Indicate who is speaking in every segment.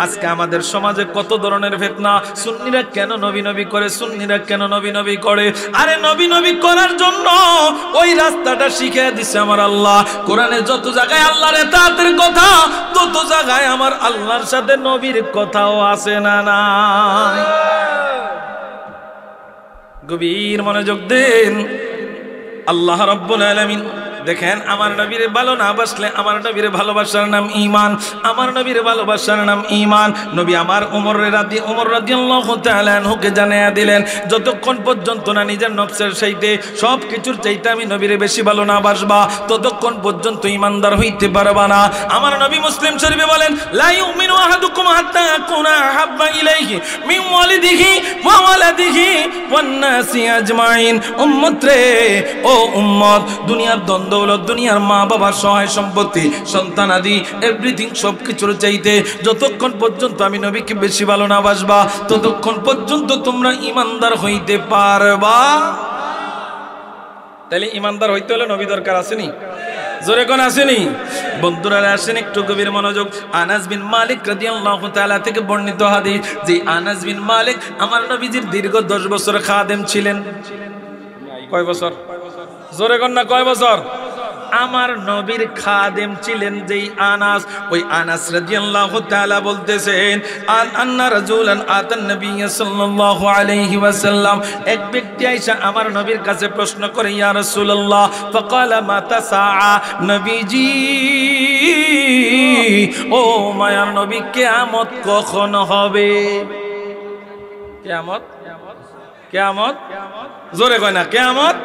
Speaker 1: আজকে আমাদের সমাজে কত ধরনের ফিতনা। সুন্নিরা কেন নবী নবী করে, সুন্নিরা কেন নবী নবী করে? আরে নবী নবী করার জন্য ওই রাস্তাটা শিখিয়ে দিছে আমার আল্লাহ। কোরআনে যত জায়গায় আল্লাহর ইতাআতের কথা, তত জায়গায় আমার আল্লাহর সাথে নবীর কথাও আছে না নাই? গভীর মনোযোগ দেন। আল্লাহ রাব্বুল আলামিন দেখেন, আমার নবীর ভালো না বাসলে আমার নবীর ভালোবাসার নাম ঈমান। আমার নবীর ভালোবাসার নাম ঈমান। নবী আমার ওমর রাদিয়াল্লাহু তাআলা আনহুকে জানিয়ে দিলেন, যতক্ষণ পর্যন্ত না নিজের নফসের চাইতে সব কিছুর চাইতে আমি নবীরে বেশি ভালো না বাসবা, ততক্ষণ পর্যন্ত ঈমানদার হইতে পারবা না। আমার নবী মুসলিম শরীফে বলেন, লা ইউমিনু আহাদুকুম হাত্তা আকুনা আহাব্বা ইলাইহি মিন ওয়ালিদিহি ওয়া ওয়ালাদিহি ওয়ান নাসি আজমাইন। উম্মত রে, ও উম্মত, দুনিয়ার দ্বন্দ্ব, দুনিয়ার মা বাবার সহায় সম্পত্তি, সন্তান আদি এভরিথিং, সবকিছুর চাইতে যতক্ষণ পর্যন্ত আমি নবীকে বেশি ভালো না বাসবা, ততক্ষণ পর্যন্ত তোমরা ঈমানদার হইতে পারবা। তাহলে ঈমানদার হইতে হলে নবী দরকার আসেনি? জোরে কোন আসেনি? বন্ধুরা আসেন একটু গভীর মনোযোগ। আনাস বিন মালিক রাদিয়াল্লাহু তাআলা থেকে বর্ণিত হাদিস, যে আনাস বিন মালিক আমার নবীজির দীর্ঘ 10 বছর খাদেম ছিলেন। কয় বছর? জোরে কোন না, কয় বছর? আমার নবীর খাদেম ছিলেন যেই আনাস, ওই আনাস রাদিয়াল্লাহু তাআলা বলতেছেন, আন্না রাজুলান আতান নবী সাল্লাল্লাহু আলাইহি ওয়াসাল্লাম, এক ব্যক্তি আয়েশা আমার নবীর কাছে প্রশ্ন করে, ইয়া রাসূলুল্লাহ, ফাকালা মাতা সাআ, নবীজি ও মায়ার নবী, কিয়ামত কখন হবে? কিয়ামত, কিয়ামত, জোরে কয় না, কিয়ামত।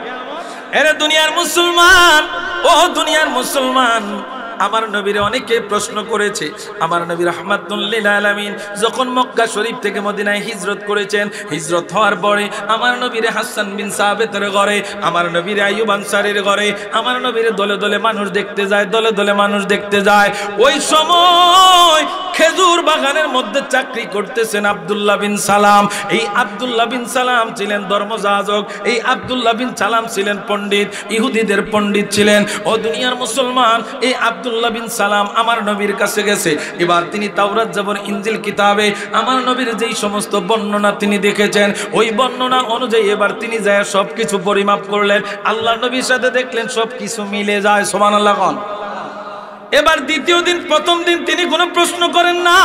Speaker 1: এরে দুনিয়ার মুসলমান, ও দুনিয়ার মুসলমান, আমার নবীর অনেকে প্রশ্ন করেছে। আমার নবী রাহমাতুল লিল আলামিন যখন মক্কা শরীফ থেকে মদিনায় হিজরত করেছেন, হিজরত হওয়ার পরে আমার নবীর হাসান বিন সাবিতের ঘরে, আমার নবীর আইয়ুব আনসারীর ঘরে, আমার নবীর দলে দলে মানুষ দেখতে যায়, দলে দলে মানুষ দেখতে যায়। ওই সময় খেজুর বাগানের মধ্যে চাকরি করতেছেন আব্দুল্লাহ বিন সালাম। এই আব্দুল্লাহ বিন সালাম ছিলেন ধর্মযাজক, এই আব্দুল্লাহ বিন সালাম ছিলেন পণ্ডিত, ইহুদিদের পণ্ডিত ছিলেন। ও দুনিয়ার মুসলমান, এই আব্দুল্লাহ বিন সালাম আমার নবীর কাছে গেছে। এবার তিনি তাওরাত জবর ইনজিল কিতাবে আমার নবীর যেই সমস্ত বর্ণনা তিনি দেখেছেন, ওই বর্ণনা অনুযায়ী এবার তিনি যায় সবকিছু পরিমাপ করলেন। আল্লাহ নবীর সাথে দেখলেন সবকিছু মিলে যায়। সুবহানাল্লাহ। এবার দ্বিতীয় দিন, প্রথম দিন তিনি কোনো প্রশ্ন করেন না,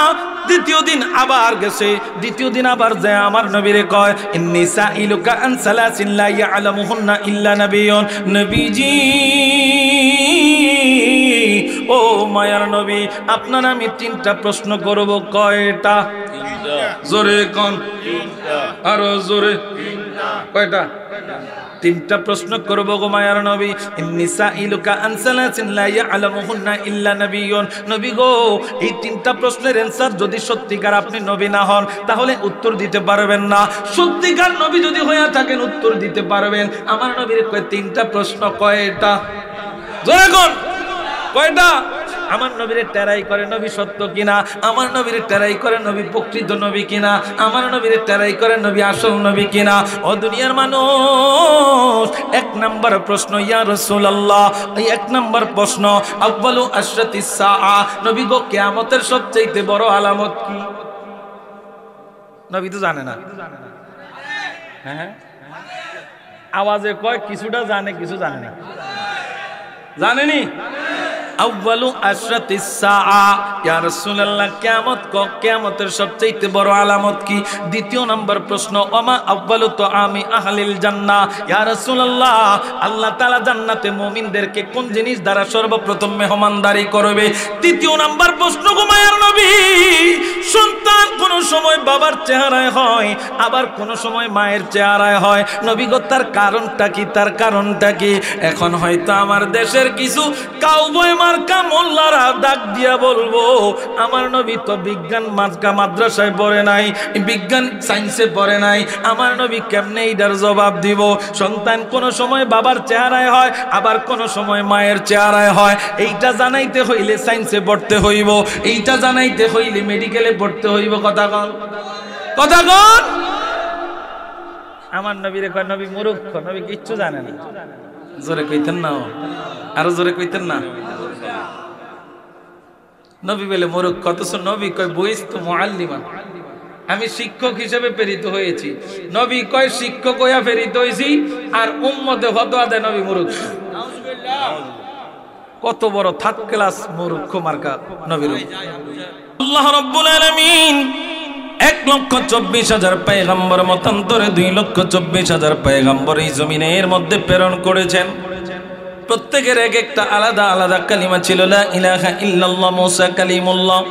Speaker 1: দ্বিতীয় দিন আবার গেছে, দ্বিতীয় দিন আবার যায় আমার নবীরে কয়, ইন্নী সাইলুকা আন সালাসিন লা ইয়ালামুহুন্না ইল্লা নাবিয়্যুন, নবীজি ও মায়ার নবী, আপনার আমি 3টা প্রশ্ন করব। কয়টা? 3টা। জোরে কোন? 3টা। আরো জোরে? 3টা। কয়টা? 3টা প্রশ্ন করব গো মায়ার নবী। ইন্নী সাইলুকা আন সালাসিন লা ইয়ালামুহুন্না ইল্লা নাবিয়্যুন, নবী গো, এই 3টা প্রশ্নের অ্যানসার যদি সত্যিকার আপনি নবী না হন তাহলে উত্তর দিতে পারবেন না। সত্যিকার নবী যদি হয়ে থাকেন উত্তর দিতে পারবেন। আমার নবীর কয় 3টা প্রশ্ন। কয়টা? জোরে কোন? কয়টা? আমার নবীরে টেরাই করে নবী সত্য কিনা, আমার নবীরে টেরাই করে নবী প্রকৃত নবী কিনা, আমার নবীরে টেরাই করে নবী আসল নবী কিনা। ও দুনিয়ার মানুষ, 1 নাম্বার প্রশ্ন, ইয়া রাসূলুল্লাহ, এই 1 নাম্বার প্রশ্ন, আউয়ালু আশরাতিস সাআ, নবী গো, কিয়ামতের সবচেয়ে বড় আলামত কি? নবী তো জানে না। হ্যাঁ, আওয়াজে কয় কিছুটা জানে, কিছু জানে না। জানেনি? আউয়ালু আশরাতিস সাআ, ইয়া রাসূলুল্লাহ, কিয়ামত কিয়ামতের সবচেয়ে বড় আলামত কি? দ্বিতীয় নম্বর প্রশ্ন, ওমা আউয়ালু তুআমি আহলিল জান্নাহ, ইয়া রাসূলুল্লাহ, আল্লাহ তাআলা জান্নাতে মুমিনদেরকে কোন জিনিস দ্বারা সর্বপ্রথম মেহমানদারি করবে? তৃতীয় নম্বর প্রশ্ন, গো মায়ার নবী, সন্তান কোন সময় বাবার চেহারায় হয়, আবার কোন সময় মায়ের চেহারায় হয়, নবী গো, তার কারণটা কি? তার কারণটা কি? এখন হয়তো আমার দেশের কিছু কাউবয় মার্কা মোল্লারা ডাক দিয়া বলবো, আমার নবী তো বিজ্ঞান মাদ্রাসায় পড়ে নাই, বিজ্ঞান সায়েন্সে পড়ে নাই, আমার নবী কেমনে এইটার জবাব দিব? সন্তান কোন সময় বাবার চেহারায় হয়, আবার কোন সময় মায়ের চেহারায় হয়, এইটা জানাইতে হইলে সায়েন্সে পড়তে হইব, এইটা জানাইতে হইলে মেডিকেলে পড়তে হইব। কথা কন, কথা কন। আমার নবীরে কয় নবী মূর্খ, নবী কিচ্ছু জানে না। জোরে কইতেন না, আরো জোরে কইতেন না। নবী বলে মূর্খ, অথচ নবী কয় বুইস্তু মুআল্লিমা, আমি শিক্ষক হিসেবে প্রেরিত হয়েছি। নবী কয় শিক্ষক হইয়া প্রেরিত হয়েছি, আর উম্মতে ফতোয়া দেয় নবী মূর্খ। কত বড় থার্ড ক্লাস মূর্খ মার্কা নবীর। আল্লাহ রাব্বুল আলামিন 1,24,000 পয়গম্বর মতান্তরে 2,24,000 পয়গম্বর এই জমিনের মধ্যে প্রেরণ করেছেন। প্রত্যেকের এক একটা আলাদা আলাদা কালিমা ছিল। লা ইলাহা ইল্লাল্লাহ মুসা কালিমুল্লাহ,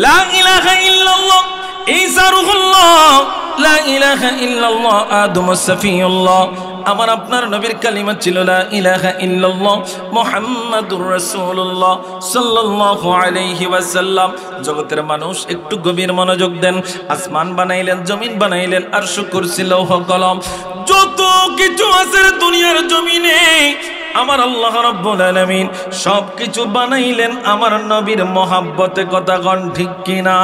Speaker 1: লা ইলাহা ইল্লাল্লাহ ঈসা রূহুল্লাহ, লা ইলাহা ইল্লাল্লাহ আদম সফিউল্লাহ। আমার আপনার নবীর কালিমা ছিল লা ইলাহা ইল্লাল্লাহ মুহাম্মাদুর রাসূলুল্লাহ সাল্লাল্লাহু আলাইহি ওয়াসাল্লাম। জগতের মানুষ একটু গভীর মনোযোগ দেন। আসমান বানাইলেন, জমিন বানাইলেন, আরশ কুরসি লৌহ কলম যত কিছু আছে দুনিয়ার জমিনে, আমার আল্লাহ রাব্বুল আলামিন সবকিছু বানাইলেন আমার নবীর মহব্বতে। কথা কোন ঠিক কিনা?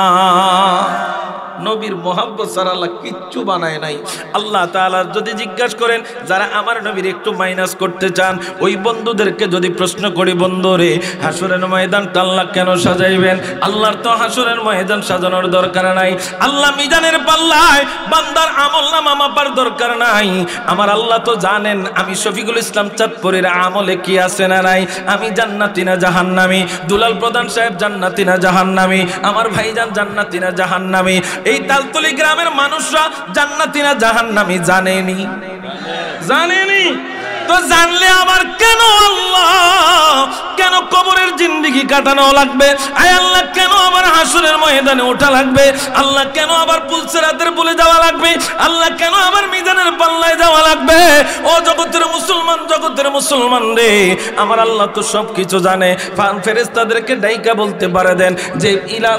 Speaker 1: নবীর মহব্বত ছাড়া আল্লাহ কিচ্ছু বানায় নাই। আল্লাহ তাআলা যদি জিজ্ঞাসা করেন, যারা আমার নবীর একটু মাইনাস করতে চান, ওই বন্ধুদেরকে যদি প্রশ্ন করি, বন্ধুরে হাসরের ময়দানটা আল্লাহ কেন সাজাইবেন? আল্লাহর তো হাসরের ময়দান সাজানোর দরকার নাই। আল্লাহ মিজানের পাল্লায় বান্দার আমলনামা মাপার দরকার নাই। আমার আল্লাহ তো জানেন আমি শফিকুল ইসলাম চাঁদপুরের আমলে কি আছে না নাই, আমি জান্নাতি না জাহান্নামী, দুলাল প্রধান সাহেব জান্নাতি না জাহান্নামী, আমার ভাইজান জান্নাতি না জাহান্নামী, এই তালতলি গ্রামের মানুষরা জান্নাতি না জাহান্নামী জানেনি? জানেনি তো জানলে আবার কেন আল্লাহ কেন কবরের জিন্দেগি কাটানো লাগবে? আয় আল্লাহ কেন আবার হাসরের ময়দানে ওঠা লাগবে? আল্লাহ কেন আবার পুলসিরাতের বলে যাওয়া লাগবে? আল্লাহ কেন আবার মিজানের পাল্লায় যাওয়া লাগবে? ও জগতের মুসলমান, জগতের মুসলমান রে, আমার আল্লাহ তো সবকিছু জানে। ফেরেশতাদেরকে ডাইকা বলতে পারে দেন যে ইলা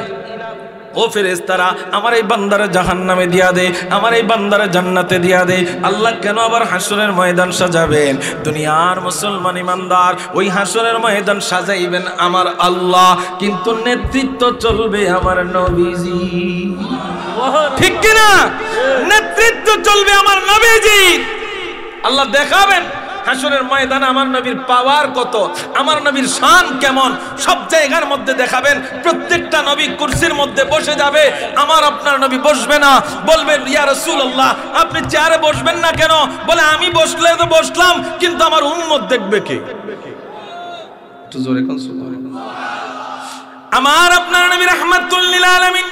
Speaker 1: ও ফেরেশতারা আমার এই বান্দারে জাহান্নামে দিয়া দে, আমার এই বান্দারে জান্নাতে দিয়া দে। আল্লাহ কেন আবার হাসরের ময়দান সাজাবেন? দুনিয়ার মুসলমান ইমানদার ওই হাসরের ময়দান সাজাইবেন আমার আল্লাহ, কিন্তু নেতৃত্ব চলবে আমার নবীজি। ঠিক কিনা? নেতৃত্ব চলবে আমার নবীজি। আল্লাহ দেখাবেন হাসরের ময়দানে আমার নবীর পাওয়ার কত, আমার নবীর শান কেমন, সব জায়গার মধ্যে দেখাবেন। প্রত্যেকটা নবী কুরসির মধ্যে বসে যাবে, আমার আপনার নবী বসবে না। বলবেন ইয়া রাসূলুল্লাহ আপনি চেয়ারে বসবেন না কেন? বলে আমি বসলে তো বসলাম, কিন্তু আমার উম্মত দেখবে কে? একটু জোরে কোন সুবহানাল্লাহ। আমার আপনার নবী রাহমাতুল লিল আলামিন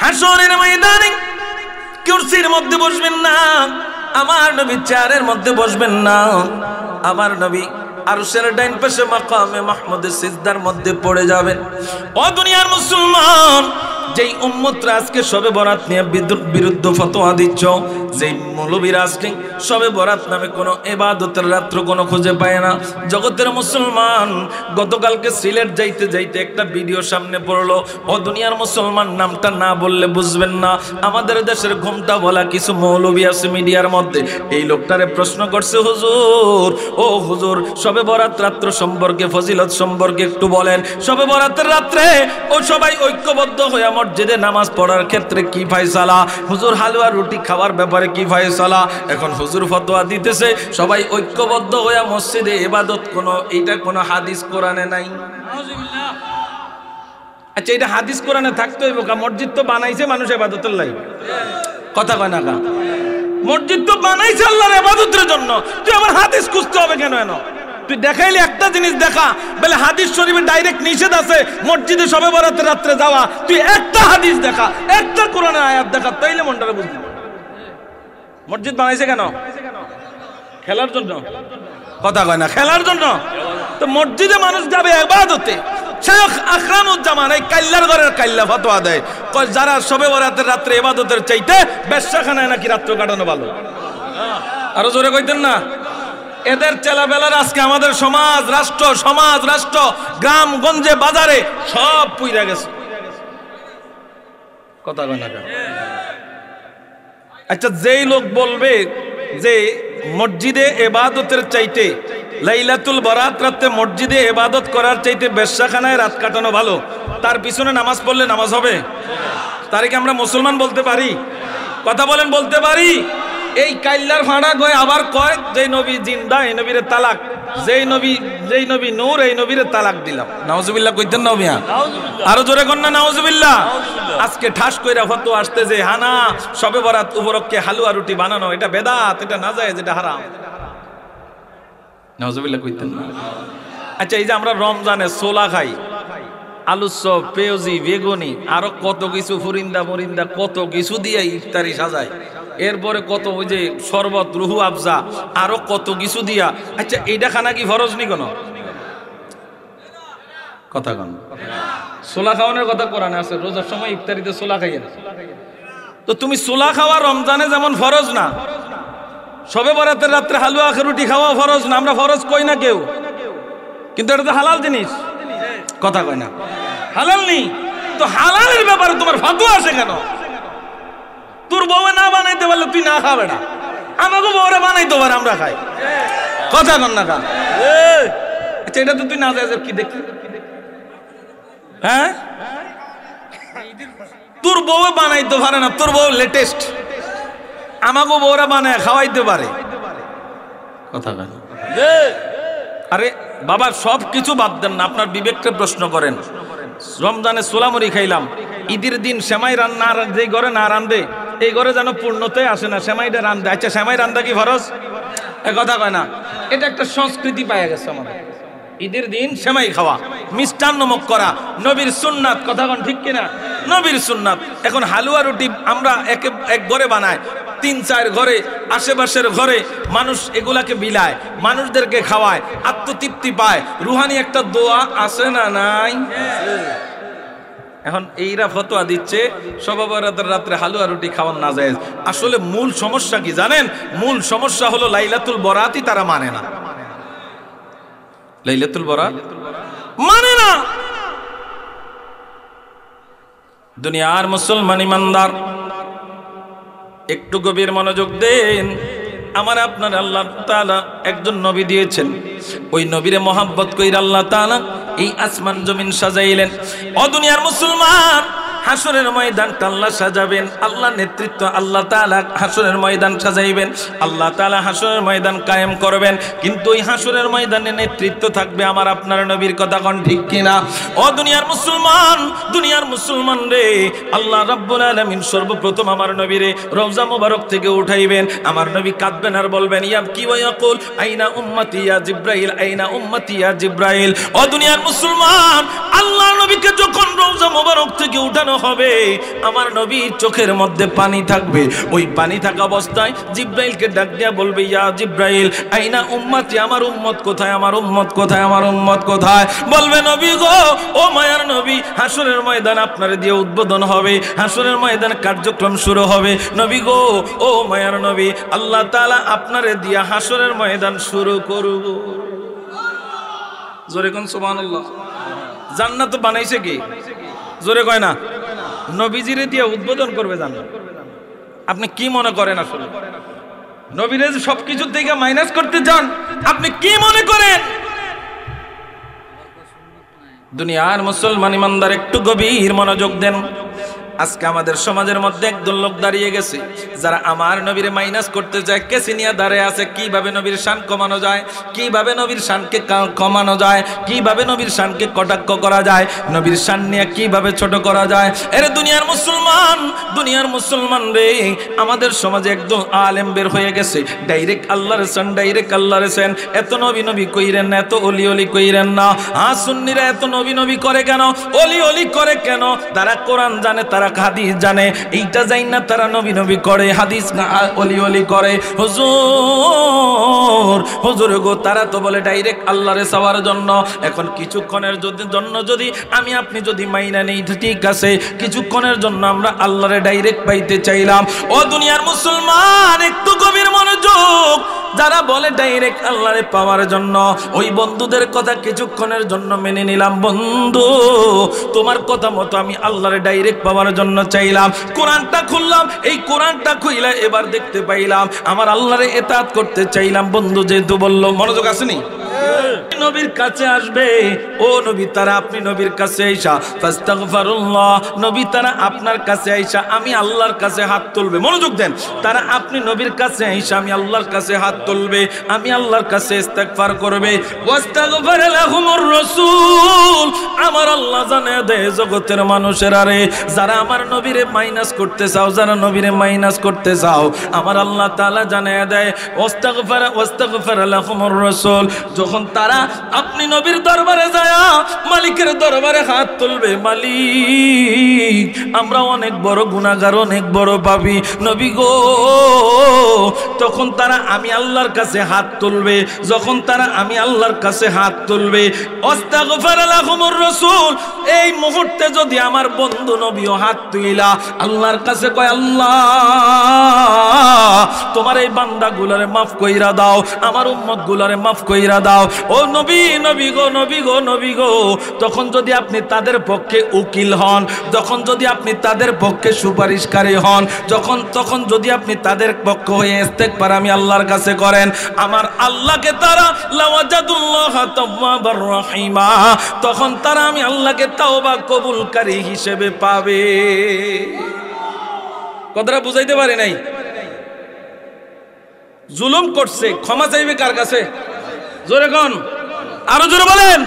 Speaker 1: হাসরের ময়দানে কুরসির মধ্যে বসবেন না, আমার নবী চেয়ারের মধ্যে বসবেন না। আমার নবী আরশের ডাইন পাশে মাকামে মাহমুদের সিজদার মধ্যে পড়ে যাবেন। ও দুনিয়ার মুসলমান, যেই উম্মতরা আজকে শবে বরাত নিয়ে বিরুদ্ধ ফতোয়া দিচ্ছ, যেই মৌলবীরা আজকে শবে বরাত নামে কোনো ইবাদতের রাত্র কোনো খুঁজে পায় না, জগতের মুসলমান গতকালকে সিলেট যাইতে যাইতে একটা ভিডিও সামনে পড়লো। ও দুনিয়ার মুসলমান, নামটা না বললে বুঝবেন না, আমাদের দেশের ঘুমটা বলা কিছু মৌলবী আছে মিডিয়ার মধ্যে। এই লোকটারে প্রশ্ন করছে, হুজুর ও হুজুর শবে বরাত রাত্র সম্পর্কে, ফজিলত সম্পর্কে একটু বলেন। শবে বরাতের রাত্রে ও সবাই ঐক্যবদ্ধ হয়ে মসজিদে নামাজ পড়ার ক্ষেত্রে কি ফায়সালা, হুজুর হালুয়া রুটি খাওয়ার ব্যাপারে কি ফায়সালা। এখন হুজুর ফতোয়া দিতেছে সবাই ঐক্যবদ্ধ হয়ে মসজিদে ইবাদত, কোনো এটা কোনো হাদিস কোরআনে নাই। আচ্ছা এটা হাদিস কোরআনে থাকতো হইব কা? মসজিদ তো বানাইছে মানুষ ইবাদতের লাই, কথা কয় না কা? মসজিদ তো বানাইছে আল্লাহর ইবাদতের জন্য, তুই আবার হাদিস খুঁজতে হবে কেন? এনো তুই দেখাইলে একটা জিনিস দেখা, বলে হাদিস শরীফে ডাইরেক্ট নিষেধ আছে মসজিদে শবে বরাতের রাত্রে যাওয়া। তুই একটা হাদিস দেখা, একটা কোরআনের আয়াত দেখা, তাইলে মনটারে বুঝবি। মসজিদ বানাইছে কেন? খেলার জন্য, কথা কয় না? খেলার জন্য। তো মসজিদে মানুষ যাবে ইবাদতে। শেখ আকরামুজ্জামান এই কাল্লার ঘরের কাল্লা ফতোয়া দেয়, কয় যারা শবে বরাতের রাত্রে ইবাদতের চাইতে বেশ্যাখানায় নাকি রাত্র কাটানো ভালো। আরো জোরে কইতেন না? এদের চেলাবেলার আজকে আমাদের সমাজ রাষ্ট্র গ্রাম গঞ্জে বাজারে সব পুইরা গেছে, কথা কয় না? আচ্ছা যেই লোক বলবে যে মসজিদে ইবাদতের চাইতে লাইলাতুল বারাত রাতে মসজিদে ইবাদত করার চাইতে বেশ্যাখানায় রাত কাটানো ভালো, তার পিছনে নামাজ পড়লে নামাজ হবে? তারে কি আমরা মুসলমান বলতে পারি? কথা বলেন, বলতে পারি? এই কাইল্লার ফাঁড়া গয় আবার কয় যে নবী জিন্দা, এই নবীরে তালাক। যেই নবী নূর এই নবীরে তালাক দিলাম। নাউজুবিল্লাহ কইতেন না মিয়া? আরো জোরে কর না নাউজুবিল্লাহ। আজকে ঠাস কইরা ফতোয়া আসতে যে হানা শবে বরাত উপলক্ষে হালুয়া রুটি বানানো এটা বেদাত, এটা নাজায়েজ, এটা হারাম। নাউজুবিল্লাহ কইতেন না? আচ্ছা এই যে আমরা রমজানে ছোলা খাই, আলু চপ, পেঁয়াজি, বেগুনি, আরো কত কিছু ফুরিন্দা মরিন্দা কত কিছু দিয়ে ইফতারি সাজায়, এরপরে কত ওই যে শরবত, রুহু আফজা, আরো কত কিছু দিয়া। আচ্ছা এইটা খানা কি ফরজ নি? কোনো কথা কন। ছোলা খাওয়ানোর কথা কোরআনে আছে, রোজার সময় ইফতারিতে ছোলা খাইয়ে না। তো তুমি ছোলা খাওয়া রমজানে যেমন ফরজ না, শবে বরাতের রাত্রে হালুয়া রুটি খাওয়া ফরজ না। আমরা ফরজ কই না কেউ, কিন্তু এটা তো হালাল জিনিস। কথা কয় না? হালাল নেই তো হালালের ব্যাপারে তোমার ফাতোয়া আসে কেন? তোর বউ না বানাইতে পারলে তুই না খাবে না, আমাকে বউরে বানাইতে পারে আমরা খাই। কথা কন না খান? আচ্ছা এটা তো তুই না যাই কি দেখলি? হ্যাঁ তোর বউ বানাইতে পারে না, তোর বউ লেটেস্ট, আমাকে বউরা বানায় খাওয়াইতে পারে। কথা কন? আরে বাবা সব কিছু বাদ দেন না, আপনার বিবেককে প্রশ্ন করেন। রমজানে সোলামুড়ি খাইলাম, ঈদের দিন সেমাই রান্না যে ঘরে না রান্ধে এই ঘরে যেন পূর্ণতাই আসে না, সেমাইটা রান্ধে। আচ্ছা সেমাই রান্ধা কি ফরজ? এ কথা কয় না? এটা একটা সংস্কৃতি পাওয়া গেছে আমাদের, ঈদের দিন সেমাই খাওয়া, মিষ্টান্ন মুখ করা, নবীর সুন্নাত। কথা কন ঠিক কিনা? নবীর সুন্নাত। এখন হালুয়া রুটি আমরা এক ঘরে বানাই, 3-4 ঘরে আশেপাশের ঘরে মানুষ এগুলাকে বিলায়, মানুষদেরকে খাওয়ায়, আত্মতৃপ্তি পায়, রুহানি একটা দোয়া আছে না নাই? এখন এইরা ফতোয়া দিচ্ছে শবে বরাতের রাত্রে হালুয়া রুটি খাওয়ান না জায়েজ। আসলে মূল সমস্যা কি জানেন? মূল সমস্যা হলো লাইলাতুল বরাতই তারা মানে না। লাইলাতুল বরাত মানে না। দুনিয়ার মুসলমান ইমানদার একটু গভীর মনোযোগ দেন। আমার আপনার আল্লাহ তাআলা একজন নবী দিয়েছেন, ওই নবীরে মহব্বত কইরা আল্লাহ তাআলা এই আসমান জমিন সাজাইলেন। ও দুনিয়ার মুসলমান, হাসরের ময়দানটা আল্লাহ সাজাবেন, আল্লাহ নেতৃত্ব, আল্লাহ তাআলা হাসরের ময়দান সাজাইবেন, আল্লাহ তাআলা হাসরের ময়দান কায়েম করবেন। কিন্তু ওই হাসরের ময়দানে নেতৃত্ব থাকবে আমার আপনার নবীর। কথা কোন ঠিক কিনা? ও দুনিয়ার মুসলমান, দুনিয়ার মুসলমান রে, আল্লাহ রাব্বুল আলামিন সর্বপ্রথম আমার নবীরে রওজা মুবারক থেকে উঠাইবেন। আমার নবী কাঁদবেন আর বলবেন ইয়াবকি ওয়া ইয়াকুল আইনা উম্মতি ইয়া জিব্রাইল, আইনা উম্মতি ইয়া জিব্রাইল। ও দুনিয়ার মুসলমান, আল্লাহ নবীকে যখন রওজা মুবারক থেকে উঠানো হবে, আমার নবীর চোখের মধ্যে পানি থাকবে। ওই পানি থাকা অবস্থায় জিব্রাইলকে ডাক দিয়া বলবে ইয়া জিব্রাইল আইনা উম্মতি, আমার উম্মত কোথায়, আমার উম্মত কোথায়, আমার উম্মত কোথায়? বলবে নবী গো, ও মায়ার নবী, হাসরের ময়দান আপনারে দিয়ে উদ্বোধন হবে, হাসরের ময়দান কার্যক্রম শুরু হবে। নবী গো, ও মায়ার নবী, আল্লাহ তাআলা আপনারে দিয়া হাসরের ময়দান শুরু করব। জোরে কোন সুবহানাল্লাহ। জান্নাত বানাইছে কি? জোরে কয় না? নবীজিরে দিয়ে উদ্বোধন করবে জান্নাত। আপনি কি মনে করেন? আসলে নবীরে সবকিছু থেকে মাইনাস করতে চান? আপনি কি মনে করেন? দুনিয়ার মুসলমান ইমানদার একটু গভীর মনোযোগ দেন। আজকে আমাদের সমাজের মধ্যে একদল লোক দাঁড়িয়ে গেছে যারা আমার নবীরে মাইনাস করতে চায়, কেসি নিয়ে দাঁড়িয়ে আছে কিভাবে নবীর শান কমানো যায়, কিভাবে নবীর শানকে কমানো যায়, কিভাবে নবীর শানকে কটাক্ষ করা যায়, নবীর শান নিয়ে কিভাবে ছোট করা যায়। এরে দুনিয়ার মুসলমান, দুনিয়ার মুসলমান রে, আমাদের সমাজে একদম আলেম বের হয়ে গেছে, ডাইরেক্ট আল্লাহর শান, ডাইরেক্ট আল্লাহর শান। এত নবী নবী কইরেন না, এত অলি অলি কইরেন না। সুন্নিরা এত নবী নবী করে কেন, অলি অলি করে কেন? তারা কোরআন জানে, তারা হাদিস জানে, এইটা যাই না তারা নবী নবী করে, হাদিস না অলি অলি করে। হুজুর হুজুর গো, তারা তো বলে ডাইরেক্ট আল্লাহরে চাওয়ার জন্য। এখন কিছুক্ষণের জন্য যদি আমি আপনি যদি মাইনা নেই, ঠিক আছে, কিছুক্ষণের জন্য আমরা আল্লাহরে ডাইরেক্ট পাইতে চাইলাম। ও দুনিয়ার মুসলমান, একটু গভীর মনোযোগ। যারা বলে ডাইরেক্ট আল্লাহরে পাওয়ার জন্য, ওই বন্ধুদের কথা কিছুক্ষণের জন্য মেনে নিলাম। বন্ধু, তোমার কথা মতো আমি আল্লাহরে ডাইরেক্ট পাওয়ার জন্য চাইলাম, কোরআনটা খুললাম, এই কোরআনটা খুইলা এবার দেখতে পাইলাম আমার আল্লাহরে ইতাআত করতে চাইলাম। বন্ধু যেহেতু বললো, মনোযোগ আসেনি? নবীর কাছে আসবে, ও নবী তারা আপনি নবীর কাছে আইসা ফাস্তাগফিরুল্লাহ, নবী তারা আপনার কাছে আইসা আমি আল্লাহর কাছে হাত তুলবে। মনোযোগ দেন, তারা আপনি নবীর কাছে আইসা আমি আল্লাহর কাছে হাত তুলবে, আমি আল্লাহর কাছে ইস্তেগফার করবে। ওয়াস্তাগফির লাহুমুর রাসূল, আমার আল্লাহ জানে দেয় জগতের মানুষেরা রে, যারা আমার নবীরে মাইনাস করতে চাও, যারা নবীরে মাইনাস করতে চাও, আমার আল্লাহ তাআলা জানায় দেয় ওয়াস্তাগফির লাহুমুর রাসূল। যখন তারা আপনি নবীর দরবারে যায়, মালিকের দরবারে হাত তুলবে, মালিক আমরা অনেক বড় গুনাহগার, অনেক বড় পাপী নবী গো, তখন তারা আমি আল্লাহর কাছে হাত তুলবে। যখন তারা আমি আল্লাহর কাছে হাত তুলবে, আস্তাগফির লাহুমুর রাসূল, এই মুহূর্তে যদি আমার বন্ধু নবীও হাত তুইলা আল্লাহর কাছে কয় আল্লাহ তোমার এই বান্দাগুলোরে মাফ কইরা দাও, আমার উম্মতগুলোরে মাফ কইরা দাও, ও নবী নবী গো নবী গো নবী গো, তখন যদি আপনি তাদের পক্ষে উকিল হন, যখন যদি আপনি তাদের পক্ষে সুপারিশকারী হন, তখন যদি আপনি তাদের পক্ষ হয়ে ইস্তেগফার আমি আল্লাহর কাছে করেন, আমার আল্লাহকে তারা লাওয়াজাদুল্লাহ তাওয়াবার রহিমা, তখন তারা আমি আল্লাহকে তাওবা কবুলকারী হিসেবে পাবে। কথাটা বুঝাইতে পারি নাই? জুলুম করছে, ক্ষমা চাইবে কার কাছে? জোরে কোন, আরো জোরে বলেন।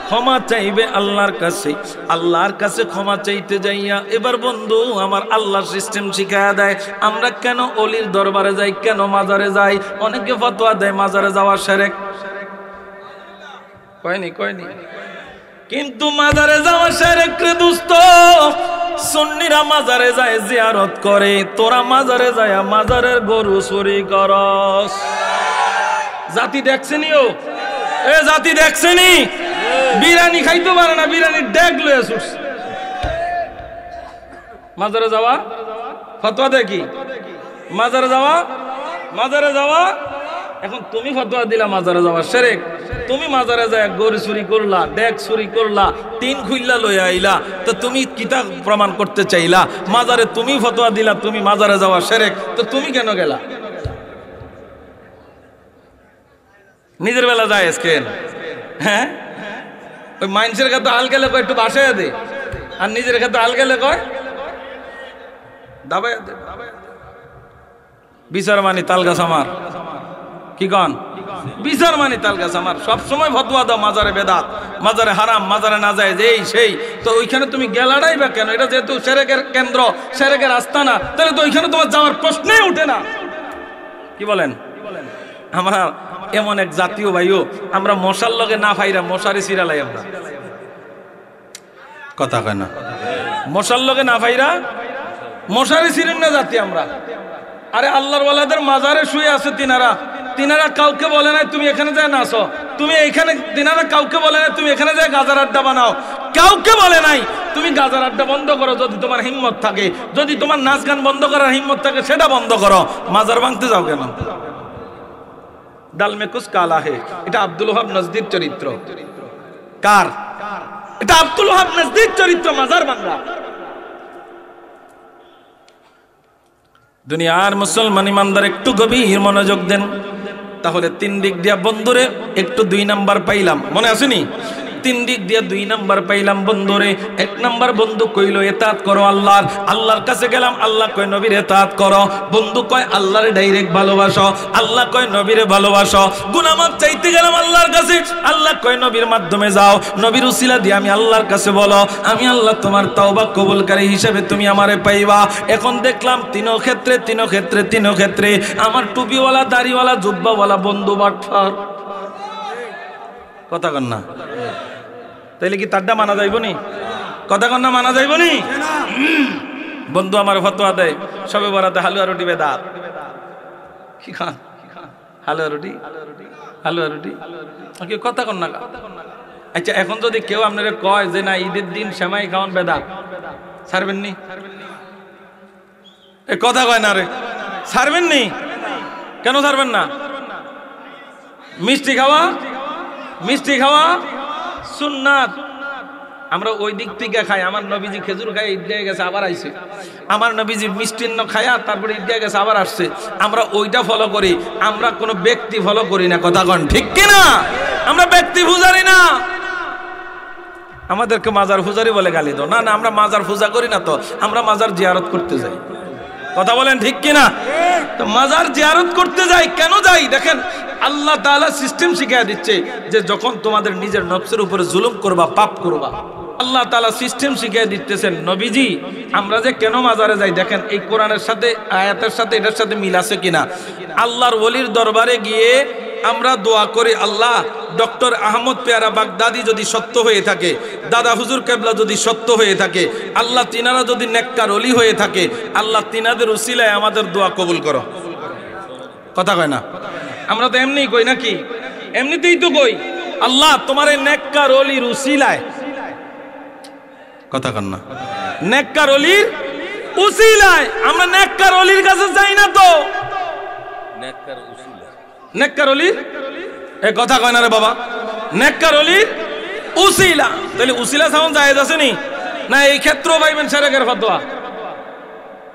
Speaker 1: ক্ষমা চাইবে আল্লাহর কাছে। আল্লাহর কাছে ক্ষমা চাইতে যাইয়া এবার বন্ধু আমার আল্লাহর সিস্টেম শিখায়া দেয়। আমরা কেন অলির দরবারে যাই, কেন মাজারে যাই? অনেকে ফতোয়া দেয় মাজারে যাওয়া শিরক। কয়নি কিন্তু মাজারে যাওয়া শিরক রে দোস্ত। সুন্নিরা মাজারে যায় জিয়ারত করে, তোরা মাজারে যায় মাজারের গরু চুরি করস। জাতি দেখছেনিও, এ জাতি দেখছেনি? বিরিয়ানি খাইতে পারে না, বিরিয়ানি ডেক লয়ে ছুটছে। মাজারে যাওয়া ফতোয়া দেখি, মাজারে যাওয়া এখন তুমি ফতোয়া দিলা মাজারে যাওয়া শিরক। তুমি মাজারে যায় গরু চুরি করলা, ডেক চুরি করলা, টিন খুইল্লা লইয়া আইলা, তো তুমি কিতাব প্রমাণ করতে চাইলা মাজারে, তুমি ফতোয়া দিলা তুমি মাজারে যাওয়া শিরক, তো তুমি কেন গেলা? নিজের বেলা যায় কেন? হ্যাঁ, ওই মানুষের কাছে আল গেলে কয় একটু বাসায় দে, আর নিজের কাছে আল গেলে কয় দাবায় দে। বিচার মানি তাল গাছ আমার, কি কন? বিচার মানি তাল গাছ আমার। সবসময় ফতোয়া দাও মাজারে বেদাত, মাজারে হারাম, মাজারে না যায় যে এই সেই, তো ওইখানে তুমি গেলাটাই বা কেন? এটা যেহেতু শিরকের কেন্দ্র, শিরকের আস্তানা, তাহলে তো ওইখানে তোমার যাওয়ার প্রশ্নই উঠে না। কি বলেন? আমরা এমন এক জাতীয় ভাইও, আমরা মশার লগে না ফাইরা মশারি সিরালাই। আমরা কথা কয় না, মশার লগে না ফাইরা মশারি সিরেন না জাতি আমরা। আরে আল্লাহর ওয়ালাদের মাজারে শুয়ে আছে তিনারা কাউকে বলে নাই তুমি এখানে যায় নাচো, তুমি এখানে, তিনারা কাউকে বলে নাই তুমি এখানে যায় গাজার আড্ডা বানাও, কাউকে বলে নাই তুমি গাজার আড্ডা বন্ধ করো যদি তোমার হিম্মত থাকে, যদি তোমার নাচ গান বন্ধ করার হিম্মত থাকে সেটা বন্ধ করো, মাজার ভাঙতে যাও কেন? ডাল মে কুছ কালা হে, এটা আব্দুল ওহাব নজদির চরিত্র। কার এটা? আব্দুল ওহাব নজদির চরিত্র, মাজার ভাঙা। দুনিয়ার মুসলমান ইমানদার একটু গভীর মনোযোগ দেন, তাহলে তিন দিক দিয়া বন্ধুরে একটু 2 নাম্বার পাইলাম, মনে আসেনি? 3 দিক দিয়া 2 নাম্বার পাইলাম বন্ধুরে। 1 নাম্বার বন্ধু কইল ইতাত করো আল্লাহর কাছে গেলাম, আল্লাহ কয় নবীর ইতাত করো, বন্ধু কয় আল্লাহরে ডাইরেক্ট ভালোবাসো, আল্লাহ কয় নবীরে ভালোবাসো। গুনাহ মাফ চাইতে গেলাম আল্লাহর কাছে, আল্লাহ কয় নবীর মাধ্যমে যাও, নবীর উসিলা দিয়ে আমি আল্লাহর কাছে বলো, আমি আল্লাহ তোমার তওবা কবুলকারী হিসেবে তুমি আমারে পাইবা। এখন দেখলাম তিন ক্ষেত্রে আমার টুপিওয়ালা, দাড়িওয়ালা, জুব্বাওয়ালা বন্ধু বাটফার। কথা কন না? তাইলে কি তারটা মানা যাইব নি? কথা কন না, মানা যাইব নি? বন্ধু আমার ফতোয়া দেয় সবে বরাতে হালুয়া রুটি বেদাত। কি খান? হালুয়া রুটি। কথা কন না। আচ্ছা, এখন যদি কেউ আপনারা কয় যে না ঈদের দিন সেমাই খাওয়ান বেদাত, ছাড়বেন নি? এ কথা কয় না রে, ছাড়বেন নি? কেন ছাড়বেন না? মিষ্টি খাওয়া সুন্নাত। আমরা ওই দিক থেকে খাই। আমার নবীজি খেজুর খাই, ঈদগাহে গেছে আবার আইছে। আমার নবীজি মিষ্টিন্ন খায়া তারপরে ঈদগাহে গেছে আবার আসছে। আমরা ওইটা ফলো করি, আমরা কোনো ব্যক্তি ফলো করি না। কথা কন ঠিক কিনা? আমরা ব্যক্তি পূজারি না। আমাদেরকে মাজার পূজারি বলে গালি দাও। না না, আমরা মাজার পূজা করি না, তো আমরা মাজার জিয়ারত করতে যাই। কথা বলেন ঠিক কিনা? তো মাজার জিয়ারত করতে যাই কেন যাই? দেখেন আল্লাহ তাআলা সিস্টেম শিখিয়ে দিচ্ছে যে যখন তোমাদের নিজের নফসের উপরে জুলুম করবা, পাপ করবা, আল্লাহ তাআলা সিস্টেম শিখিয়ে দিতেছেন। নবীজি আমরা যে কেন মাজারে যাই, দেখেন এই কোরআনের সাথে, আয়াতের সাথে, এটার সাথে মিল আছে কিনা। আল্লাহর ওলির দরবারে গিয়ে আমরা দোয়া করি, আল্লাহ ডক্টর আহমদ পেয়ারা বাগদাদি যদি সত্য হয়ে থাকে, দাদা হুজুর কেবলা যদি সত্য হয়ে থাকে, আল্লাহ তিনারা যদি নেককার ওলি হয়ে থাকে, আল্লাহ তিনাদের উসিলায় আমাদের দোয়া কবুল করো। কথা কয় না? আমরা তো এমনি কই নাকি? এমনিতেই তো কই, আল্লাহ তোমার এই নেককার ওলির উসিলায়। কথা কন না? নেককার ওলির উসিলায়। আমরা নেককার ওলির কাছে যাই না তো, নেককার ওলির এ কথা কয় না রে বাবা, নেককার ওলির উসিলা। তাহলে উসিলা সামন জায়েজ আছে নি? না এই ক্ষেত্রেও পাইবেন শিরকের ফতোয়া,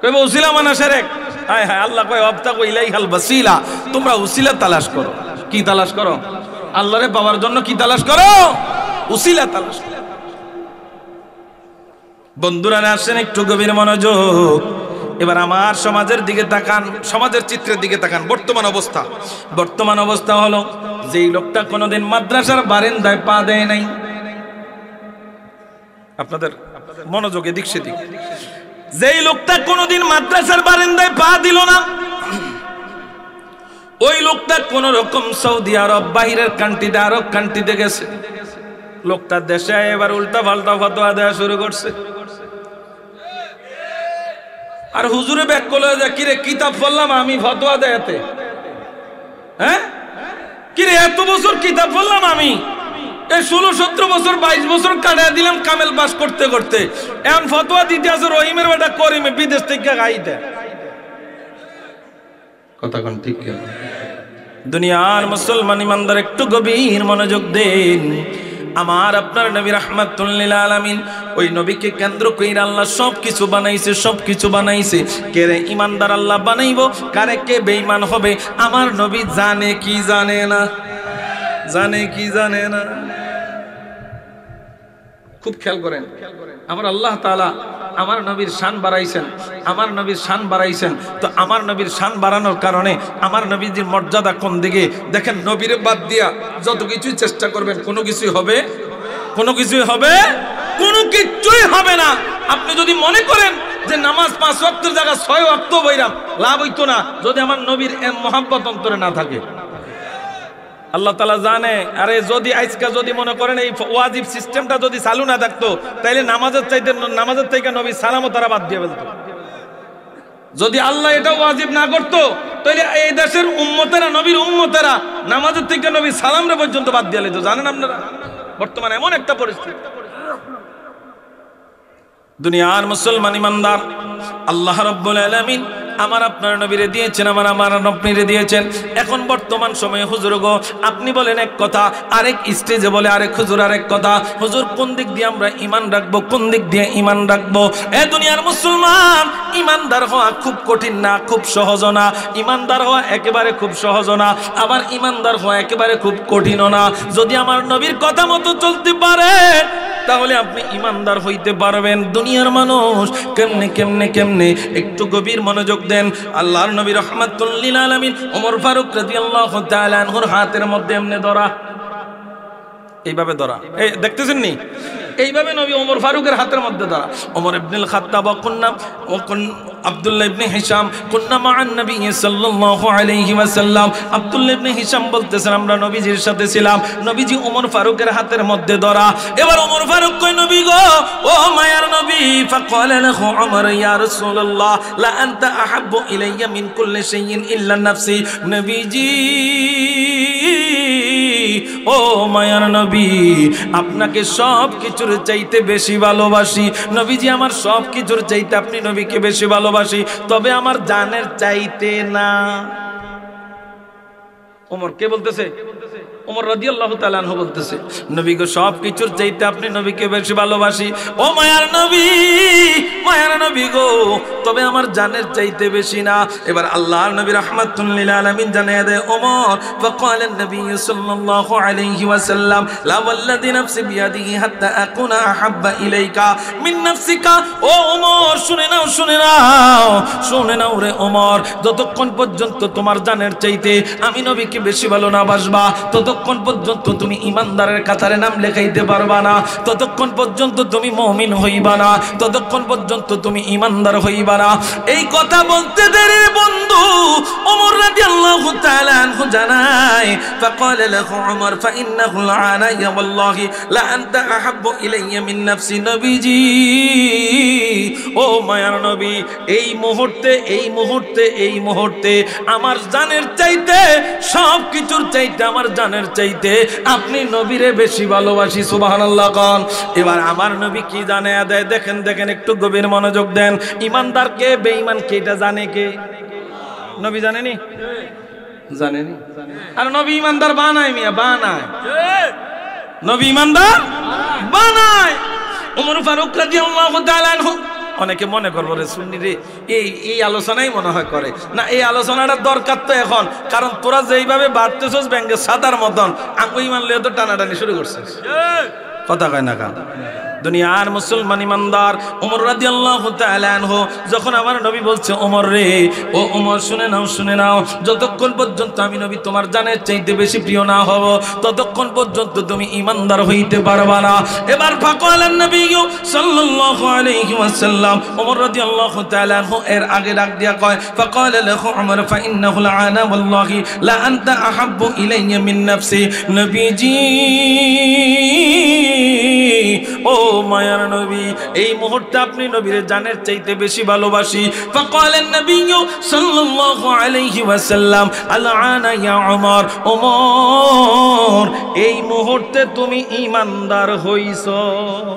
Speaker 1: কইব উসিলা মানে শিরক। হায় হায়, আল্লাহ কয় আবতাগু ইলাইহাল ওয়াসিলা, তোমরা উসিলা তালাশ করো। কি তালাশ করো? আল্লাহরে পাওয়ার জন্য কি তালাশ করো? উসিলা তালাশ করো। বন্ধুরা আসেন একটু গভীর মনোযোগ। এবার আমার সমাজের দিকে তাকান, সমাজের চিত্রের দিকে তাকান। বর্তমান অবস্থা হলো, যেই লোকটা কোনোদিন মাদ্রাসার বারান্দায় পা দেয় নাই, আপনাদের মনোযোগ এদিক সেদিক, যেই লোকটা কোনোদিন মাদ্রাসার বারান্দায় পা দিল না, ওই লোকটা কোন রকম সৌদি আরব, বাহিরের কান্ট্রিতে, আরব কান্ট্রিতে গেছে। লোকটা দেশে এবার উল্টা পাল্টা ফতোয়া দেওয়া শুরু করছে। আর হুজুরে ব্যাক করলে যে কিরে কিতাব পড়লাম আমি, ফতোয়া দেয়াতে, হ্যাঁ কিরে এত বছর কিতাব পড়লাম আমি, এই 16-17 বছর 22 বছর কাটা দিলাম কামেল পাস করতে করতে, এখন ফতোয়া দিতে আছে রহিমের বেটা করিমে বিদেশ থেকে গাইতে। কথা কোন ঠিক? দুনিয়ার মুসলমান ইমানদার একটু গভীর মনোযোগ দেন। আমার আপনার নবী রাহমাতুল লিল আলামিন, ওই নবীকে কেন্দ্র কইরা আল্লাহ সবকিছু বানাইছে, সবকিছু বানাইছে। কে রে ইমানদার আল্লাহ বানাইবো, কারে কে বেঈমান হবে আমার নবী জানে কি জানে না? জানে কি জানে না? খুব খেয়াল করেন, আমার আল্লাহ তাআলা আমার নবীর শান বাড়াইছেন, আমার নবীর শান বাড়াইছেন। তো আমার নবীর শান বাড়ানোর কারণে আমার নবীজির মর্যাদা কোন দিকে? দেখেন নবীরে বাদ দিয়া যত কিছুই চেষ্টা করবেন, কোনো কিছুই হবে, কোনো কিছুই হবে, কোনো কিছুই হবে না। আপনি যদি মনে করেন যে নামাজ 5 ওয়াক্তের জায়গা 6 ওয়াক্ত বইরাম, লাভ হইতো না যদি আমার নবীর মহব্বত অন্তরে না থাকে। আল্লাহ তাআলা জানে, আরে যদি আজকে যদি মনে করেন এই ওয়াজিব সিস্টেমটা যদি চালু না থাকতো, তাইলে নামাজের থেকে নবী সালামও তারা বাদ দিয়ে ফেলতো। যদি আল্লাহ এটা ওয়াজিব না করতো, তাইলে এই দেশের উম্মতেরা, নবীর উম্মতেরা নামাজের থেকে নবী সালামরে পর্যন্ত বাদ দিয়ে দিত। জানেন আপনারা বর্তমানে এমন একটা পরিস্থিতি। দুনিয়ার মুসলমান ইমানদার, আল্লাহ রাব্বুল আলামিন আমার আপনার নবীরে দিয়েছেন, আমার নবীরে দিয়েছেন। এখন বর্তমান সময়ে হুজুর গো আপনি বলেন এক কথা, আরেক স্টেজে বলে আরেক হুজুর আরেক কথা। হুজুর কোন দিক দিয়ে আমরা ঈমান রাখবো, কোন দিক দিয়ে ঈমান রাখবো? এ দুনিয়ার মুসলমান, ঈমানদার হওয়া খুব কঠিন না, খুব সহজ না। ঈমানদার হওয়া একেবারে খুব সহজ না, আবার ঈমানদার হওয়া একেবারে খুব কঠিনও না। যদি আমার নবীর কথা মতো চলতে পারে তাহলে আপনি ঈমানদার হইতে পারবেন। দুনিয়ার মানুষ কেমনে কেমনে কেমনে একটু গভীর মনোযোগ দেন। আল্লাহর নবী রাহমাতুল লিল আলামিন ওমর ফারুক রাদিয়াল্লাহু তাআলা আনহুর হাতের মধ্যে এমনি ধরা, এইভাবে ধরা, এই দেখতেছেন নি? এইভাবে নবী ওমর ফারুকের হাতের মধ্যে ধরা। ওমর ইবনুল খাত্তাব আব্দুল্লাহ ইবনে হিশাম কুন্না মা'আন নবী সাল্লাল্লাহু আলাইহি ওয়াসাল্লাম। আব্দুল্লাহ ইবনে হিশাম বলতেছেন আমরা নবীজির সাথে ছিলাম। নবীজি ওমর ফারুকের হাতের মধ্যে ধরা। এবার ওমর ফারুক কই, নবী গো, ও মায়ার নবী, ফাকালা লাহু ওমর ইয়া রাসূলুল্লাহ লা আনতা আহাব্বু ইলাইয়া মিন কুল্লি শাইইন ইল্লা নাফসি। নবীজি, ও মায়ার নবী, আপনাকে সব কিছুর চাইতে বেশি ভালোবাসি। নবীজি, আমার সব কিছুর চাইতে আপনি নবীকে বেশি ভালোবাসি, তবে আমার জানের চাইতে না। ওমর কে বলতেছে? ওমর রাদিয়াল্লাহু তাআলা আনহু বলতেছে, নবীকে সব কিছুর চাইতে আপনি নবীকে বেশি ভালোবাসি। ও মায়ার নবী, মায়ার নবী নবী গো, তবে আমার জানের চাইতে বেশি না। এবার আল্লাহর নবী রাহমাতুল লিল আলামিন জানিয়ে দেয় ওমর, ফাকালা নবী সাল্লাল্লাহু আলাইহি ওয়াসাল্লাম লা ওয়াল্লাযী নাফসি বিয়াদিহি হাত্তা আকুনা আহাব্বা ইলাইকা মিন নাফসিকা। ও ওমর, শুনে নাও, শুনে নাও, শুনে নাও রে ওমর, যতক্ষণ পর্যন্ত তোমার জানের চাইতে আমি নবীকে বেশি ভালো না বাসবা, ততক্ষণ পর্যন্ত তুমি ইমানদারের কাতারে নাম লেখাইতে পারবা না, ততক্ষণ পর্যন্ত তুমি মুমিন হইবা না, ততক্ষণ পর্যন্ত তুমি ইমানদার হইবা না। এই কথা বলতে দেরি বন্ধু ওমর রাদিয়াল্লাহু তাআলা আনহু জানায়, ফাকালা লাহু ওমর ফাইন্নাহু আনা ইয়া ওয়াল্লাহি লা আনতা আহাব্বু ইলাইয়া মিন নাফসি। নবীজি, ও মায়ার নবী, এই মুহূর্তে এই মুহূর্তে এই মুহূর্তে আমার জানের চাইতে, সব কিছুর চাইতে আমার জানের চাইতে আপনি নবীরে বেশি ভালোবাসি। সুবহানাল্লাহ কোন। এবার আমার নবী কি জানে দেয়, দেখেন দেখেন, একটু গভীর মনোযোগ দেন। ইমানদার কে, বেঈমান কে, এটা জানে কে? নবী জানেনি? জানেনি? আর নবী ইমানদার বানায় মিয়া, বানায়। নবী ইমানদার বানায়। ওমর ফারুক রাদিয়াল্লাহু তাআলা আনহু, অনেকে মনে করবো রে সুন্নি রে এই আলোচনাই মনে হয় করে না, এই আলোচনাটা দরকার তো এখন, কারণ তোরা যেইভাবে বাড়তেছস ব্যাংকে সাদার মতন, আঙ্গু ইমান লিয়ে তো টানাটানি শুরু করছিস। কথা কয় না কান। দুনিয়ার মুসলমান ইমানদার ওমর রাদিয়াল্লাহু তাআলা আনহু যখন আমার নবী বলছে, ওমর রে, ও ওমর, শুনে নাও, শুনে নাও, যতক্ষণ পর্যন্ত আমি নবী তোমার জানের চাইতে বেশি প্রিয় না হব, ততক্ষণ পর্যন্ত তুমি ইমানদার হইতে পারবা না। এবার ফাকালান নবী সাল্লাল্লাহু আলাইহি ওয়াসাল্লাম, ওমর রাদিয়াল্লাহু তাআলা আনহু এর আগে ডাক দিয়া কয়, ফাকালা লাহু ওমর ফাইন্নাহু আনা ওয়াল্লাহি লা আনতা আহাব্বু ইলাইয়া মিন নাফসি। নবীজি, ও মায়ার নবী, এই মুহূর্তে আপনি নবীর জানের চাইতে বেশি ভালোবাসি। ফাকালান নবী সাল্লাল্লাহু আলাইহি ওয়াসাল্লাম আলআনা ইয়া ওমর, ওমর, এই মুহূর্তে তুমি ঈমানদার হইছো।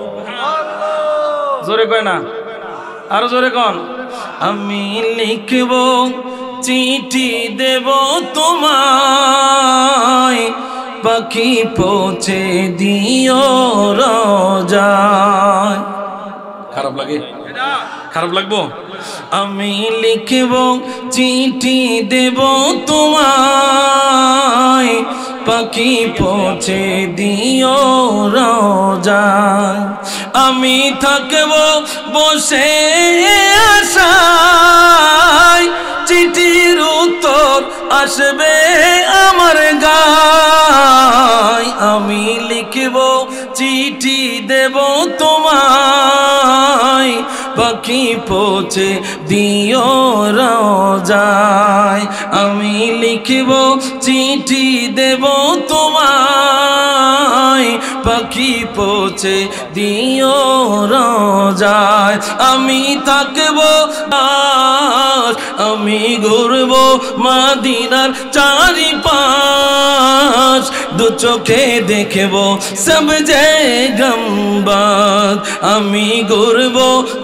Speaker 1: সুবহানাল্লাহ। জোরে কয় না, আরো জোরে কোন। আমি লিখব চিঠি দেব তোমায়, পাখি পৌঁছে দিও রোজায়। খারাপ লাগে? খারাপ লাগবো? আমি লিখব চিঠি দেব তোমায়, পাখি পৌঁছে দিও রোজায়। আমি থাকব বসে আশায়, চিঠির উত্তর আসবে আমার গায়। আমি লিখব চিঠি দেব তোমায়, পাখি পৌঁছে দিও রোজায়। আমি লিখব চিঠি দেব তোমায়, পাখি পৌঁছে দিও রোজায়। আমি থাকব, আমি ঘুরব মদিনার চারিপাশ, দু চোখে দেখব সব যে গম্বাদ। আমি ঘুরব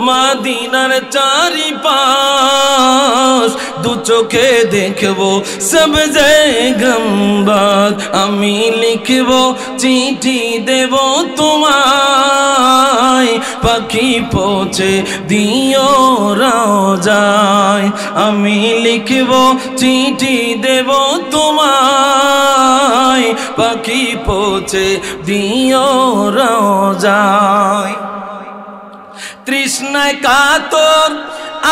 Speaker 1: মদিনার চারিপাশ, দু চোখে দেখব সব যে গম্বাদ। আমি লিখব চিঠি দেব তোমায়, পাখি পৌঁছে দিও রোজায়। আমি লিখব চিঠি দেব তোমায়, পাখি পৌঁছে দিও রোজায়। তৃষ্ণায় কাতর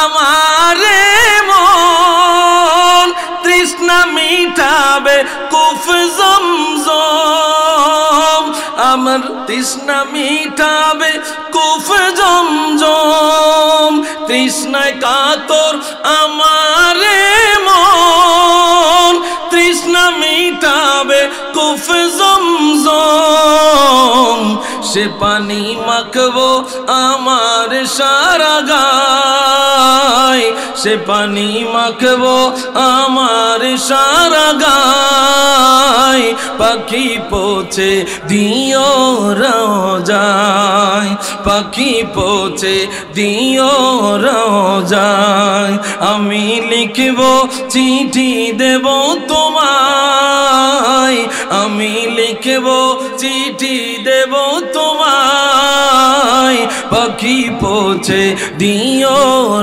Speaker 1: আমারে মন, তৃষ্ণা মিটাবে কুফ জমজম। আমার তৃষ্ণা মিটাবে কুফ জমজম। তৃষ্ণায় কাতর আমারে মন, তৃষ্ণা মিটাবে কুফ জমজম। সে পানি মাখবো আমার সারা গায়, সে পানি মাখবো আমার সারা গায়। পাখি পৌঁছে দিও রোজায়, পাখি পৌঁছে দিও রোজায়। আমি লিখব চিঠি দেব তোমায়, আমি লিখব চিঠি দেব তোমায়, পাখি পাখি পৌঁছে দিও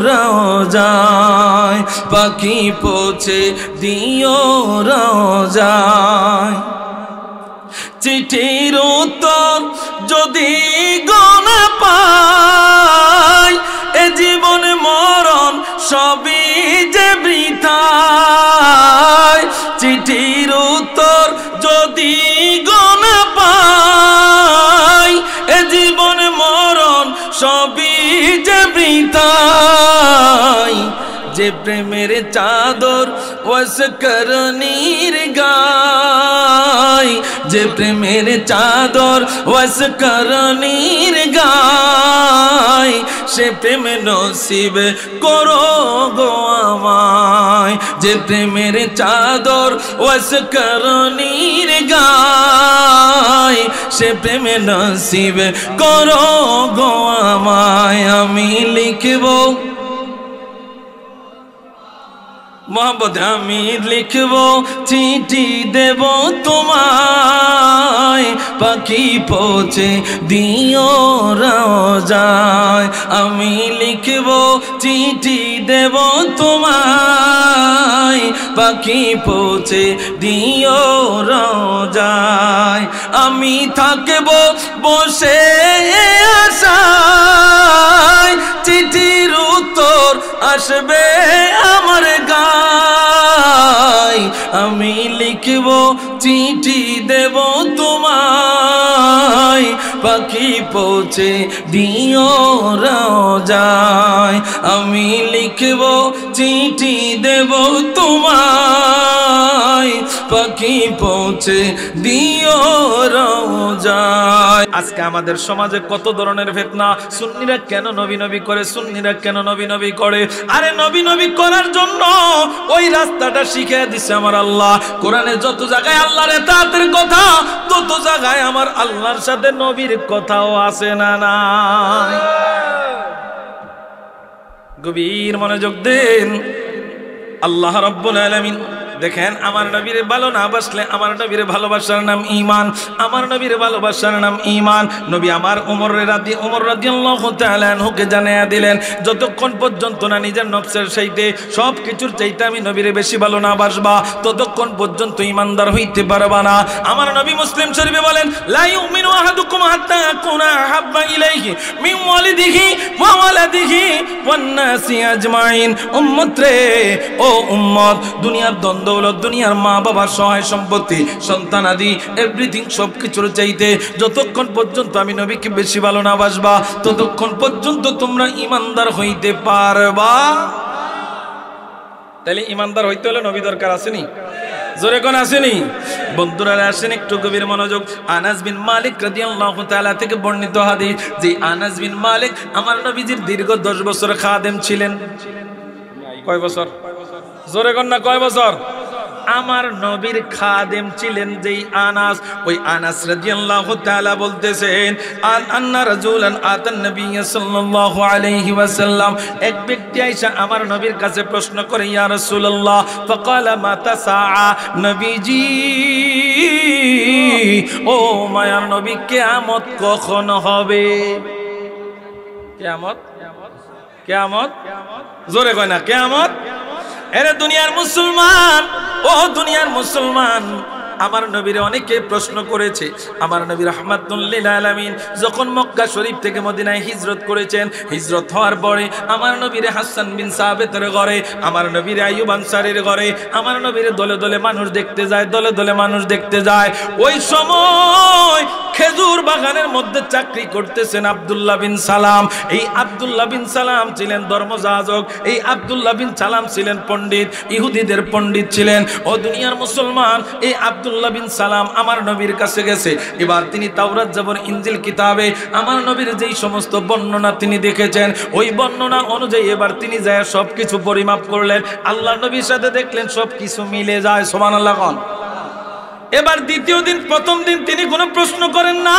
Speaker 1: রোজায়, পাখি পৌঁছে দিও রোজায়। চিঠির উত্তর যদি গোনা পাই, এ জীবন মরণ সবই যে বৃথায়। চিঠির উত্তর যদি গোনা পাই, এ জীবন মরণ সবই যে বৃথায়। যে প্রেমের চাদর ওয়াসকরণীর গায়, যে প্রেমের চাদর ওয়াসকরণীর গায়, সে প্রেম নসিব করো গো আমায়। যে প্রেমের চাদর ওয়াসকরণীর গায়, সে প্রেম নসিব করো গো আমায়। আমি লিখব মোহাম্মদ, আমি লিখব চিঠি দেব তোমায়, পাখি পৌঁছে দিও রোজায়। আমি লিখব চিঠি দেব তোমায়, পাখি পৌঁছে দিও রোজায়। আমি থাকব বসে আশায়, চিঠির উত্তর আসবে আমার গায়। আমি লিখব চিঠি দেব তোমায়, পাখি পৌঁছে দিও রোজায়। আমি লিখব চিঠি দেব তোমায়, পাখি পৌঁছে দিও রোজায়। আজকে আমাদের সমাজে কত ধরনের ফিতনা। সুন্নিরা কেন নবী নবী করে, সুন্নিরা কেন নবী নবী করে? আরে নবী নবী করার জন্য ওই রাস্তাটা শিখিয়ে দিছে আমার আল্লাহ। কোরআনে যত জায়গায় আল্লাহর ইতাআতের কথা, তত জায়গায় আমার আল্লাহর সাথে নবীর কথাও আছে না নাই? গভীর মনোযোগ দেন। আল্লাহ রাব্বুল আলামিন দেখেন, আমার নবীর ভালো না বাসলে আমার নবীর ভালোবাসার নাম ঈমান, আমার নবীর ভালোবাসার নাম ঈমান। নবী আমার ওমর রাদিয়াল্লাহু তাআলা আনহুকে জানিয়ে দিলেন, যতক্ষণ পর্যন্ত না নিজের নফসের চাইতে সব কিছুর চাইতে আমি নবীরে বেশি ভালো না বাসবা, ততক্ষণ পর্যন্ত ঈমানদার হইতে পারবা না। আমার নবী মুসলিম শরীফে বলেন, লা ইউমিনু আহাদুকুম হাত্তা আকুনা আহাব্বা ইলাইহি মিন ওয়ালিদিহি ওয়া ওয়ালাদিহি ওয়ান নাসি আজমাইন। উম্মত রে, ও উম্মত, দুনিয়ার দ্বন্দ্ব, দুনিয়ার মা বাবার সহায় সম্পত্তি, সন্তান আদি এভরিথিং, সবকিছুর চাইতে যতক্ষণ পর্যন্ত আমি নবীকে বেশি ভালো না বাসবা, ততক্ষণ পর্যন্ত তোমরা ঈমানদার হইতে পারবা। তাহলে ঈমানদার হইতে হলে নবী দরকার আসেনি? জোরে কোন আসেনি? বন্ধুরা আসেন একটু গভীর মনোযোগ। আনাস বিন মালিক রাদিয়াল্লাহু তাআলা থেকে বর্ণিত হাদিস, যে আনাস বিন মালিক আমার নবীজির দীর্ঘ 10 বছর খাদেম ছিলেন। কয় বছর? জোরে কোন না, কয় বছর? আমার নবীর খাদেম ছিলেন যেই আনাস, ওই আনাস রাদিয়াল্লাহু তাআলা বলতেছেন, আন্না রাজুলান আতান নবী সাল্লাল্লাহু আলাইহি ওয়াসাল্লাম, এক ব্যক্তি আয়েশা আমার নবীর কাছে প্রশ্ন করে, ইয়া রাসূলুল্লাহ, ফাকালা মাতা সাআ, নবীজি ও মায়ার নবী, কিয়ামত কখন হবে? কিয়ামত, কিয়ামত, জোরে কয় না, কিয়ামত। এরে দুনিয়ার মুসলমান, ও দুনিয়ার মুসলমান, আমার নবীরে অনেকে প্রশ্ন করেছে। আমার নবী রাহমাতুল লিল আলামিন যখন মক্কা শরীফ থেকে মদিনায় হিজরত করেছেন, হিজরত হওয়ার পরে আমার নবীরে হাসান বিন সাবিতের ঘরে, আমার নবীরে আইয়ুব আনসারীর ঘরে, আমার নবীরে দলে দলে মানুষ দেখতে যায়, দলে দলে মানুষ দেখতে যায়। ওই সময় খেজুর বাগানের মধ্যে চাকরি করতেছেন আব্দুল্লাহ বিন সালাম। এই আব্দুল্লাহ বিন সালাম ছিলেন ধর্মযাজক, এই আব্দুল্লাহ বিন সালাম ছিলেন পণ্ডিত, ইহুদিদের পণ্ডিত ছিলেন। ও দুনিয়ার মুসলমান, এই আব্দুল্লাহ বিন সালাম আমার নবীর কাছে গেছে। এবার তিনি তাওরাত জবর ইনজিল কিতাবে আমার নবীর যেই সমস্ত বর্ণনা তিনি দেখেছেন, ওই বর্ণনা অনুযায়ী এবার তিনি যায় সবকিছু পরিমাপ করলেন। আল্লাহ নবীর সাথে দেখলেন সবকিছু মিলে যায়। সুবহানাল্লাহ। এবার দ্বিতীয় দিন, প্রথম দিন তিনি কোনো প্রশ্ন করেন না,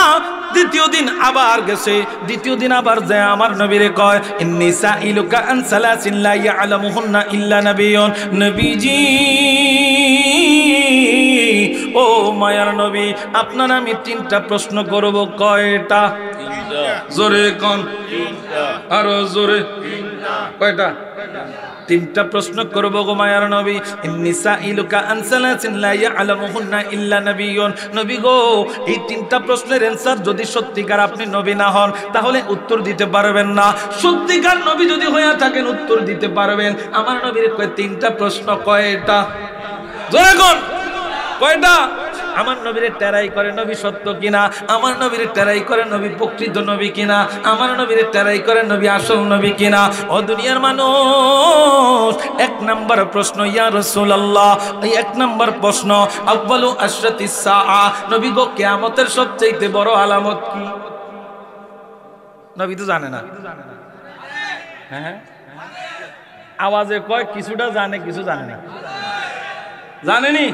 Speaker 1: দ্বিতীয় দিন আবার গেছে, দ্বিতীয় দিন আবার যায় আমার নবীরে কয়, ইন্নী সাইলুকা আন সালাসিন লা ইয়ালামুহুন্না ইল্লা নাবিয়্যুন, নবীজি ও মায়ার নবী, আপনার আমি 3টা প্রশ্ন করব। কয়টা? জোরে কোন আরো জোরে কয়টা তিনটা প্রশ্ন করব গো মায়ার নবী ইন্নিসা ইলুকা আনসালাতিন লা ইয়ালামুহুন্না ইল্লা নাবিয়্যুন নবী গো এই তিনটা প্রশ্নের অ্যানসার যদি সত্যিকার আপনি নবী না হন তাহলে উত্তর দিতে পারবেন না সত্যিকার নবী যদি হয়ে থাকেন উত্তর দিতে পারবেন আমার নবীর কয় তিনটা প্রশ্ন কয়টা জোরে কোন কয়টা আমার নবীরে টেরাই করে নবী সত্য কিনা আমার নবীরে টেরাই করে নবী প্রকৃত নবী কিনা আমার নবীরে টেরাই করে নবী আসল নবী কিনা ও দুনিয়ার মানুষ এক নাম্বার প্রশ্ন ইয়া রাসূলুল্লাহ এই এক নাম্বার প্রশ্ন আউয়ালু আশরাতিস সাআ নবী গো কিয়ামতের সবচেয়ে বড় আলামত কি নবী তো জানে না হ্যাঁ আওয়াজে কয় কিছুটা জানে কিছু জানে না জানেনি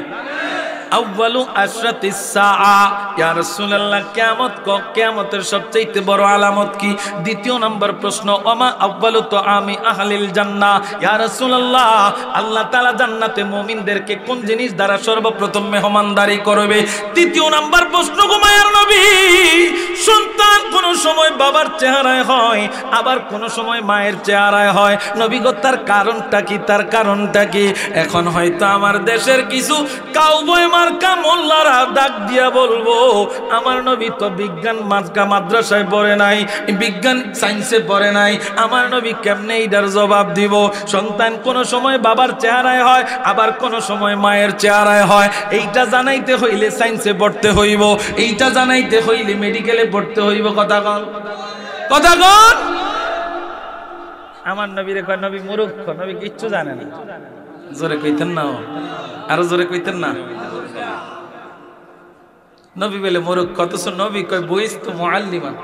Speaker 1: আউয়ালু আশরাতিস সাআ ইয়া রাসূলুল্লাহ কিয়ামতের সবচেয়ে বড় আলামত কি দ্বিতীয় নাম্বার প্রশ্ন ওমা আউয়ালু তুআমি আহলিল জান্নাহ ইয়া রাসূলুল্লাহ আল্লাহ তাআলা জান্নাতে মুমিনদেরকে কোন জিনিস দ্বারা সর্বপ্রথম মেহমানদারি করবে তৃতীয় নাম্বার প্রশ্ন গো মায়ার নবী সন্তান কোন সময় বাবার চেহারায় হয় আবার কোন সময় মায়ের চেহারায় হয় নবী গো তার কারণটা কি এখন হয়তো আমার দেশের কিছু কাউবয় মার্কা মোল্লারা ডাক দিয়া বলবো আমার নবী তো বিজ্ঞান মাদ্রাসায় পড়ে নাই বিজ্ঞান সায়েন্সে পড়ে নাই আমার নবী কেমনে এটার জবাব দিব সন্তান কোন সময় বাবার চেহারায় হয় আবার কোন সময় মায়ের চেহারায় হয় এইটা জানাইতে হইলে সায়েন্সে পড়তে হইব এইটা জানাইতে হইলে মেডিকেলে পড়তে হইব কথা কন আমার নবীরে কয় নবী মূর্খ নবী কিচ্ছু জানে না জোরে কইতেন না আরো জোরে কইতেন না নবী বলে মূর্খ অথচ নবী কয় বুইস্তু মুআল্লিমান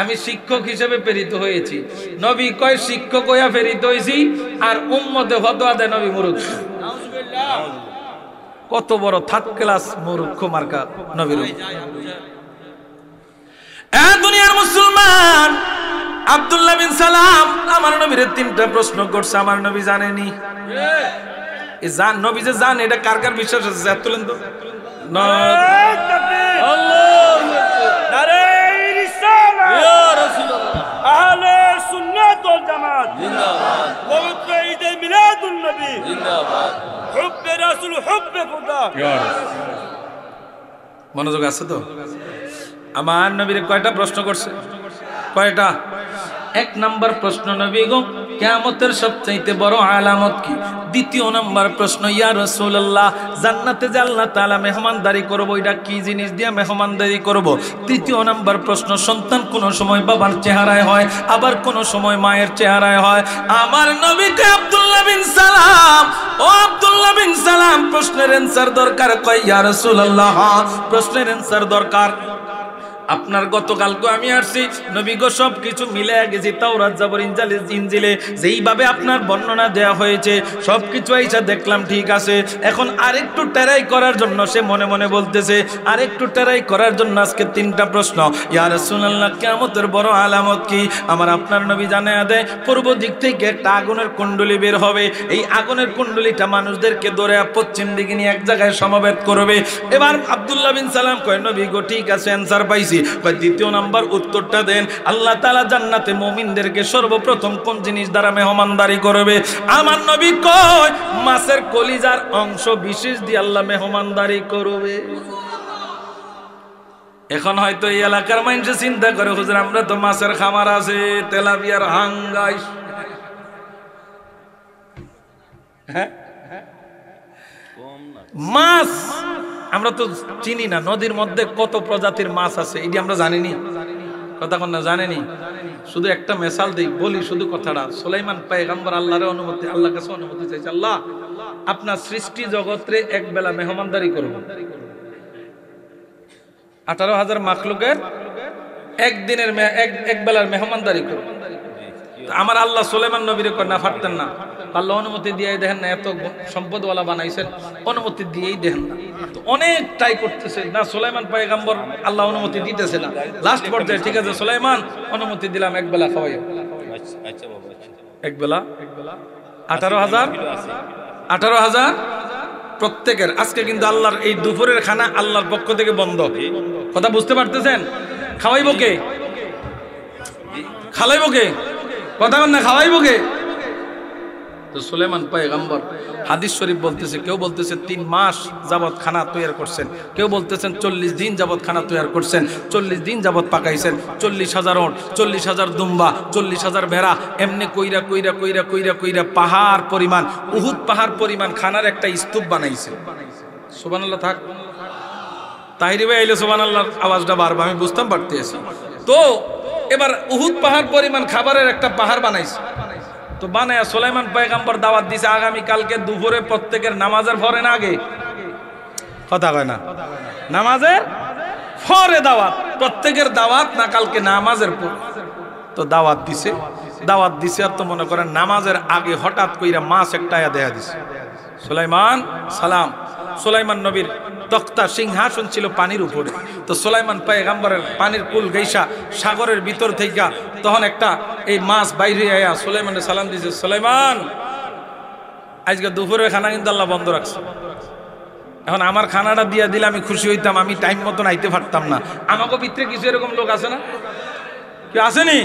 Speaker 1: আমি শিক্ষক হিসেবে প্রেরিত হয়েছি নবী কয় শিক্ষক হইয়া প্রেরিত হইছি আর উম্মতে ফতোয়া দেয় নবী মূর্খ কত বড় থার্ড ক্লাস মূর্খ মার্কা নবীর দুনিয়ার মুসলমান আব্দুল্লাহ বিন সালাম আমার নবীর তিনটা প্রশ্ন করছে আমার নবী জানেনি নবী যে জানে এটা কার কার বিশ্বাস আছে তুলেন তো
Speaker 2: আহলে সুন্নাত ওয়াল জামাত জিন্দাবাদ পবিত্র ঈদে মিলাদুন নবী জিন্দাবাদ হুব্বে রাসূল হুব্বে খোদা ইয়া রাসূল
Speaker 1: মনোযোগ আছে তো আমার নবীর কয়টা প্রশ্ন করছে কয়টা এক নাম্বার প্রশ্ন নবী গো কিয়ামতের সবচেয়ে বড় আলামত কি দ্বিতীয় নাম্বার প্রশ্ন ইয়া রাসূলুল্লাহ জান্নাতে যে আল্লাহ তাআলা মেহমানদারি করব এটা কি জিনিস দিয়ে মেহমানদারি করব তৃতীয় নাম্বার প্রশ্ন সন্তান কোন সময় বাবার চেহারায় হয় আবার কোন সময় মায়ের চেহারায় হয় আমার নবীকে আব্দুল্লাহ বিন সালাম ও আব্দুল্লাহ বিন সালাম প্রশ্নের অ্যানসার দরকার কয় ইয়া রাসূলুল্লাহ প্রশ্নের অ্যানসার দরকার আপনার গতকালকে আমি আসছি নবী গো সবকিছু মিলে গেছি তাওরাত জাবর ইনজিলে যেইভাবে আপনার বর্ণনা দেয়া হয়েছে সবকিছু আইসা দেখলাম ঠিক আছে এখন আরেকটু টেরাই করার জন্য সে মনে মনে বলতেছে আরেকটু টেরাই করার জন্য আজকে তিনটা প্রশ্ন ইয়া রাসূলুল্লাহ কিয়ামতের বড় আলামত কি আমার আপনার নবী জানায়া দেয় পূর্ব দিক থেকে একটা আগুনের কুণ্ডলী বের হবে এই আগুনের কুণ্ডলীটা মানুষদেরকে ধরে পশ্চিম দিকে নিয়ে এক জায়গায় সমবেত করবে এবার আব্দুল্লাহ বিন সালাম কয় নবী গো ঠিক আছে অ্যানসার পাইছি দ্বিতীয় নাম্বার উত্তরটা দেন আল্লাহ তাআলা জান্নাতে মুমিনদেরকে সর্বপ্রথম কোন জিনিস দ্বারা মেহমানদারি করবে আমার নবী কয় মাছের কলিজার অংশ বিশেষ দিয়ে আল্লাহ মেহমানদারি করবে এখন হয়তো এই এলাকার মানুষ চিন্তা করে হুজুর আমরা তো মাছের খামার আছে তেলাপিয়ার হাঙ্গাইশ মাছ আমরা তো চিনি না নদীর মধ্যে কত প্রজাতির মাছ আছে এটি আমরা জানিনি কথা কোন না জানেনি শুধু একটা মিসাল দেই বলি শুধু কথাটা সুলাইমান পয়গম্বর আল্লাহর অনুমতি আল্লাহর কাছে অনুমতি চাইছে আল্লাহ আপনার সৃষ্টি জগতে এক বেলা মেহমানদারি করব 18,000 মাখলুকের একদিনের এক বেলার মেহমানদারি করব আমার আল্লাহ সুলাইমান নবীর কয় না পারতেন না আল্লাহ অনুমতি দিয়ে দেখেন না এত সম্পদওয়ালা বানাইছেন অনুমতি দিয়েই দেখেন না অনেক ট্রাই করতেছে না সুলাইমান পয়গম্বর আল্লাহ অনুমতি দিতেছে না লাস্ট পর্যায়ে ঠিক আছে সুলাইমান অনুমতি দিলাম এক বেলা খাওয়াই আচ্ছা বাবা এক বেলা 18,000 প্রত্যেকের আজকে কিন্তু আল্লাহর এই দুপুরের খানা আল্লাহর পক্ষ থেকে বন্ধ কথা বুঝতে পারতেছেন খাওয়াইবো কে খালাইব কে? কথা বল না, খাওয়াইব কে? তো সুলাইমান পয়গম্বর হাদিস শরীফ বলতেছে, কেউ বলতেছে 3 মাস যাবত খানা তৈরি করছেন, কেউ বলতেছেন 40 দিন যাবত খানা তৈরি করছেন, 40 দিন যাবত পাকাইছেন, 40,000 ওট, 40,000 দুম্বা, 40,000 ভেড়া, এমনি কইরা কইরা কইরা কইরা কইরা পাহাড় পরিমাণ, উহুদ পাহাড় পরিমাণ খানার একটা স্তূপ বানাইছে। সুবহানাল্লাহ থাক। তাহিরি ভাই আইলে সুবহানাল্লাহর আওয়াজটা বারবার আমি বুঝতাম পারতেছি। তো এবার উহুদ পাহাড় পরিমাণ খাবারের একটা পাহাড় বানাইছে। তো বানায়া সুলাইমান পয়গম্বর দাওয়াত দিছে আগামী কালকে দুপুরে প্রত্যেকের নামাজের পরে না আগে? কথা কয় না, নামাজের পরে দাওয়াত, প্রত্যেকের দাওয়াত না কালকে নামাজের পর। তো দাওয়াত দিছে আর তো মনে করেন নামাজের আগে হঠাৎ কইরা মাছ একটা আয়া দেয়া দিছে। সুলাইমান সালাম, সুলাইমান নবীর তক্তা সিংহাসন ছিল পানির উপরে। তো সুলাইমান পয়গম্বরের পানির কুল গাইসা সাগরের ভিতর থেকে তখন একটা এই মাছ বাইরে আয়া সুলাইমানের সালাম দিছে, সুলাইমান আজকে দুপুরের খানা কিন্তু আল্লাহ বন্ধ রাখছে। এখন আমার খানাটা দিয়া দিলে আমি খুশি হইতাম, আমি টাইম মতন আইতে পারতাম না। আমাকে ভিতরে কিছু এরকম লোক আছে না, কি আসেনি?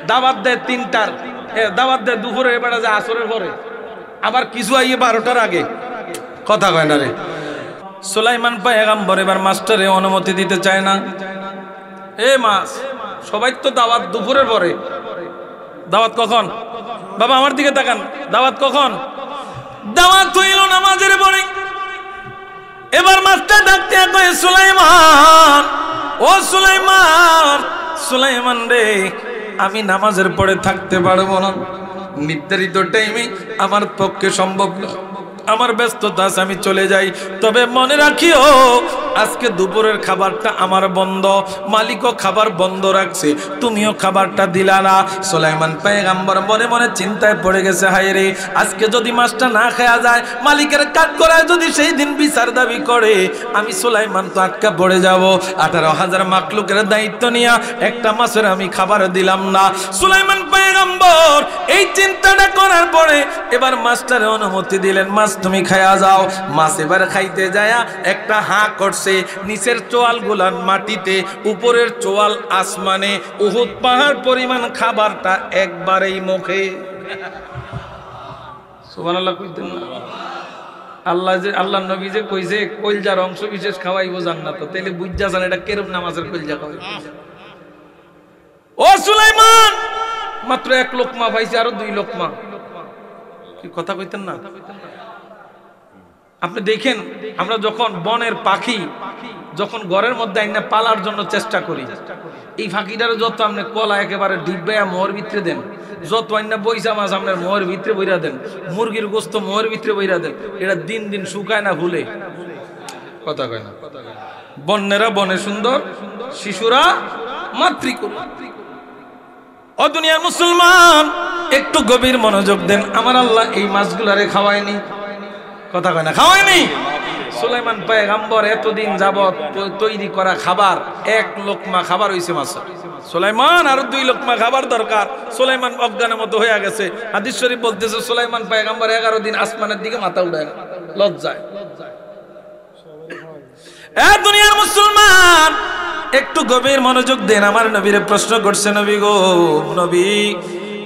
Speaker 1: দাওয়াত দেয় 3টার, দাওয়াত দেয় দুপুরে, এবার যায় আসরের পরে, আবার কিছু আইয়ে 12টার আগে। কথা কয় না রে। সুলাইমান পয়গম্বর এবার মাস্টারে অনুমতি দিতে চায় না। এ মাস সবাই তো দাওয়াত দুপুরের পরে, দাওয়াত কখন? বাবা আমার দিকে তাকান, দাওয়াত কখন? দাওয়াত হইল নামাজের পরে। এবার মাস্টার ডাকতে কয়, সুলাইমান, ও সুলাইমান, সুলাইমান রে, আমি নামাজের পরে থাকতে পারবো না, নির্ধারিত টাইমে আমার পক্ষে সম্ভব না, আমার ব্যস্ততা আছে, আমি চলে যাই। তবে মনে রাখিও আজকে দুপুরের খাবারটা আমার বন্ধ, মালিকও খাবার বন্ধ রাখছে, তুমিও খাবারটা দিলা না। সুলাইমান পয়গম্বর মনে মনে চিন্তায় পড়ে গেছে, হায় রে, আজকে যদি মাছটা না খাওয়া যায়, মালিকের কাট করায় যদি সেই দিন বিচার দাবি করে, আমি সুলাইমান তো আটকা পড়ে যাব। 18,000 মাকলুকের দায়িত্ব নিয়ে একটা মাছের আমি খাবার দিলাম না। সুলাইমান পয়গম্বর এই চিন্তাটা করার পরে এবার মাস্টারে অনুমতি দিলেন, মাছ তুমি খায়া যাও। মাছ এবার খাইতে যায়া একটা হাঁ করছে, নিচের চোয়াল গুলান মাটিতে, উপরের চোয়াল আসমানে, উহুদ পাহাড় পরিমাণ খাবারটা একবারেই মুখে। সুবহানাল্লাহ কইতেন না? আল্লাহ নবী যে কইছে কলজার অংশ বিশেষ খাওয়াইবো জান্নাত, তাইলে বুঝা যান এটা কেরম নামাজের কলজা খাওয়াই। ও সুলাইমান, মাত্র 1 লোকমা পাইছে, আরো 2 লোকমা। কি কথা কইতেন না? আপনি দেখেন, আমরা যখন বনের পাখি যখন ঘরের মধ্যে আইনা পালার জন্য চেষ্টা করি, এই ফাঁকিটারে যত আপনি কলা একেবারে ডিব্বাইয়া মোহর ভিতরে দেন, যত আইনা বইসা মাছ আপনার মোহর ভিতরে বইরা দেন, মুরগির গোস্ত মোহর ভিতরে বইরা দেন, এটা দিন দিন শুকায় না ভুলে। কথা কয় না? বন্যেরা বনে সুন্দর, শিশুরা মাতৃকুল। ও দুনিয়ার মুসলমান, একটু গভীর মনোযোগ দেন। আমার আল্লাহ এই মাছগুলারে খাওয়ায়নি। কথা কয় না? খাওয়ায়নি। সুলাইমান পয়গম্বর এতদিন যাবত তৈরি করা খাবার, 1 লোকমা খাবার হইছে মাছ। সুলাইমান আরো 2 লোকমা খাবার দরকার। সুলাইমান অজ্ঞানের মতো হয়ে গেছে। হাদিস শরীফ বলতেছে সুলাইমান পয়গম্বর 11 দিন আসমানের দিকে মাথা উঠায় না, লজ্জায়। এ দুনিয়ার মুসলমান, একটু গভীর মনোযোগ দেন। আমার নবীরে প্রশ্ন করছে, নবী গো, নবী,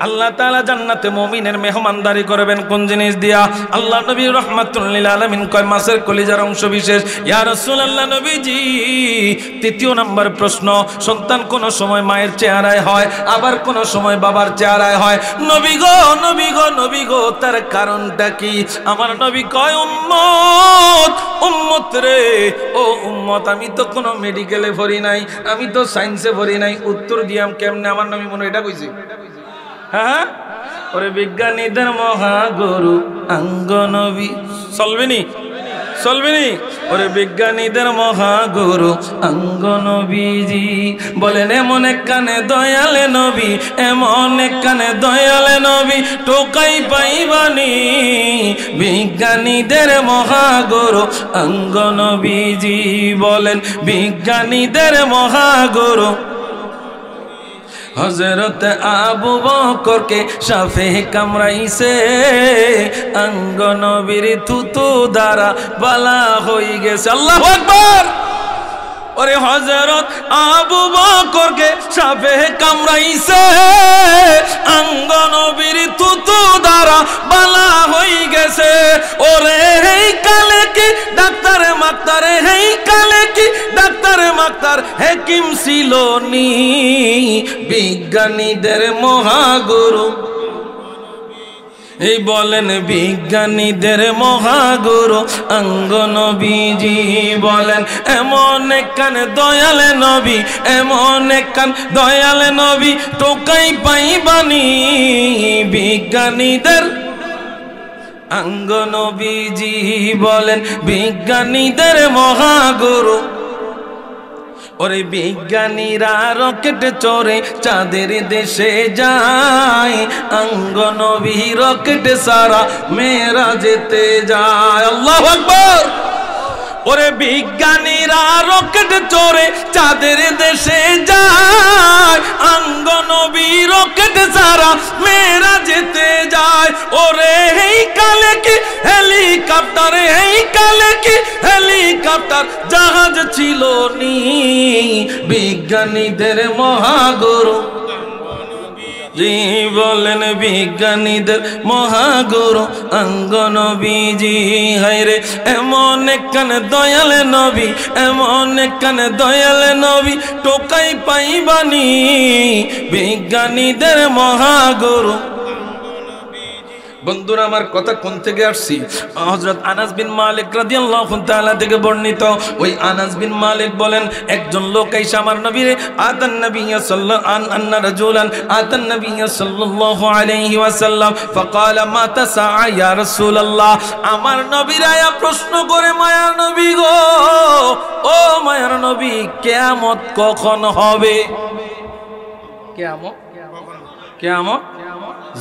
Speaker 1: আল্লাহ তাআলা জান্নাতে মুমিনের মেহমানদারি করবেন কোন জিনিস দিয়া? আল্লাহ নবী রাহমাতুল লিল আলামিন কয়, মাছের কলিজার অংশ বিশেষ। ইয়া রাসূলুল্লাহ নবীজি, 3য় নাম্বার প্রশ্ন, সন্তান কোন সময় মায়ের চেহারায় হয়, আবার কোন সময় বাবার চেহারায় হয়। নবী গো, নবী গো, নবী গো, তার কারণটা কি? আমার নবী কয়, উম্মত, উম্মত রে, ও উম্মত, আমি তো কোনো মেডিকেলে ভরি নাই, আমি তো সায়েন্সে ভরি নাই, উত্তর দিয়াম কেমনে? আমার নবী মনে এটা কইছে। হ্যাঁ, ওরে বিজ্ঞানীদের মহাগুরু আঙ্গ নবী, চলবেনি চলবেনি? ওরে বিজ্ঞানীদের মহাগুরু আঙ্গ নবীজি বলেন, এমন এক কানে দয়ালে নবী, এমন এক কানে দয়ালে নবী, টোকাই পাইবানি বিজ্ঞানীদের মহাগুরু আঙ্গ নবীজি বলেন, বিজ্ঞানীদের মহাগুরু। হযরত আবু বকরকে সাফে কামড়াইছে, আঙ্গ নবীর থুতু দ্বারা বালা হয়ে গেছে। আল্লাহু আকবার। ওরে হযরত আবু বকরকে সাপে কামড়াইছে, অঙ্গ নবীর থুতু দ্বারা বালা হয়ে গেছে। ওরে হেই কালে কি ডাক্তার মাক্তার, হেই কালে কি ডাক্তার মাক্তার, হাকিম ছিল নি বিজ্ঞানীদের মহাগুরু। এই বলেন বিজ্ঞানীদের মহাগুরু অঙ্গ নবীজি বলেন, এমন একখান দয়াল নবী, এমন একখান দয়াল নবী টোকাই পাইবানি বিজ্ঞানীদের। অঙ্গ নবীজি বলেন বিজ্ঞানীদের মহাগুরু। ওরে বিজ্ঞানীরা রকেট চড়ে চাঁদের দেশে যায়, অঙ্গ নবী রকেট সারা মেরা যেতে যায়। আল্লাহু আকবার। ওরে বিজ্ঞানীরা রকেট চড়ে চাঁদের দেশে যায়, অঙ্গ নবী রকেট সারা মেরা যেতে যায়। ওরে এই কালে কি হেলিকপ্টার, এই কালে কি হেলিকপ্টার, জাহাজ ছিল নি বিজ্ঞানীদের মহাগুরু। জি বলেন বিজ্ঞানীদের মহাগুরু অঙ্গ নবীজি। হায়রে এমন একখান দয়াল নবী, এমন একখান দয়াল নবী টোকাই পাইবানি বিজ্ঞানীদের মহাগুরু। বন্ধুরা আমার কথা কোন থেকে আসছি? হযরত আনাস বিন মালিক রাদিয়াল্লাহু তাআলা থেকে বর্ণিত। ওই আনাস বিন মালিক বলেন, একজন লোক এসে আমার নবীর আতান নবিয়্য সাল্লাল্লাহু আন্না রাজুলান আতান নবিয়্য সাল্লাল্লাহু আলাইহি ওয়াসাল্লাম ফাকালা মা তাসা ইয়া রাসূলুল্লাহ। আমার নবীর আয়া প্রশ্ন করে, মায়ার নবী গো, ও মায়ার নবী, কিয়ামত কখন হবে? কিয়ামত, কিয়ামত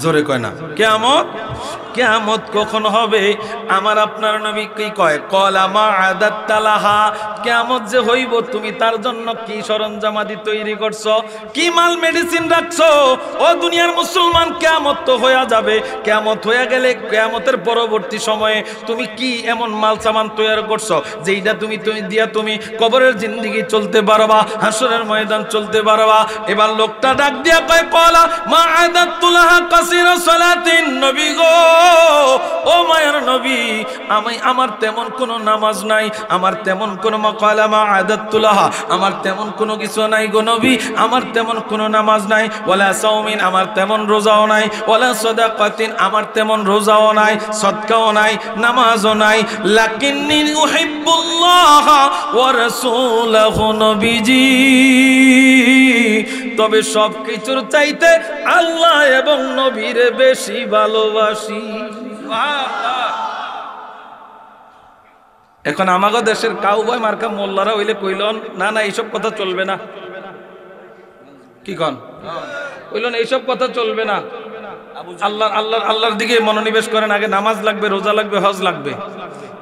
Speaker 1: জোরে কয় না, কিয়ামত, কিয়ামত কখন হবে? আমার আপনার নবী কি কয়? কলা মা আদাত্তালাহা, কিয়ামত যে হইব তুমি তার জন্য কি সরঞ্জামাদি তৈরি করছো, কি মাল মেডিসিন রাখছো? ও দুনিয়ার মুসলমান, কিয়ামত তো হয়ে যাবে। কিয়ামত হয়ে গেলে কিয়ামতের পরবর্তী সময়ে তুমি কি এমন মাল সামান তৈরি করছো যেইটা তুমি দিয়া তুমি কবরের জিন্দেগি চলতে পারবা, হাসরের ময়দান চলতে পারবা? এবার লোকটা ডাক দিয়া কয়, কলা মা আদাত্তুলাহা কাসিরা সালাতিন। নবী গো, ও মায়ের নবী, আমার তেমন কোনো নামাজ নাই, আমার তেমন কোনো মাকালামা আদাতুল্লাহা, আমার তেমন কোনো কিছু নাই গো নবী, আমার তেমন কোনো নামাজ নাই, ওয়ালা সাওমিন, আমার তেমন রোজাও নাই, ওয়ালা সাদাকাতিন, আমার তেমন রোজাও নাই, সদকাও নাই, নামাজও নাই, লাকিন্নী উহিব্বুল্লাহ ওয়া রাসূলাহু। নবীজি, তবে সব কিছুর চাইতে আল্লাহ এবং নবীর বেশি ভালোবাসি। এখন আমাগো দেশের কাউবয় মার্কা মোল্লারা হইলে কইলন, না না এইসব কথা চলবে না। কি কন? কইলন এইসব কথা চলবে না, আল্লাহর দিকে মনোনিবেশ করেন, আগে নামাজ লাগবে, রোজা লাগবে, হজ লাগবে।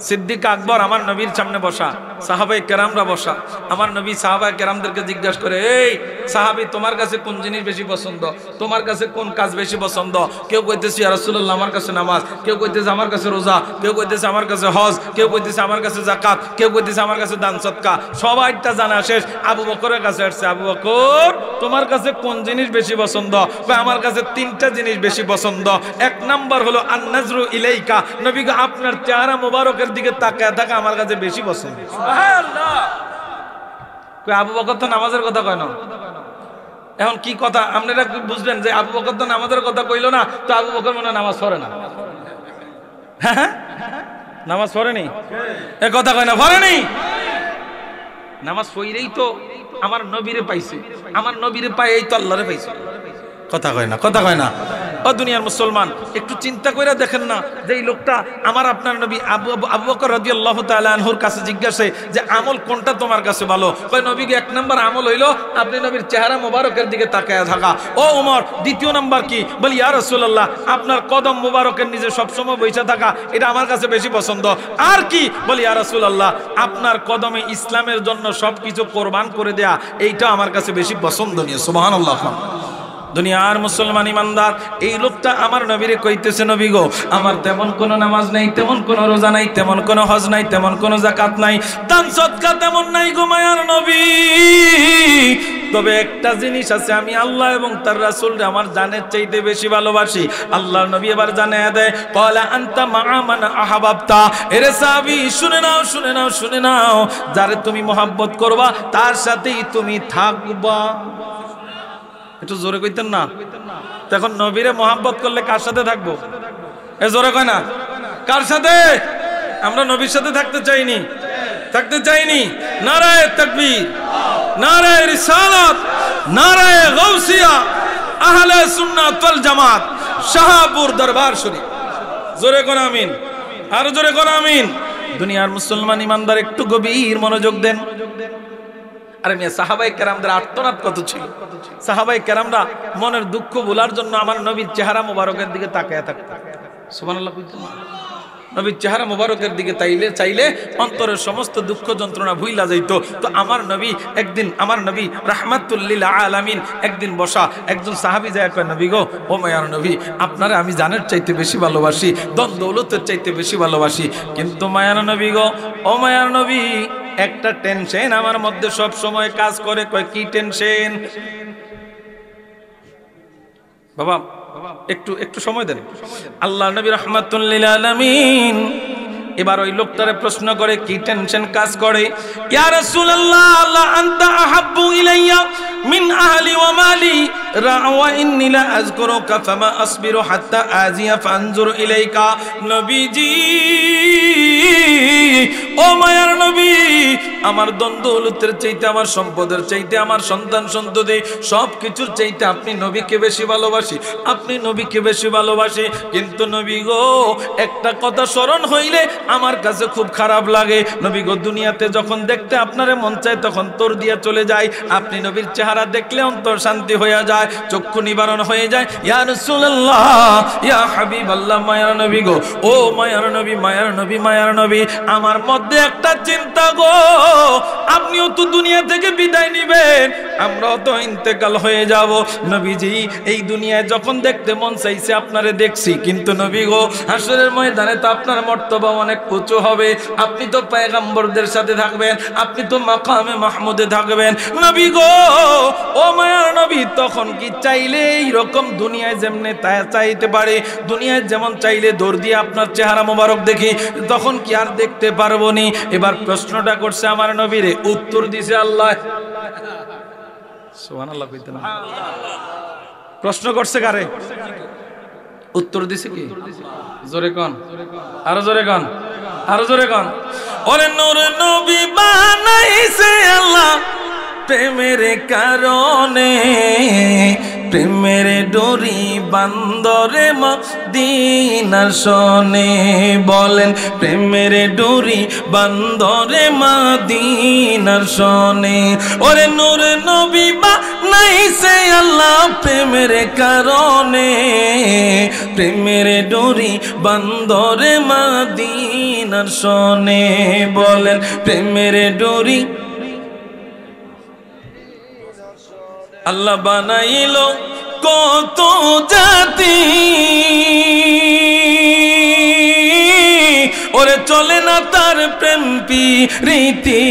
Speaker 1: সিদ্দিক আকবর আমার নবীর সামনে বসা, সাহাবায়ে কেরামরা বসা। আমার নবী সাহাবায়ে কেরামদেরকে জিজ্ঞাসা করে, এই সাহাবী, তোমার কাছে কোন জিনিস বেশি পছন্দ, তোমার কাছে কোন কাজ বেশি পছন্দ? কেউ কইতেছে ইয়া রাসূলুল্লাহ আমার কাছে নামাজ, কেউ কইতেছে আমার কাছে রোজা, কেউ কইতেছে আমার কাছে হজ, কেউ কইতেছে আমার কাছে যাকাত, কেউ কইতেছে আমার কাছে দান সদকা। সবাইটা জানা শেষ, আবু বকরের কাছে আসছে। আবু বকর, তোমার কাছে কোন জিনিস বেশি পছন্দ? কয় আমার কাছে তিনটা জিনিস বেশি পছন্দ। এক নাম্বার হলো আন-নাজরু ইলাইকা, নবী গো আপনার চেহারা মোবারকের দিকে তাকায় থাকা আমার কাছে বেশি পছন্দ। সুবহানাল্লাহ। কই আবু বকর তো নামাজের কথা কয় না। এখন কি কথা আপনারা বুঝবেন যে আবু বকর তো নামাজের কথা কইলো না, তো আবু বকর মনে নামাজ পড়ে না। হ্যাঁ, নামাজ পড়েনি, এ কথা কয় না, পড়েনি। নামাজ পড়েই তো আমার নবীরে পাইছে, আমার নবীরে পাই এই তো আল্লাহরে পাইছে। কথা কয় না, কথা কয় না। ও দুনিয়ার মুসলমান, একটু চিন্তা করে দেখেন না যে এই লোকটা আমার আপনার নবী আবু বকর রাদিয়াল্লাহু তাআলা আনহুর কাছে জিজ্ঞাসা যে আমল কোনটা তোমার কাছে ভালো? কয় নবীকে এক নাম্বার আমল হইলো আপনি নবীর চেহারা মোবারকের দিকে তাকায় থাকা। ও ওমর, দ্বিতীয় নাম্বার কি? বলি ইয়া রাসূলুল্লাহ আপনার কদম মোবারকের নিচে সবসময় বসে থাকা, এটা আমার কাছে বেশি পছন্দ। আর কি? বলি ইয়া রাসূলুল্লাহ আপনার কদমে ইসলামের জন্য সবকিছু কোরবান করে দেয়া, এইটা আমার কাছে বেশি পছন্দনীয়। সুবহানাল্লাহ। দুনিয়ার মুসলমান ইমানদার এই লোকটা আমার নবীরে কইতেছে, নবী গো আমার তেমন কোনো নামাজ নাই, তেমন কোনো রোজা নাই, তেমন কোনো হজ নাই, তেমন কোনো যাকাত নাই, দান সদকা তেমন নাই গো মায়ার নবী, তবে একটা জিনিস আছে, আমি আল্লাহ এবং তার রাসূলকে আমার জানের চাইতে বেশি ভালোবাসি। আল্লাহর নবী এবার জানায়া দেয়, ক্বালা আনতা মা'a মান আহাবাবতা। এরে সাহাবী শুনে নাও, শুনে নাও, শুনে নাও, যারে তুমি মহব্বত করবা তার সাথেই তুমি থাকবা। একটু জোরে কইতেন না? তখন নবীরে মহব্বত করলে কার সাথে থাকবো? এ জোরে কয় না, কার সাথে? আমরা নবীর সাথে থাকতে চাইনি, থাকতে চাইনি। নারায়ে তাকবীর, নারায়ে রিসালাত, নারায়ে গাউসিয়া, আহলে সুন্নাত ওয়াল জামাত, শাহপুর দরবার শরীফ। জোরে কোন আমিন, আর জোরে কোন আমিন। দুনিয়ার মুসলমান ইমানদার একটু গভীর মনোযোগ দেন। আরে মিয়া সাহাবায়ে কেরামদের আর্তনাদ কত ছিল! সাহাবায়ে কেরামরা মনের দুঃখ ভোলার জন্য আমার নবীর চেহারা মোবারকের দিকে তাকায়া থাকতেন। সুবহানাল্লাহ। নবীর চেহারা মোবারকের দিকে চাইলে অন্তরের সমস্ত দুঃখ যন্ত্রণা ভুইলা যাইতো। তো আমার নবী একদিন, আমার নবী রাহমাতুল লিল আলামিন একদিন বসা, একজন সাহাবী যায় কয়, নবী গো ও মায়ার নবী আপনারে আমি জানের চাইতে বেশি ভালোবাসি, ধন দৌলতের চাইতে বেশি ভালোবাসি, কিন্তু মায়ার নবী গো ও মায়ার নবী একটা টেনশন আমার মধ্যে সব সময় কাজ করে। কয় কি টেনশন? বাবা একটু সময় দেন। আল্লাহ নবী রাহমাতুল লিল আলামিন এবার ওই লোকটারে প্রশ্ন করে কি টেনশন কাজ করে। ইয়া রাসূলুল্লাহ আল্লাহ আনতা আহাব্বু ইলাইয়া মিন আহলি ওয়া মালি রাওয়া ইন্নী লা আযকুরুকা ফামা আসবিরু হাত্তা আজিয়া ফানজুর ইলাইকা। নবীজি ও মায়ার নবী আমার ধন দৌলতের চাইতে, আমার সম্পদের চাইতে, আমার সন্তান সন্ততি সবকিছুর চাইতে আপনি নবীকে বেশি ভালোবাসি, আপনি নবীকে বেশি ভালোবাসি, কিন্তু নবী গো একটা কথা স্মরণ হইলে আমার কাছে খুব খারাপ লাগে। নবী গো দুনিয়াতে যখন দেখতে আপনারে মন চায় তখন তোর দিয়া চলে যায়, আপনি নবীর চেহারা দেখলে অন্তর শান্তি হয়ে যায়, চক্ষু নিবারণ হয়ে যায়। ইয়া রাসূলুল্লাহ ইয়া হাবিবাল্লাহ মায়ার নবী গো ও মায়ার নবী, মায়ার নবী, মায়ার নবী আমার মধ্যে একটা চিন্তা গো, আপনিও তো দুনিয়া থেকে বিদায় নিবেন, আমরাও তো ইন্তেকাল হয়ে যাব। নবীজি এই দুনিয়ায় যখন দেখতে মন চাইছে আপনারে দেখছি, কিন্তু নবী গো হাসরের ময়দানে তো আপনার মর্তবা অনেক উঁচু হবে, আপনি তো পয়গম্বরদের সাথে থাকবেন, আপনি তো মাকামে মাহমুদে থাকবেন। নবী গো ও মায়ার নবী তখন কি চাইলে এইরকম দুনিয়ায় যেমনে চাইতে পারে, দুনিয়ায় যেমন চাইলে দৌড় দিয়ে আপনার চেহারা মোবারক দেখি, তখন কি আর দেখতে পারবো নি? এবার প্রশ্নটা করছে আমার নবীরে, উত্তর দিছে আল্লাহ। সুবহানাল্লাহ কইতে না, প্রশ্ন করছে কারে? উত্তর দিছে কি? জোরে কোন, আরো জোরে কোন, আরো জোরে কোন। ওরে নূর নবী বানাইছে আল্লাহ প্রেমের কারণে, প্রেমের ডোরি বান্দরে মদিনার শোনে, বলেন প্রেমের ডোরি বান্দরে মদিনার শোনে। ওরে নূর নবী বানাইছে আল্লাহ প্রেমের কারণে, প্রেমের ডোরি বান্দরে মদিনার শোনে, বলেন প্রেমের ডোরি আল্লাহ বানাইলো কত জাতি, ওরে চলে না তার প্রেম প্রীতি।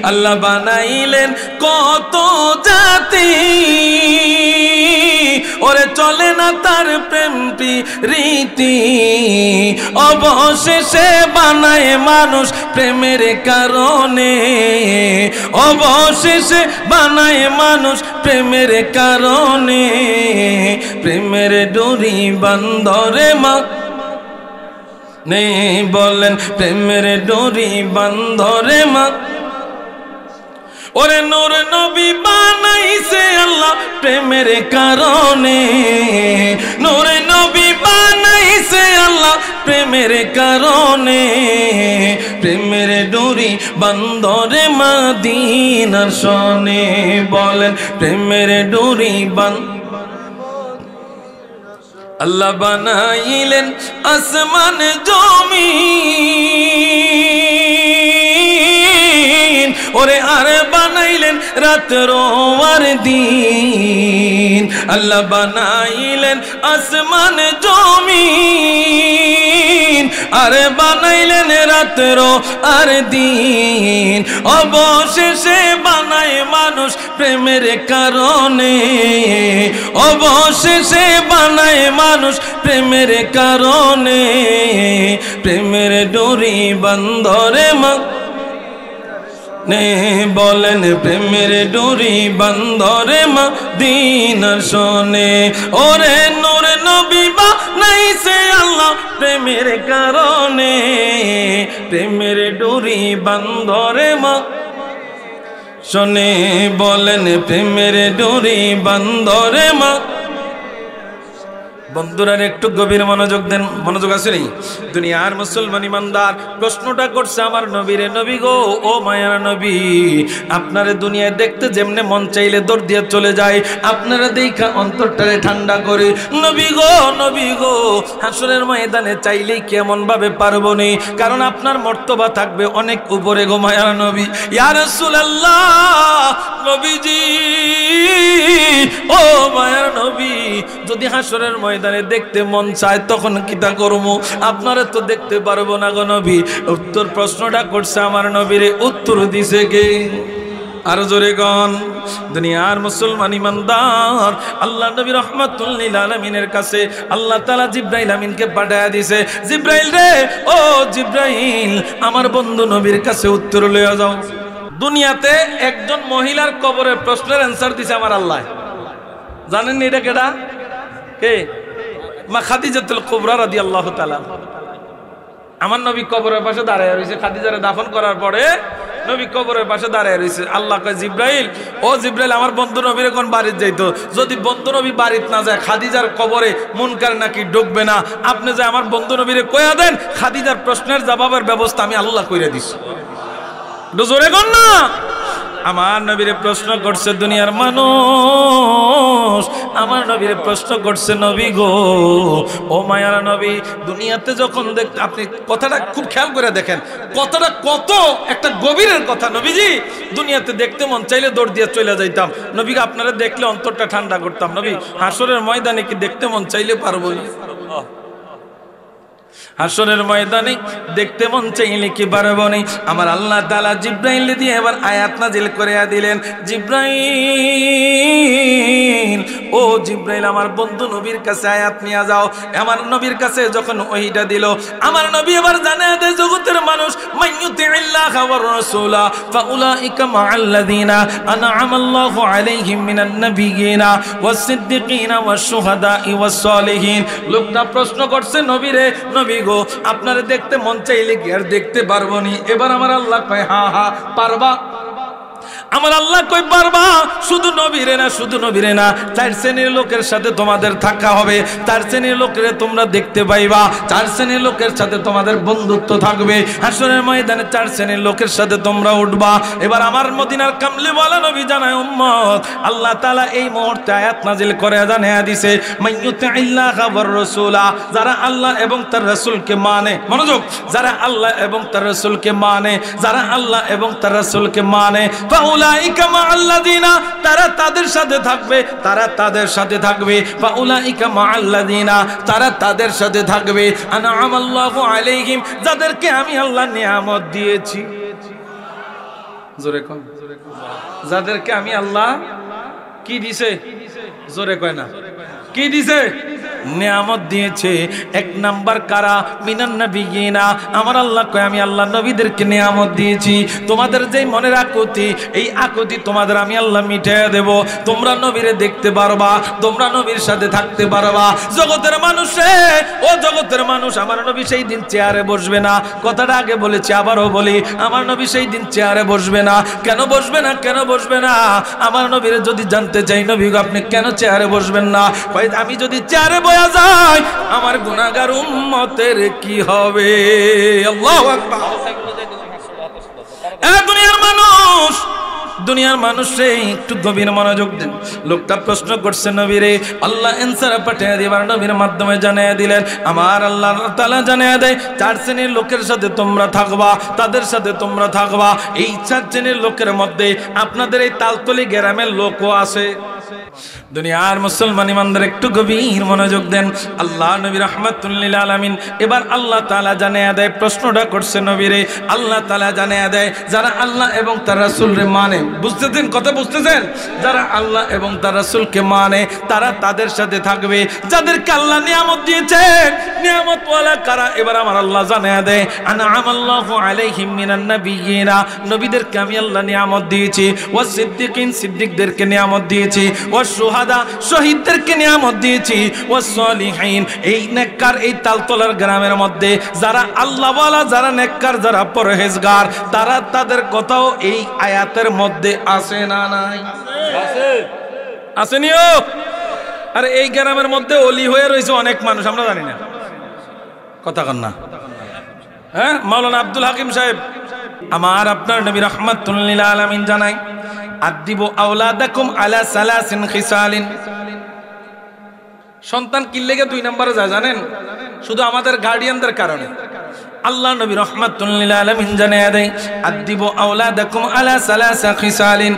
Speaker 1: আল্লাহ বানাইলেন কত জাতি, ওরে চলে না তার প্রেম প্রীতি, অবশেষে বানায় মানুষ প্রেমের কারণে, অবশেষে বানায় মানুষ প্রেমের কারণে, প্রেমের ডোরি বান্দরে নে, বলেন প্রেমের ডোরি বান্দরে ওরে নূর নবী বানাইছে আল্লাহ প্রেমের কারণে, নূর নবী বানাইছে আল্লাহ প্রেমের কারণে, প্রেমের ডোরি বান্দরে মদিনার শোনে, বলেন প্রেমের ডোরি আল্লাহ বানাইলেন আসমান জমিন, ওরে আর বানাইলেন রাত্র আর দিন, আল্লাহ বানাইলেন আসমান জমিন, আরে বানাইলেন রাত্র আর দিন, অবশেষে বানায় মানুষ প্রেমের কারণে, অবশেষে বানায় মানুষ প্রেমের কারণে, প্রেমের ডোরি বন্ধরে মা নে বলেন প্রেমের ডোরি বন্ধরে মদিনার শোনে, ওরে নূর নবী বানাইছে আল্লাহ প্রেমের কারণে, প্রেমের ডোরি বন্ধরে শোনে, বলেন প্রেমের ডোরি বন্ধরে বন্ধুরা একটু গভীর মনোযোগ দেন, মনোযোগ আছে নেই? দুনিয়ার মুসলমান ইমানদার প্রশ্নটা করছে আমার নবীরে, নবী গো ও মায়ার নবী, আপনারে দুনিয়ায় দেখতে যেমনে মন চাইলে দৌড় দিয়ে চলে যায়, আপনারা দেখা অন্তরটারে ঠান্ডা করে, নবী গো হাসরের ময়দানে চাইলেই কেমন ভাবে পারবো নি, কারণ আপনার মর্তবা থাকবে অনেক উপরে গো মায়ার নবী। ইয়া রাসূলুল্লাহ, নবীজি ও মায়ার নবী, যদি হাসরের ময়দানে দেখতে মন চায় তখন কিতা করবো, আপনারা তো দেখতে পারবো না গো নবী। উত্তর প্রশ্নটা করছে আমার নবীরে, উত্তর দিছে কে? আর জোরে গন। দুনিয়ার মুসলমান ইমানদার আল্লাহ নবী রাহমাতুল লিল আলামিনের কাছে আল্লাহ তাআলা জিবরাইল আমিনকে পাঠায়া দিয়েছে, জিবরাইল রে ও জিবরাইল, আমার বন্ধু নবীর কাছে উত্তর লইয়া যাও। দুনিয়াতে একজন মহিলার কবরের প্রশ্নের অ্যানসার দিছে আমার আল্লাহ, জানেন এটা কেডা? কে? মা খাদিজাতুল কুবরা রাদিয়াল্লাহু তাআলা। আমার নবী কবরের পাশে দাঁড়ায় রয়েছে, খাদিজারে দাফন করার পরে নবী কবরের পাশে দাঁড়ায় রয়েছে। আল্লাহ কয় জিবরাইল, ও জিবরাইল, আমার বন্ধু নবীর কোন বাড়িতে যাইতো, যদি বন্ধু নবী বাড়িতে না যায় খাদিজার কবরে মুনকার নাকি ঢুকবে না, আপনি যে আমার বন্ধু নবীরে কইয়া দেন খাদিজার প্রশ্নের জবাবের ব্যবস্থা আমি আল্লাহ কইরা দিছি। জোরে কোন না। আমার নবীরে প্রশ্ন করছে দুনিয়ার মানুষ, আমার নবীরে প্রশ্ন করছে, নবী গো ও মায়ার নবী, দুনিয়াতে যখন আপনি কথাটা খুব খেয়াল করে দেখেন, কথাটা কত একটা গভীরের কথা। নবীজি দুনিয়াতে দেখতে মন চাইলে দৌড় দিয়ে চলে যাইতাম, নবীকে আপনারা দেখলে অন্তরটা ঠান্ডা করতাম, নবী হাসরের ময়দানে কি দেখতে মন চাইলে পারবো? হাসরের ময়দানে দেখতে মন চাইলে কি পারবো না? আমার আল্লাহ তাআলা জিবরাইল দিয়ে এবার আয়াত নাজিল করিয়া দিলেন, জিবরাইল ও জিবরাইল, আমার বন্ধু নবীর কাছে আয়াত নিয়ে যাও। আমার নবীর কাছে যখন ওহিটা দিল, আমার নবী এবার জানায় দেয় জগতের মানুষ, মাইয়ুতিল্লাহ ওয়ার রাসূলা ফাউলাইকা মাআল্লাযিনা আনআমাল্লাহু আলাইহিম মিনান নাবিয়িনা ওয়াস সিদ্দিকিনা ওয়াস শুহাদাই ওয়াস সালিহিন। লোকটা প্রশ্ন করছে, নবীরে, নবী গো আপনারে দেখতে মন চাইলে কি আর দেখতে পারবো নি? এবার আমার আল্লাহ কয়, হ্যাঁ হ্যাঁ পারবা। আমার আল্লাহ কই পারবা, শুধু নবীরে না, শুধু নবীরে না, 4 শ্রেণীর লোকের সাথে তোমাদের থাকা হবে, 4 শ্রেণীর লোকের তোমরা দেখতে পাইবা, 4 শ্রেণীর লোকের সাথে তোমাদের বন্ধুত্ব থাকবে, হাসরের ময়দানে 4 শ্রেণীর লোকের সাথে তোমরা উঠবা। এবার আমার মদিনার কামলিওয়ালা নবী জানায় উম্মত, আল্লাহ তাআলা এই মুহূর্তে আয়াত নাজিল করে জানায়া দিয়েছে, মাইয়ুতিল্লাহ ওয়ার রাসূলা, যারা আল্লাহ এবং তার রাসূলকে মানে, মনোযোগ, যারা আল্লাহ এবং তার রাসূলকে মানে, যারা আল্লাহ এবং তার রাসূলকে মানে, ফাউলাইকা মাআল্লাযিনা, তারা তাদের সাথে থাকবে, তারা তাদের সাথে থাকবে, ফাউলাইকা মাআল্লাযিনা, তারা তাদের সাথে থাকবে, আনআমাল্লাহু আলাইহিম, যাদেরকে আমি আল্লাহ নিয়ামত দিয়েছি। জোরে কয়, যাদেরকে আমি আল্লাহ কি দিছে? জোরে কয় না, কি দিছে? নিয়ামত দিয়েছে। 1 নাম্বার কারা? মিনান নাবিয়িনা, আমার আল্লাহ কয় আমি আল্লাহ নবীদেরকে নিয়ামত দিয়েছি। তোমাদের যেই মনের আকুতি, এই আকুতি তোমাদের আমি আল্লাহ মিটিয়ে দেব, তোমরা নবীরে দেখতে পারবা, তোমরা নবীর সাথে থাকতে পারবা। জগতের মানুষে, ও জগতের মানুষ, আমার নবী সেই দিন চেয়ারে বসবে না, কথাটা আগে বলেছি আবারও বলি, আমার নবী সেই দিন চেয়ারে বসবে না। কেন বসবে না? কেন বসবে না? আমার নবীরে যদি জানতে চাই, নবী আপনি কেন চেয়ারে বসবেন না? আমি যদি চেয়ারে বয়া যায় আমার গুনাহগার উম্মতের কি হবে? আল্লাহু আকবার। দুনিয়ার মানুষ, দুনিয়ার মানুষে একটু গভীর মনোযোগ দেন। লোকটা প্রশ্ন করছে নবীরে, আল্লাহ অ্যানসার পাঠিয়ে দিবার নবীর মাধ্যমে জানিয়ে দিলেন, আমার আল্লাহ তাআলা জানিয়ে দেয় 4 শ্রেণীর লোকের সাথে তোমরা থাকবা, তাদের সাথে তোমরা থাকবা। এই 4 শ্রেণীর লোকের মধ্যে আপনাদের এই তালতলি গ্রামের লোকও আছে। দুনিয়ার মুসলমান ইমানদার একটু গভীর মনোযোগ দেন। আল্লাহ নবী রাহমাতুল লিল আলামিন এবার আল্লাহ তাআলা জানিয়ে দেয়, প্রশ্নটা করছে নবীরে, আল্লাহ তাআলা জানিয়ে দেয় যারা আল্লাহ এবং তার রাসূলকে মানে, বুঝতেছেন কথা বুঝতেছেন, যারা আল্লাহ এবং তার রাসূলকে মানে তারা তাদের সাথে থাকবে। যাদেরকে আল্লাহ নিয়ামত দিয়েছেন, নিয়ামত ওয়ালা কারা, এবার আমার আল্লাহ জানিয়ে দেয় আনআমাল্লাহু আলাইহিম মিনান নাবিয়িনা, নবীদেরকে আমি আল্লাহ নিয়ামত দিয়েছি, ওয়াস সিদ্দিকিন, সিদ্দিকদেরকে নিয়ামত দিয়েছি, ওয়াস শুহাদা, শহীদদেরকে নিয়ামত দিয়েছি, ওয়াস সলিহিন, এই নেককার এই তালতলার গ্রামের মধ্যে যারা আল্লাহওয়ালা, যারা নেককার, যারা পরহেজগার, তারা তাদের কথাও এই আয়াতের মধ্যে আছে না নাই?
Speaker 2: আছে,
Speaker 1: আসেনিও? আরে এই গ্রামের মধ্যে অলি হয়ে রয়েছে অনেক মানুষ, আমরা জানি না। কথা কন না, হ্যাঁ? মাওলানা আব্দুল হাকিম সাহেব, আমার আপনার নবী রাহমাতুল লিল আলামিন জানাই, আদিবু আওলাদাকুম আলা সালাসিন খিসালিন। সন্তান কি লেগে 2 নম্বরে যায় জানেন? শুধু আমাদের গার্ডিয়ানদের কারণে। আল্লাহ নবী রাহমাতুল লিল আলামিন জানিয়ে দেয়, আদিবু আওলাদাকুম আলা সালাসা খিসালিন।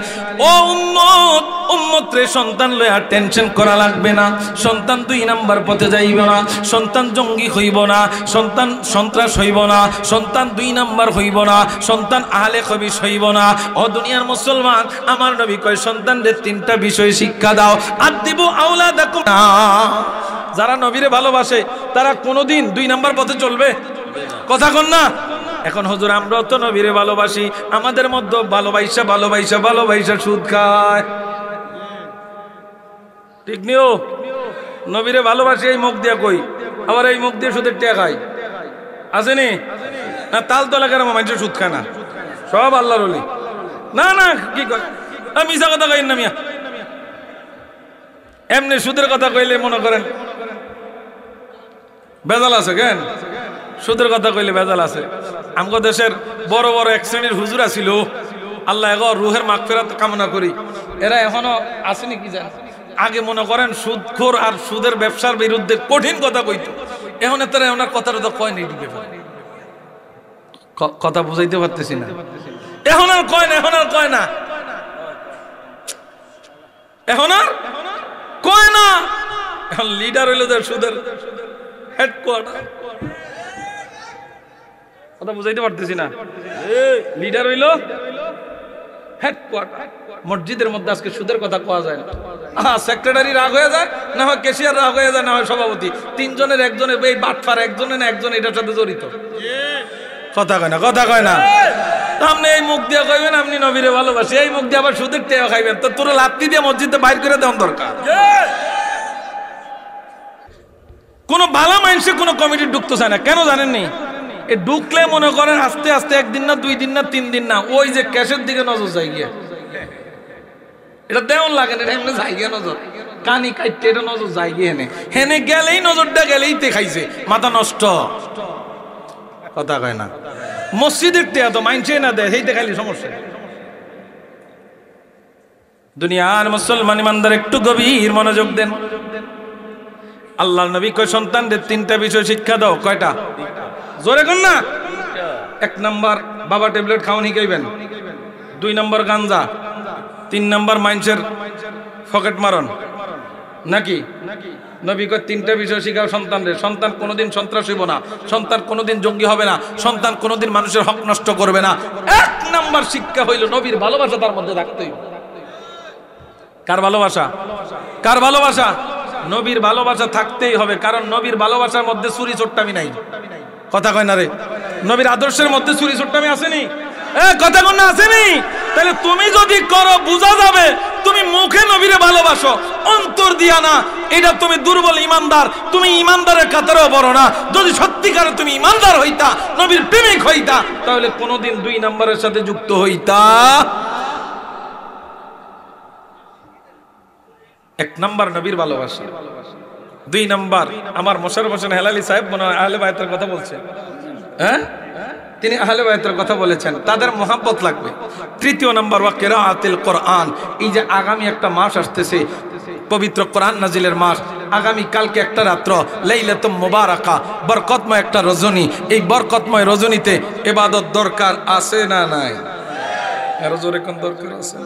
Speaker 1: ও উম্মত, উম্মত রে, সন্তান লয়া টেনশন করা লাগবে না। সন্তান 2 নাম্বার পথে যাইব না, সন্তান জঙ্গি হইব না, সন্তান সন্ত্রাস হইব না, সন্তান 2 নাম্বার হইব না, সন্তান আহলে খবিস হইব না। ও দুনিয়ার মুসলমান, আমার নবী কয় সন্তানদের 3টা বিষয় শিক্ষা দাও। আদিবু আওলাদাকুম, যারা নবীরে ভালোবাসে তারা কোনোদিন 2 নাম্বার পথে চলবে? কথা কন না। এখন হুজুর আমরাও তো নবীরে ভালোবাসি, আমাদের মধ্যে ভালোবাসা ভালোবাসা ভালোবাসা সুদ খায়, ঠিক নিও? নবীরে ভালোবাসি এই মুখ দিয়ে কই, আবার এই মুখ দিয়ে সুদের টাকা খাই, আসেনি? না তালতলা গ্রামে মানুষ সুদ খায় না, সব আল্লাহর ওলি। না না, কি কয়, মিছা কথা কইন না মিয়া। এমনি সুদের কথা কইলে মনে করেন বেজাল আছে, কেন সুদের কথা কইলে বেজাল আছে? আমাদের দেশের বড় বড় 1 শ্রেণীর হুজুর ছিল, আল্লাহ এগো রুহের মাগফিরাত কামনা করি, এরা এখনো আসেনি কি জান? আগে মনে করেন সুদখোর আর সুদের ব্যবসার বিরুদ্ধে কঠিন কথা কইতো, এখন তারা ওনার কথাটা তো কয় নেই, কথা বুঝাইতে পারতেছি না। এখন আর কয় না, এখন আর কয় না, এখন আর কয় না। এখন লিডার হইল যে সুদের হেডকোয়ার্টার, কথা বুঝাইতে পারতেছি না। লিডার হইল হেডকোয়ার্টার। মসজিদের মধ্যে আজকে সুদের কথা কোয়া যায় না, সেক্রেটারি রাগ হয়ে যায়, না হয় ক্যাশিয়ার রাগ হয়ে যায়, না হয় সভাপতি। 3 জনের একজনের এই বাটফার, একজনে না একজন এটার সাথে জড়িত। কথা কয় না, কথা কয় না। আপনি এই মুখ দিয়ে কইবেন আপনি নবীরে ভালোবাসি, এই মুখ দিয়ে আবার সুদের টেয়া খাইবেন, তো তোর লাত্তি দিয়ে মসজিদে বাইর করে দেওয়ার দরকার। কোন ভালো মানুষে কোন কমিটি ঢুকতে চায় না, কেন জানেননি? এ ঢুকলে মনে করেন আস্তে আস্তে 1 দিন না 2 দিন না 3 দিন না, ওই যে ক্যাশের দিকে নজর যায় গিয়া, এটা দেওয়ান লাগে না, এটা এমনি যাই গিয়া নজর, কানি কাটতে এটা নজর যায় গিয়ে হেনে হেনে গেলেই নজরটা গেলেই তে খাইছে, মাথা নষ্ট। কথা কয় না। মসজিদের টেয়া তো মাইনছে না দেয়, সেইতে খাইলে সমস্যা। দুনিয়ার মুসলমান ইমানদার একটু গভীর মনোযোগ দেন। আল্লাহ নবী কয় সন্তানদের 3টা বিষয় শিক্ষা দাও। কয়টা? জোরে কোন না। 1 নাম্বার বাবা ট্যাবলেট খাওয়ান শিখাইবেন, 2 নাম্বার গাঞ্জা, 3 নাম্বার মাইন্সের পকেট মারন, নাকি? নবী কয় 3টা বিষয় শিখাও সন্তানদের। সন্তান কোনোদিন সন্ত্রাস হইব না, সন্তান কোনোদিন জঙ্গি হবে না, সন্তান কোনোদিন মানুষের হক নষ্ট করবে না। 1 নাম্বার শিক্ষা হইল নবীর ভালোবাসা তার মধ্যে রাখতে হইব। কার ভালোবাসা? কার ভালোবাসা? নবীর ভালোবাসা থাকতেই হবে, কারণ নবীর ভালোবাসার মধ্যে চুরি চোট্টামি নাই। কথা কয় না রে? নবীর আদর্শের মধ্যে চুরি চোট্টামি আসেনি? কথা কয় না আসেনি? তাহলে তুমি যদি করো বোঝা যাবে তুমি মুখে নবীরে ভালোবাসো, অন্তর দিয়া না, এটা তুমি দুর্বল ইমানদার, তুমি ইমানদারের কাতারেও বড় না। যদি সত্যিকারে তুমি ইমানদার হইতা, নবীর প্রেমিক হইতা, তাহলে কোনোদিন 2 নাম্বারের সাথে যুক্ত হইতা। 1 নাম্বার নবীর ভালোবাসা, 2 নাম্বার আমার মোশাররফ হোসেন হেলালি সাহেব মনে হয় আহলে বায়তের কথা বলছে, হ্যাঁ তিনি আহলে বায়তের কথা বলেছেন, তাদের মোহাব্বত লাগবে। তৃতীয় নম্বর ওয়া কিরাআতুল কোরআন। এই যে আগামী একটা মাস আসতেছে, পবিত্র কোরআন নাজিলের মাস, আগামী কালকে একটা রাত্র লাইলাতুল মুবারাকা, বরকতময় একটা রজনী। এই বরকতময় রজনীতে ইবাদত দরকার আছে না নাই? আরো জোরে কোন দরকার আছে?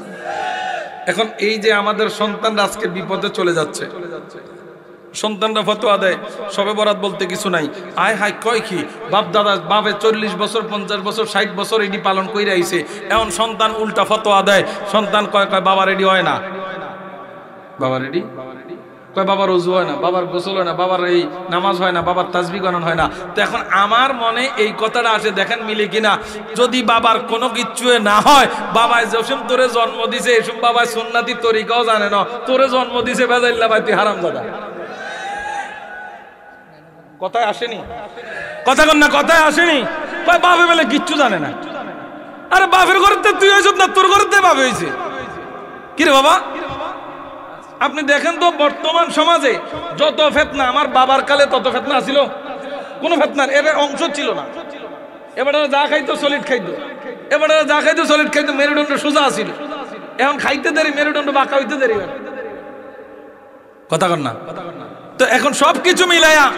Speaker 1: এখন এই যে আমাদের সন্তানরা আজকে বিপদে চলে যাচ্ছে, সন্তানরা ফতোয়া দেয় শবে বরাত বলতে কিছু নাই, আয় হায় কয় কি বাপ দাদা বাপে 40 বছর 50 বছর 60 বছর এটি পালন করে আইছে, এখন সন্তান উল্টা ফতোয়া দেয়, সন্তান কয় বাবা রেডি হয় না, বাবা রেডি কয় বাবার ওযু হয় না, বাবার গোসল হয় না, বাবার এই নামাজ হয় না, বাবার তাসবিহ গণন হয় না। তো এখন আমার মনে এই কথাটা আসে, দেখেন মিলে কিনা। যদি বাবার কোনো কিচ্ছু না হয়, বাবায় যেসম তোরে জন্ম দিছে এসব বাবায় সুন্নাতি তরিকাও জানে না, তোরে জন্ম দিছে বেজাইল্লা ভাই তুই হারামজাদা। কথায় আসেনি? কথা কন না, কথায় আসেনি? কয় বাপে বলে কিচ্ছু জানে না। আরে বাপের ঘরেতে তুই হয়েছ না, তোর ঘরেতে বাপে হয়েছে। কিরে বাবা, আপনি দেখেন তো বর্তমান সমাজে যত ফেতনা, আমার বাবার কালে তত ফেতনা ছিল? কোন ফেতনার এর অংশ ছিল না। এবারে যা খাইতো সলিড খাইতো, এবারে যা খাইতো সলিড খাইতো, মেরুদণ্ড সোজা ছিল। এখন খাইতে দেরি, মেরুদণ্ড বাঁকা হইতে দেরি। কথা কন না? তো এখন সবকিছু মিলাইয়া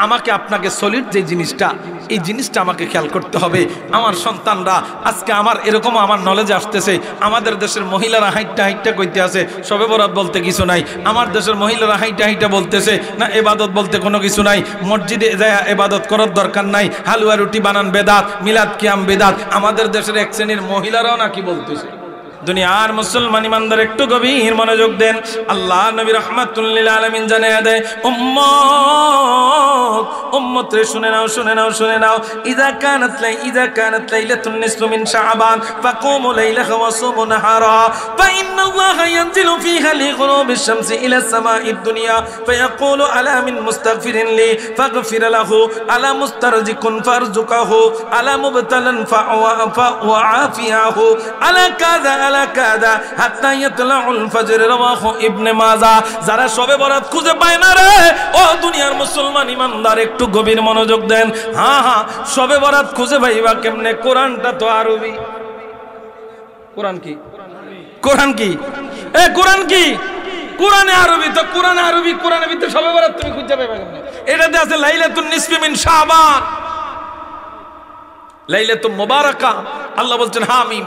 Speaker 1: আমাকে আপনাকে সলিড যে জিনিসটা, এই জিনিসটা আমাকে খেয়াল করতে হবে। আমার সন্তানরা আজকে আমার এরকম আমার নলেজে আসতেছে, আমাদের দেশের মহিলারা হাইটটা হাইটটা কইতে আছে শবে বরাত বলতে কিছু নাই, আমার দেশের মহিলারা হাইটটা হাইটটা বলতেছে না ইবাদত বলতে কোনো কিছু নাই, মসজিদে যায় ইবাদত করার দরকার নাই, হালুয়া রুটি বানান বেদাত, মিলাদ কিয়াম বেদাত। আমাদের দেশের এক শ্রেণীর মহিলারাও নাকি বলতেছে। দুনিয়ার মুসলমান ইমানদার একটু গভীর মনোযোগ দেন। আল্লাহ নবী রাহমাতুল লিল আলামিন জানিয়ে দেয়, উম্মত রে শুনে নাও, শুনে নাও, শুনে নাও। ইযা কানাত লাইলাতুন নিসফু মিন শাবান ফাকুমু লাইলাহা ওয়া সুমু নাহারা ফা ইন্নাল্লাহা ইয়ানজিলু ফীহা লিগুরুবিশ শামসি ইলা সামাঈদ দুনিয়া ফায়াকুলু আলা মিন মুস্তাগফিরিন লি ফাগফির লাহু আলা মুস্তারজিকুন ফারজুকাহু আলা মুবতালান ফাআফিয়াহু আলা কাযা কাদা হাত্তা ইয়াতলাউল ফজর। রাওয়াহু ইবনে মাজাহ। যারা শবে বরাত খুঁজে পায় না রে, ও দুনিয়ার মুসলমান ইমানদার একটু গভীর মনোযোগ দেন। হ্যাঁ, শবে বরাত খুঁজে পাইবা কেমনে? কোরআনটা তো আরবি। কোরআন কি? কোরআন কি? কোরআন কি? কোরআনে আরবি। তো কোরআনে আরবি, কোরআনের ভিতরে শবে বরাত তুমি খুঁজে পাইবা কেমনে? এটাতে আছে লাইলাতুন নিসফি মিন শাবান, লাইলাতুল মুবারাকা। আল্লাহ বলছেন হামিম,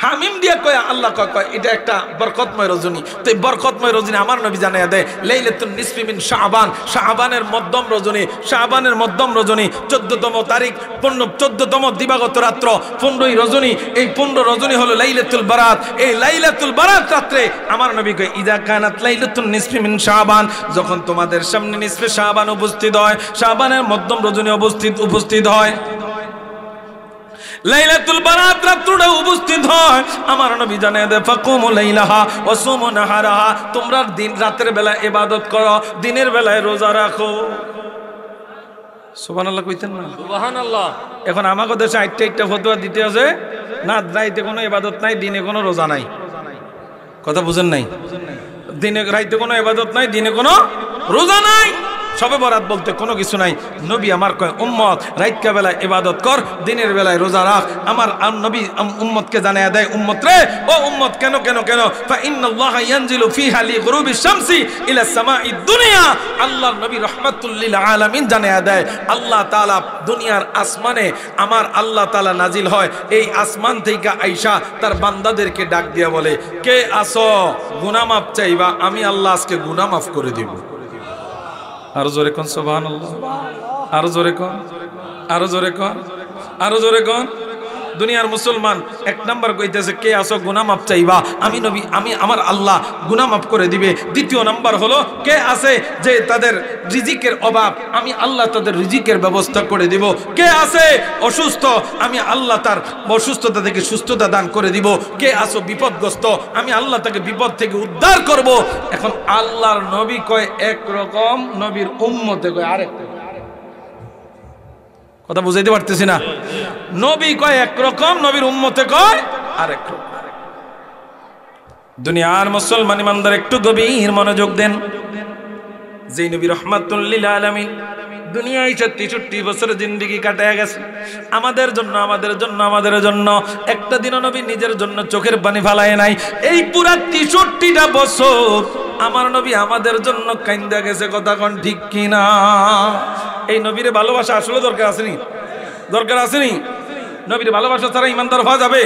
Speaker 1: হামিম দিয়ে কয় আল্লাহ কয় এটা একটা বরকতময় রজনী। তো এই বরকতময় রজনী আমার নবী জানাইয়া দেয় লাইলাতুন নিসফি মিন শাবান, শাবানের মধ্যম রজনী, শাবানের মধ্যম রজনী 14তম তারিখ, 14তম দিবাগত রাত্র, 15ই রজনী। এই 15 রজনী হলো লাইলাতুল বারাত। এই লাইলাতুল বারাত রাত্রে আমার নবী কয় ইযা কানাত লাইলাতুন নিসফি মিন শাবান, যখন তোমাদের সামনে নিসফে শাবান উপস্থিত হয়, শাবানের মধ্যম রজনী উপস্থিত হয়, লাইলাতুল বারাত রাত্রটা উপস্থিত হয়, আমার নবী জানিয়ে দেয় ফাকুমু লাইলাহা ওয়া সুমু নাহারাহা, তোমরা দিন রাতের বেলা ইবাদত করো, দিনের বেলায় রোজা রাখো। সুবহানাল্লাহ কইতেন না? সুবহানাল্লাহ। এখন আমাদের দেশে আইটা ফতোয়া দিতে আছে না, রাইতে কোনো ইবাদত নাই, দিনে কোনো রোজা নাই। কথা বুঝেন নাই? দিনে রাইতে কোনো ইবাদত নাই, দিনে কোনো রোজা নাই। শবে বরাত বলতে কোনো কিছু নাই। নবী আমার কয় উম্মত রাইতকা বেলায় ইবাদত কর, দিনের বেলায় রোজা রাখ। আমার নবী উম্মতকে জানায়া দেয়, উম্মত রে, ও উম্মত কেন কেন কেন? ফা ইন্নাল্লাহা ইয়ানজিলু ফীহা লিগুরুবিশ শামসি ইলা সামাঈদ দুনিয়া। আল্লাহর নবী রাহমাতুল লিল আলামিন জানায়া দেয় আল্লাহ তাআলা দুনিয়ার আসমানে আমার আল্লাহ তাআলা নাজিল হয়। এই আসমান থেকে আইসা তার বান্দাদেরকে ডাক দিয়া বলে, কে আসো গুনাহ মাফ চাইবা? আমি আল্লাহ আজকে গুনাহ মাফ করে দিব। আরো জোরে কোন সুবহানাল্লাহ, আরো জোরে কোন, আরো জোরে কোন, আরো জোরে কোন। দুনিয়ার মুসলমান এক নাম্বার কইতেছে কে আসো গুনাহ মাফ চাইবা? আমি নবী, আমি আমার আল্লাহ গুনাহ মাফ করে দিবে। দ্বিতীয় নাম্বার হলো কে আছে যে তাদের রিজিকের অভাব, আমি আল্লাহ তাদের রিজিকের ব্যবস্থা করে দিব। কে আছে অসুস্থ, আমি আল্লাহ তার অসুস্থতা থেকে সুস্থতা দান করে দিব। কে আসো বিপদগ্রস্ত, আমি আল্লাহ তাকে বিপদ থেকে উদ্ধার করব। এখন আল্লাহর নবী কয় একরকম, নবীর উম্মতে কয় আরেক। কথা বুঝাইতে পারতেছি না? নবী কয় একরকম, নবীর উম্মতে কয় আরেক রকম। দুনিয়ার মুসলমান ইমানদার একটু গভীর মনোযোগ দেন। যেই নবী রাহমাতুল লিল আলামিন দুনিয়ায় 63 বছরের জিন্দেগি কাটায় গেছে আমাদের জন্য একটা দিনও নবী নিজের জন্য চোখের পানি ফালায় নাই। এই পুরা 63টা বছর আমার নবী আমাদের জন্য কাইন্দা গেছে, কথা কোন ঠিক কিনা? এই নবীর ভালোবাসা আসলে দরকার আসেনি? নবীর ভালোবাসা ছাড়া ইমানদার হওয়া যাবে?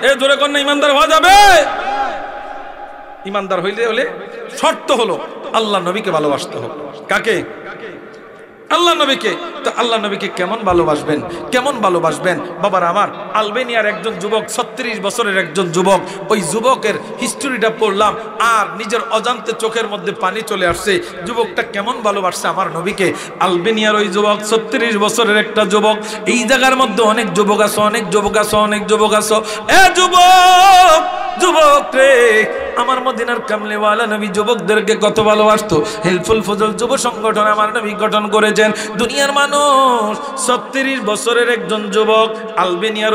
Speaker 1: এই জোরে কোন না ইমানদার হওয়া যাবে? ইমানদার হলে শর্ত হলো আল্লাহ নবীকে ভালোবাসতে হবে। কাকে? আল্লাহ নবীকে। তো আল্লাহ নবীকে কেমন ভালোবাসবেন বাবার আমার? আলবেনিয়ার একজন যুবক, 36 বছরের একজন যুবক, ওই যুবকের হিস্টোরিটা পড়লাম আর নিজের অজান্তে চোখের মধ্যে পানি চলে আসছে। যুবকটা কেমন ভালোবাসছে আমার নবীকে। আলবেনিয়ার ওই যুবক 36 বছরের একটা যুবক। এই জায়গার মধ্যে অনেক যুবক আছে। এ যুবক রে, আমার মদিনার কামলিওয়ালা নবী যুবকদেরকে কত ভালোবাসতো। হেল্পফুল ফজল যুব সংগঠন আমার নবী গঠন করেছেন। দুনিয়ার মানুষ 36 বছরের একজন যুবক, আলবেনিয়ার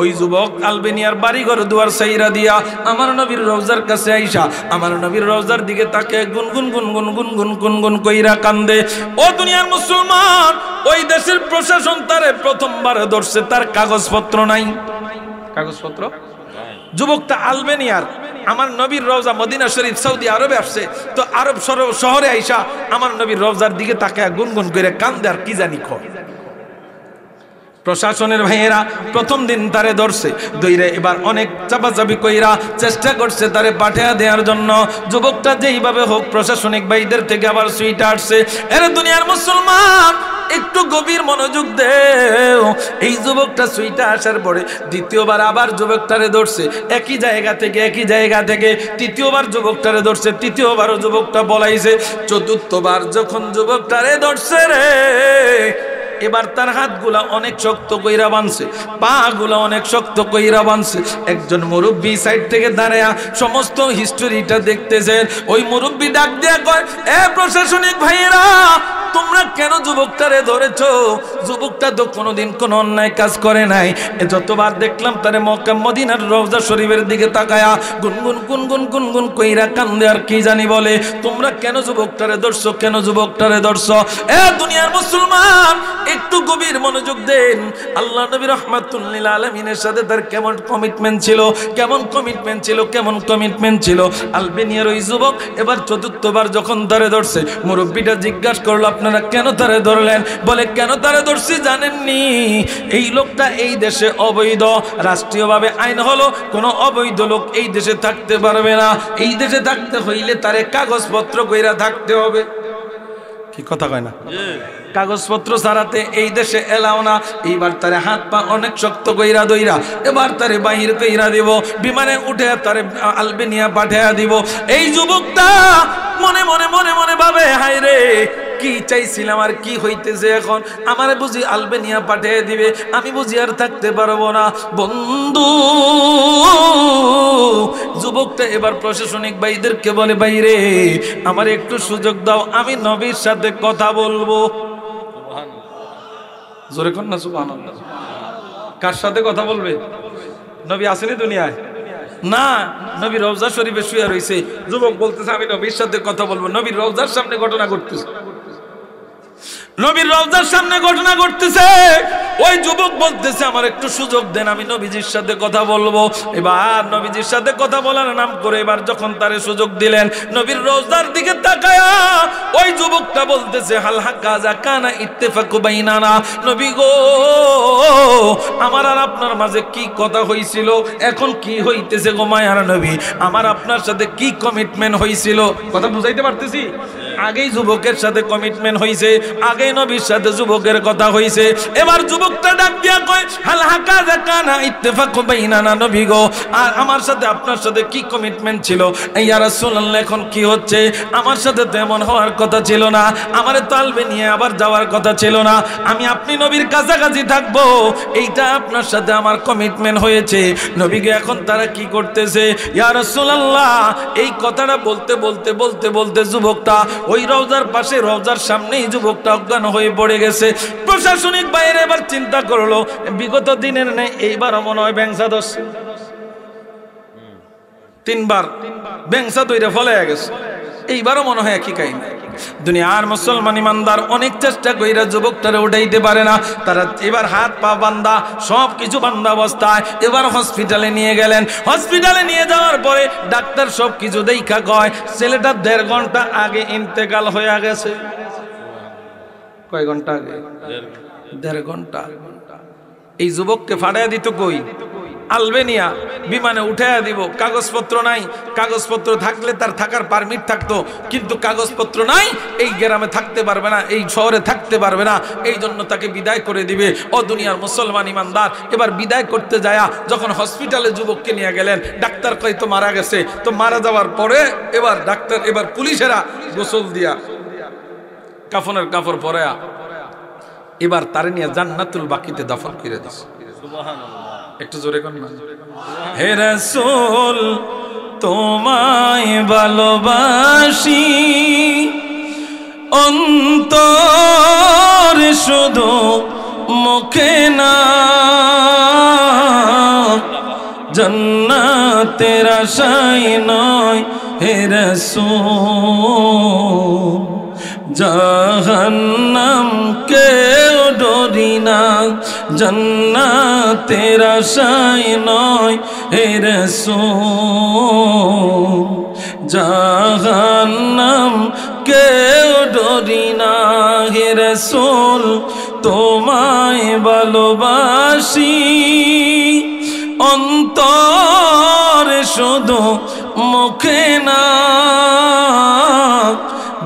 Speaker 1: ওই যুবক আলবেনিয়ার বাড়িঘর দুয়ার সাইরা দিয়া আমার নবীর রওজার কাছে আইসা আমার নবীর রওজার দিকে তাকে গুনগুন কইরা কান্দে। ও দুনিয়ার মুসলমান, ওই দেশের প্রশাসন তারে প্রথমবার ধরছে, তার কাগজপত্র নাই। কাগজপত্র? যুবকটা আলবেনিয়ার, আমার নবীর রওজা মদিনা শরীফ সৌদি আরবে আসছে। তো আরব শহরে আইসা আমার নবীর রওজার দিকে তাকায় গুনগুন করে কান্দে আর কি জানি কয়। প্রশাসনের ভাইয়েরা প্রথম দিন তারে ধরছে, দইরে এবার অনেক চাপাচাপি কইরা চেষ্টা করছে তারে পাঠিয়ে দেওয়ার জন্য। যুবকটা যেইভাবে হোক প্রশাসনিক ভাইদের থেকে আবার সুইটা আসছে। এরে দুনিয়ার মুসলমান, একটু গভীর মনোযোগ দেও। এই যুবকটা সুইটা আসার পরে দ্বিতীয়বার আবার যুবকটারে ধরছে একই জায়গা থেকে। তৃতীয়বার যুবকটারে ধরছে, তৃতীয়বারও যুবকটা পলাইছে। চতুর্থবার যখন যুবকটারে ধরছে রে, এবার তার হাতগুলা অনেক শক্ত কইরা বানছে, পা গুলা অনেক শক্ত কইরা বানছে। একজন মুরব্বী সাইড থেকে দাঁড়ায়া সমস্ত হিস্টোরিটা দেখতেছেন। ওই মুরব্বী ডাক দিয়া কয়, এ প্রশাসনিক ভাইয়েরা, তোমরা কেন যুবকটারে ধরেছো? যুবকটা তো কোনোদিন কোনো অন্যায় কাজ করে নাই। যতবার দেখলাম তারে মক্কা মদিনার রওজা শরীফের দিকে তাকায়া গুনগুন কইরা কান্দে আর কি জানি বলে। তোমরা কেন যুবকটারে ধরছো? এ দুনিয়ার মুসলমান, একটু গভীর মনোযোগ দেন। আল্লাহ নবী রাহমাতুল লিল আলামিনের সাথে তার কেমন কমিটমেন্ট ছিল। আলবেনিয়ার ওই যুবক এবার চতুর্থবার যখন তারে ধরছে, মুরব্বীটা জিজ্ঞাসা করলো, আপনারা কেন তারে ধরলেন? বলে, কেন তারে ধরছি জানেননি? এই লোকটা এই দেশে অবৈধ। রাষ্ট্রীয়ভাবে আইন হলো কোনো অবৈধ লোক এই দেশে থাকতে পারবে না। এই দেশে থাকতে হইলে তারে কাগজপত্র কইরা থাকতে হবে। কি কথা কয় না? কাগজপত্র ছাড়াতে এই দেশে এলাও না। এইবার তারে হাত পা অনেক শক্ত কইরা দইরা এবার তারে বাহির কইরা দিব, বিমানে উঠে তারে আলবেনিয়া পাঠিয়ে দিব। এই যুবকটা মনে মনে ভাবে, হায় রে, কি চাইছিলাম আর কি হইতেছে এখন? আমারে বুঝি আলবেনিয়া পাঠিয়ে দিবে, আমি বুঝি আর থাকতে পারবো না। বন্ধু, যুবকটা এবার প্রশাসনিক ভাইদেরকে বলে, বাইরে আমার একটু সুযোগ দাও, আমি নবীর সাথে কথা বলবো। জোরে কর না সুবহানাল্লাহ। কার সাথে কথা বলবে? নবী আসেনি দুনিয়ায়? না, নবী রওজা শরীফে শুয়ে রয়েছে। যুবক বলতেছে, আমি নবীর সাথে কথা বলবো। নবীর রওজার সামনে ঘটনা ঘটতেছে। ওই যুবক বলতেছে, আমার একটু সুযোগ দেন, আমি নবীজির সাথে কথা বলবো। এবার নবীজির সাথে কথা বলার নাম করে এবার যখন তারে সুযোগ দিলেন, নবীর রওজার দিকে তাকায়া ওই যুবকটা বলতেছে, হাল হাকাযা কানা ইত্তেফাকু বাইনানা। নবী গো, আমার আর আপনার মাঝে কি কথা হইছিল, এখন কি হইতেছে গো মায়ার নবী? আমার আপনার সাথে কি কমিটমেন্ট হইছিল? কথা বুঝাইতে পারতেছি? আগেই যুবকের সাথে কমিটমেন্ট হইছে, আগে নবীর সাথে যুবকের কথা হইছে। এবার যুবকটা ডাক দিয়া কয়, হাল হাকাযা কানা ইত্তেফাকু বাইনানা। নবী গো, আর আমার সাথে আপনার সাথে কি কমিটমেন্ট ছিল? ইয়া রাসূলুল্লাহ, এখন কি হচ্ছে? আমার সাথে তো এমন হওয়ার কথা ছিল না, আমারে তো আলবেনিয়া আবার যাওয়ার কথা ছিল না। আমি আপনি নবীর কাছাকাছি থাকবো, এইটা আপনার সাথে আমার কমিটমেন্ট হয়েছে। নবীকে এখন তারা কি করতেছে? ইয়া রাসূলুল্লাহ, এই কথাটা বলতে যুবকটা ওই রওজার পাশে, রওজার সামনেই যুবকটা অজ্ঞান হয়ে পড়ে গেছে। প্রশাসনিক বাইরে এবার চিন্তা করলো, বিগত দিনের নেই এইবারও মনে হয় ব্যাংসা ধরছে। 3 বার ব্যাংসা দইরা ফলে গেছে, এইবারও মনে হয় একই কাহিনী। দুনিয়ার মুসলমান ইমানদার অনেক চেষ্টা কইরা যুবকটারে উঠাইতে পারে না। তারা এবার হাত পা বান্ধা, সব কিছু বান্ধা অবস্থায় এবার হসপিটালে নিয়ে গেলেন। হসপিটালে নিয়ে যাওয়ার পরে ডাক্তার সব কিছু দেখা কয় ছেলেটা 1.5 ঘন্টা আগে ইন্তেকাল হয়ে গেছে। কয় ঘন্টা আগে? 1.5 ঘন্টা। এই যুবককে ফাড়াইয়া দিত কই? আলবেনিয়া, বিমানে উঠাইয়া দিব। কাগজপত্র নাই, কাগজপত্র থাকলে তার থাকার পারমিট থাকতো, কিন্তু কাগজপত্র নাই, এই গ্রামে থাকতে পারবে না, এই শহরে থাকতে পারবে না, এই জন্য তাকে বিদায় করে দিবে। ও দুনিয়ার মুসলমান ইমানদার, এবার বিদায় করতে যায়া যখন হসপিটালে যুবককে নিয়ে গেলেন, ডাক্তার কয় তো মারা গেছে। তো মারা যাওয়ার পরে এবার ডাক্তার, এবার পুলিশেরা গোসল দিয়া কাফনের কাপড় পরায়া এবার তারে নিয়ে জান্নাতুল বাকিতে দাফন করে দিছে। একটু জোরে কোন না। হে রাসূল তোমায় ভালোবাসি, অন্তর শুধু মুখে না, জান্নাতের আশায় নয় হে রাসূল, জাহান্নাম কেউ ডরি না, জান্নাতের আশায় নয় হে রাসূল, জাহান্নাম কেউ ডরি না হে রাসূল তোমায় ভালোবাসি, অন্তর শুধু মুখে না,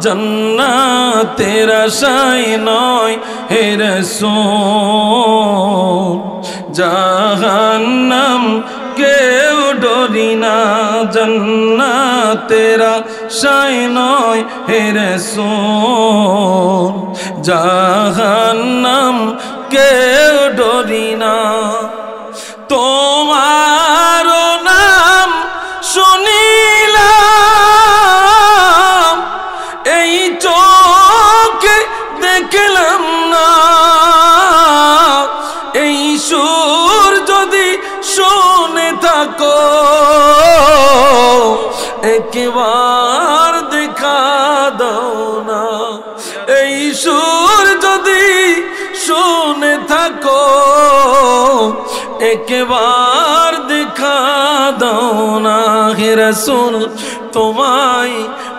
Speaker 1: জান্নাতের আশায় নয় হে রাসূল, জাহান্নাম কেউ ডরি না, জান্নাতের আশায় নয় হে রাসূল, জাহান্নাম কেউ ডরি না। তোমার নাম শুনিলাম, এই চোখে দেখলাম না, এই সুর যদি শুনে থাকো একবার দেখা দাও না, এই সুর যদি শুনে থাকো একবার দেখা দাও না হে রাসূল তোমায়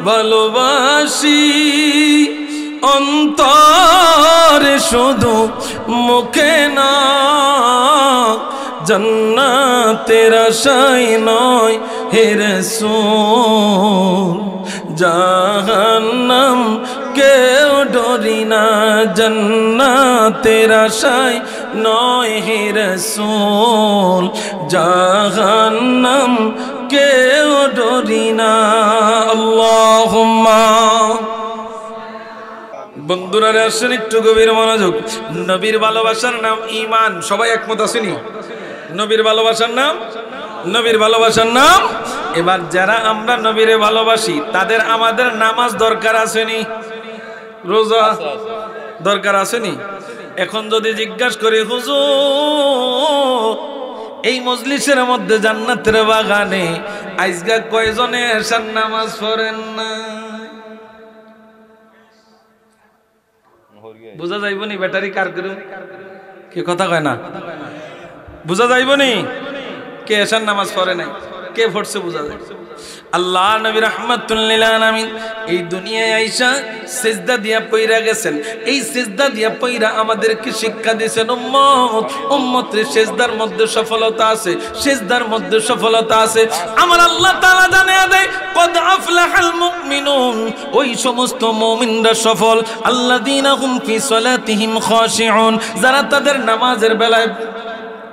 Speaker 1: ভালোবাসি, অন্তর শুধু মুখে না, জান্নাতের আশায় নয় হে রাসূল, জাহান্নাম কেউ ডরি না, জান্নাতের আশায় নয় হে রাসূল, জাহান্নাম কেউ ডরি না। আল্লাহুম্মা। বন্ধুরা আসেন একটু গভীর মনোযোগ। নবীর ভালোবাসার নাম ঈমান। সবাই একমত আসেনি? নবীর ভালোবাসার নাম, নবীর ভালোবাসার নাম। এবার যারা আমরা নবীরে ভালোবাসি তাদের আমাদের নামাজ দরকার আসেনি? রোজা দরকার আসেনি? এখন যদি জিজ্ঞাসা করি হুজুর এই মজলিসের মধ্যে জান্নাতের বাগানে আজকে কয়জনে এশার নামাজ পড়েন না? বুঝা যাইব নি ব্যাটারি কার করুন কি কথা কয় না? বুঝা যাইব নি কে এশার নামাজ পড়ে নাই, কে পড়ছে বুঝা যায়। আল্লাহ নবী রাহমাতুল লিল আলামিন এই দুনিয়ায় আইসা সিজদা দিয়া পইরা গেছেন। এই সিজদা দিয়া পইরা আমাদেরকে শিক্ষা দিয়েছেন উম্মত, উম্মতের সিজদার মধ্যে সফলতা আছে, সিজদার মধ্যে সফলতা আছে। আমার আল্লাহ তাআলা জানিয়ে দেয় কদ আফলাহাল মুমিনুন, ওই সমস্ত মুমিনরা সফল, আল্লাযীনা হুম ফি সালাতিহিম খাশিউন, যারা তাদের নামাজের বেলায়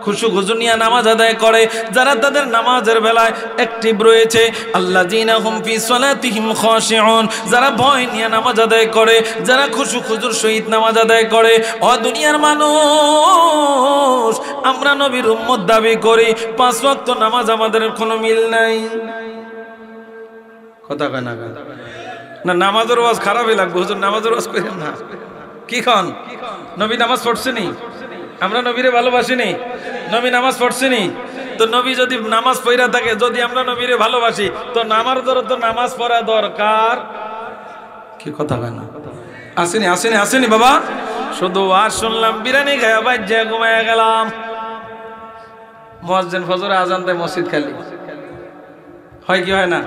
Speaker 1: খুশু খুজু নিয়ে নামাজ আদায় করে, যারা তাদের নামাজের বেলায় অ্যাক্টিভ রয়েছে। আল্লাযীনা হুম ফি সালাতিহিম খাশিউন, যারা ভয় নিয়ে নামাজ আদায় করে, যারা খুশু খুজুর সহিত নামাজ আদায় করে। ও দুনিয়ার মানুষ, আমরা নবীর উম্মত দাবি করি, 5 ওয়াক্ত নামাজ আমাদের কোনো মিল নাই। কথা কয় না না, নামাজের ওয়াজ খারাপই লাগবে হুজুর, নামাজের ওয়াজ করেন না। কি খন নবী নামাজ পড়ছেনি? আমরা নবীরে ভালোবাসিনি? নবী নামাজ পড়ছেনি? তো নবী যদি নামাজ পড়া থাকে, যদি আমরা নবীরে ভালোবাসি, তো আমাদের তো নামাজ পড়া দরকার কি কথা কয় না? আসেনি বাবা, শুধু আর শুনলাম বিরিয়ানি খায়া বাজ্যা ঘুমায়া গেলাম। মুয়াজ্জিন ফজরে আজান দেয়, মসজিদ খালি হয় কি হয় না?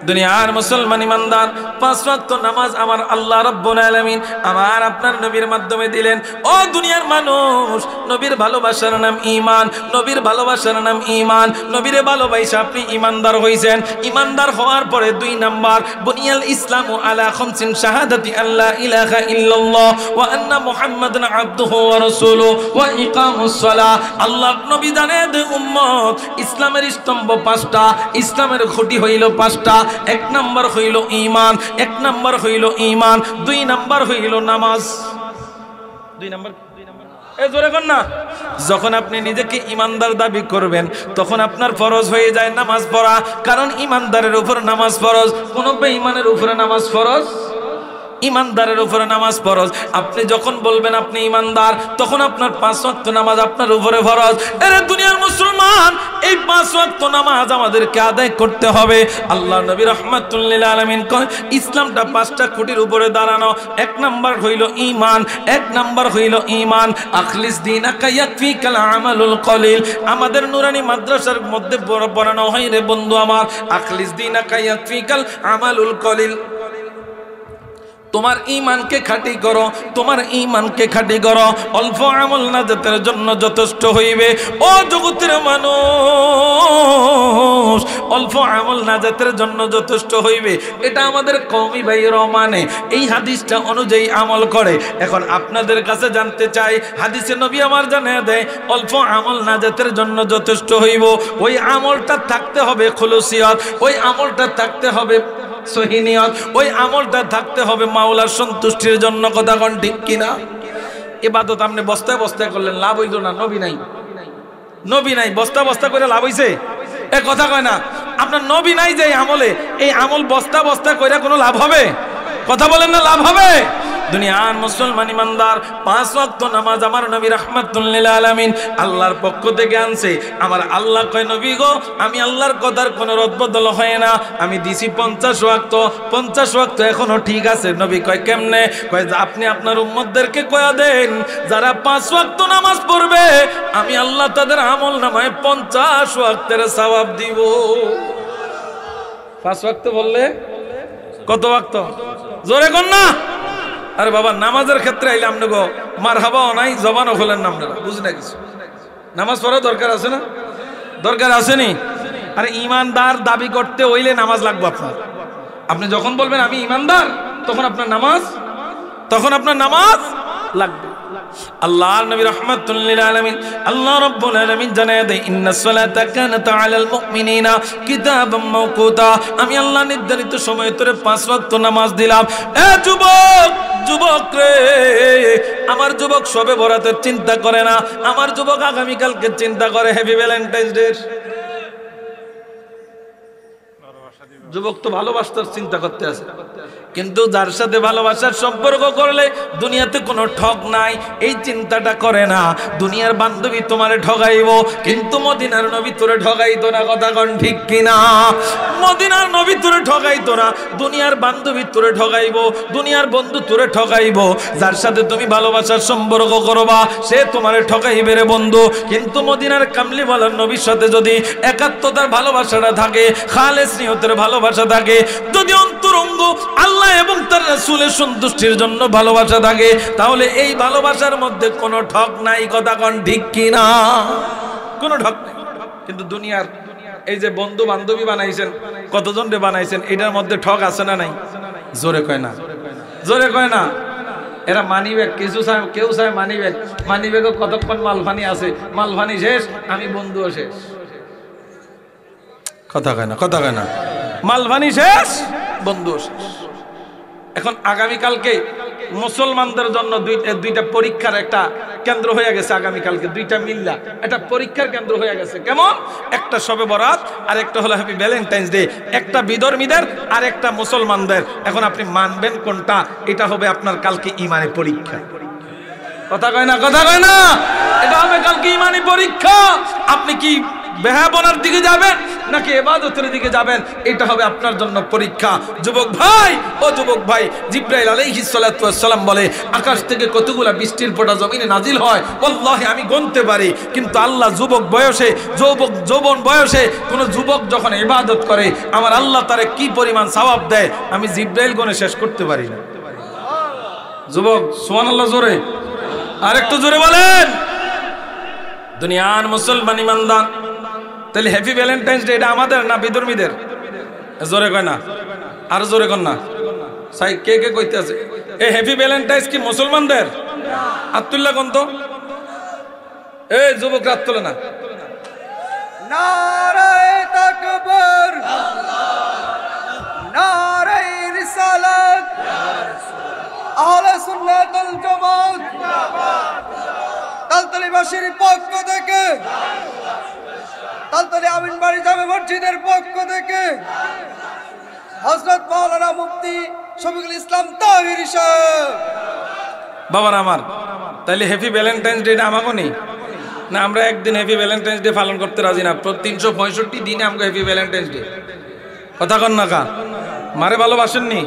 Speaker 1: দুনিয়ার মুসলমান ইমানদার 5 ওয়াক্ত নামাজ আমার আল্লাহ রাব্বুল আলামিন আমার আপনার নবীর মাধ্যমে দিলেন। ও দুনিয়ার মানুষ, নবীর ভালোবাসার নাম ঈমান, নবীর ভালোবাসার নাম ঈমান। নবীরে ভালোবাসা আপনি ঈমানদার হইছেন। ঈমানদার হওয়ার পরে 2 নাম্বার, বুনিয়াল ইসলামু আলা খামসিন শাহাদাতি আল্লা ইলাহা ইল্লাল্লাহ ওয়া আন্না মুহাম্মাদান আবদুহু ওয়া রাসূলুহু ওয়া ইকামুস সালাহ। আল্লাহ নবী জানে দে উম্মত, ইসলামের স্তম্ভ 5টা, ইসলামের খুঁটি হইল 5টা। 1 নাম্বার হইল ঈমান, 1 নাম্বার হইল ঈমান। 2 নাম্বার হইল নামাজ। 2 নাম্বার জোরে কর না। যখন আপনি নিজেকে ইমানদার দাবি করবেন তখন আপনার ফরজ হয়ে যায় নামাজ পড়া, কারণ ইমানদারের উপর নামাজ ফরজ, কোন বেঈমানের উপরে নামাজ ফরজ, ইমানদারের উপরে নামাজ ফরজ। আপনি যখন বলবেন আপনি ইমানদার, তখন আপনার 5 ওয়াক্ত নামাজ আপনার উপরে ফরজ। এরে দুনিয়ার মুসলমান, এই 5 ওয়াক্ত নামাজ আমাদেরকে আদায় করতে হবে। আল্লাহ নবী রাহমাতুল লিল আলামিন কয় ইসলামটা 5টা খুঁটির উপরে দাঁড়ানো। 1 নাম্বার হইল ঈমান, 1 নাম্বার হইল ঈমান। আখলিস দীনাকা ইয়াকফিকাল আমালুল কলিল। আমাদের নুরানি মাদ্রাসার মধ্যে পড়ানো হয় রে বন্ধু আমার, আখলিস দীনাকা ইয়াকফিকাল আমালুল কলিল। তোমার ঈমানকে খাঁটি করো, তোমার ঈমানকে খাঁটি করো, অল্প আমল নাজাতের জন্য যথেষ্ট হইবে। ও জগতের মানুষ, অল্প আমল নাজাতের জন্য যথেষ্ট হইবে, এটা আমাদের কওমি ভাইয়েরা মানে এই হাদিসটা অনুযায়ী আমল করে। এখন আপনাদের কাছে জানতে চাই, হাদিসে নবী আমার জানিয়ে দেয় অল্প আমল নাজাতের জন্য যথেষ্ট হইব। ওই আমলটা থাকতে হবে খুলুসিয়ত, ওই আমলটা থাকতে হবে সহিনিয়ত, ওই আমলটা থাকতে হবে মাওলার সন্তুষ্টির জন্য। কথা কোন ঠিক কিনা? ইবাদত আপনি বস্তায় বস্তায় করলেন, লাভ হইল না। নবী নাই বস্তা বস্তা করে লাভ হইছে? এ কথা কয় না। আপনার নবী নাই যে আমলে, এই আমল বস্তা বস্তা করে কোনো লাভ হবে? কথা বলেন না, লাভ হবে? দুনিয়ার মুসলমান ইমানদার 5 ওয়াক্ত নামাজ আমার নবী রাহমাতুল লিল আলামিন আল্লাহর পক্ষ থেকে আনছে। আমার আল্লাহ কয় নবী গো, আমি আল্লাহর কথার কোনো রদবদল হয় না, আমি দিছি 50 ওয়াক্ত। 50 ওয়াক্ত এখনো ঠিক আছে। নবী কয় কেমনে? কয় আপনি আপনার উম্মতদেরকে কয়া দেন, যারা 5 ওয়াক্ত নামাজ পড়বে আমি আল্লাহ তাদের আমল নামায় 50 ওয়াক্তের সওয়াব দিব। 5 ওয়াক্ত বললে কত ওয়াক্ত? জোরে কোন না। আরে বাবা, নামাজের ক্ষেত্রে আইলে আপনি গো মারহাবাও নাই, জবানও খোলেন না, আপনারা বুঝ না কিছু। নামাজ পড়া দরকার আছে না? দরকার আসেনি? আরে ইমানদার দাবি করতে হইলে নামাজ লাগবে আপনার। আপনি যখন বলবেন আমি ইমানদার, তখন আপনার নামাজ লাগবে। আল্লাহর নবী রাহমাতুল লিল আলামিন আল্লাহ রাব্বুল আলামিন জানায় দেয় ইন্নাস সালাতা কানাত আলাল মুমিনিনা কিতাবাম মাওকুতা। আমি আল্লাহ নির্ধারিত সময়ে তোরে 5 ওয়াক্ত নামাজ দিলাম। এ যুবক রে, আমার যুবক সবে বরাতের চিন্তা করে না, আমার যুবক আগামীকালকে চিন্তা করে হ্যাপি ভ্যালেন্টাইন্স ডে। যুবক তো ভালোবাসার চিন্তা করতে আছে, কিন্তু যার সাথে ভালোবাসার সম্পর্ক করলে দুনিয়াতে কোনো ঠক নাই এই চিন্তাটা করে না। দুনিয়ার বান্ধবী তোমারে ঠগাইবো, কিন্তু মদিনার নবী তোরে ঠগাইতো না। কথা কোন ঠিক কিনা? মদিনার নবী তোরে ঠগাইতো না, দুনিয়ার বান্ধবী তোরে ঠগাইবো, দুনিয়ার বন্ধু তোরে ঠগাইবো। যার সাথে তুমি ভালোবাসার সম্পর্ক করবা সে তোমারে ঠগাইবে রে বন্ধু। কিন্তু মদিনার কামলিওয়ালার নবীর সাথে যদি একাত্মতার ভালোবাসাটা থাকে, খালেস নিয়তের ভালোবাসা থাকে, যদি অন্তরঙ্গ আল্লাহ এবং তার রাসূলের সন্তুষ্টির জন্য ভালোবাসা থাকে, তাহলে এই ভালোবাসার মধ্যে কোনো ঠক নাই। কথা কোন ঠিক কিনা? কোনো ঠক নাই। কিন্তু দুনিয়ার এই যে বন্ধু বান্ধবী বানাইছেন, কতজন রে বানাইছেন, এটার মধ্যে ঠক আছে না নাই? জোরে কয় না, জোরে কয় না। এরা মানি ব্যাগ, কিছু চায়, কেউ চায় মানি ব্যাগ, মানি ব্যাগে কতক্ষণ মালফানি আছে, মালফানি শেষ, আমি বন্ধুও শেষ। কথা কয় না, কথা কয় না। মালফানি শেষ, বন্ধুও শেষ। এখন আগামীকালকে মুসলমানদের জন্য দুইটা পরীক্ষার একটা কেন্দ্র হয়ে গেছে। আগামীকালকে 2টা মিল্লা একটা পরীক্ষার কেন্দ্র হয়ে গেছে। কেমন? একটা শবে বরাত আর একটা হলো হ্যাপি ভ্যালেন্টাইন্স ডে। একটা বিধর্মীদের আর একটা মুসলমানদের। এখন আপনি মানবেন কোনটা? এটা হবে আপনার কালকে ইমানের পরীক্ষা। কথা কয় না, কথা কয় না। এটা হবে কালকে ইমানি পরীক্ষা। আপনি কি বেহায়াপনার দিকে যাবেন নাকি ইবাদতের দিকে যাবেন, এটা হবে আপনার জন্য পরীক্ষা। যুবক ভাই, ও যুবক ভাই, জিবরাইল আলাইহিস সালাতু ওয়াস সালাম বলে আকাশ থেকে কতগুলা বৃষ্টির ফোঁটা জমিনে নাজিল হয় আল্লাহ আমি গুনতে পারি, কিন্তু আল্লাহ যুবক বয়সে যৌবন বয়সে কোন যুবক যখন ইবাদত করে আমার আল্লাহ তারে কি পরিমাণ সওয়াব দেয় আমি জিবরাইল গুনে শেষ করতে পারি না। যুবক সুবহানাল্লাহ জোরে, আরেকটু জোরে বলেন। দুনিয়ার মুসলমান ইমানদার, তাহলে হ্যাপি ভ্যালেন্টাইন্স ডে এটা আমাদের না বিধর্মীদের? জোরে কয় না, আর জোরে কর না। সাই কে কে কইতে আছে এই হ্যাপি ভ্যালেন্টাইন্স কি মুসলমানদের? আব্দুল্লাহ কোন তো এই যুবক রাত তোলে না।
Speaker 3: নারায়ে তাকবীর, নারায়ে রিসালাত, আহলে সুন্নাত ওয়াল জামাত তালতলিবাসীর পক্ষ থেকে, তালতলি আমিনবাড়ি জামে মসজিদের পক্ষ থেকে হযরত মাওলানা মুফতি শফিকুল ইসলাম তাহিরি সাহেব।
Speaker 1: বাবার আমার, তাহলে হ্যাপি ভ্যালেন্টাইন্স ডে আমাকে নেই না? আমরা একদিন হ্যাপি ভ্যালেন্টাইন্স ডে পালন করতে রাজি না, 365 দিনে আমাকে হ্যাপি ভ্যালেন্টাইন্স ডে। কথা কন না কা? মারে ভালোবাসেননি?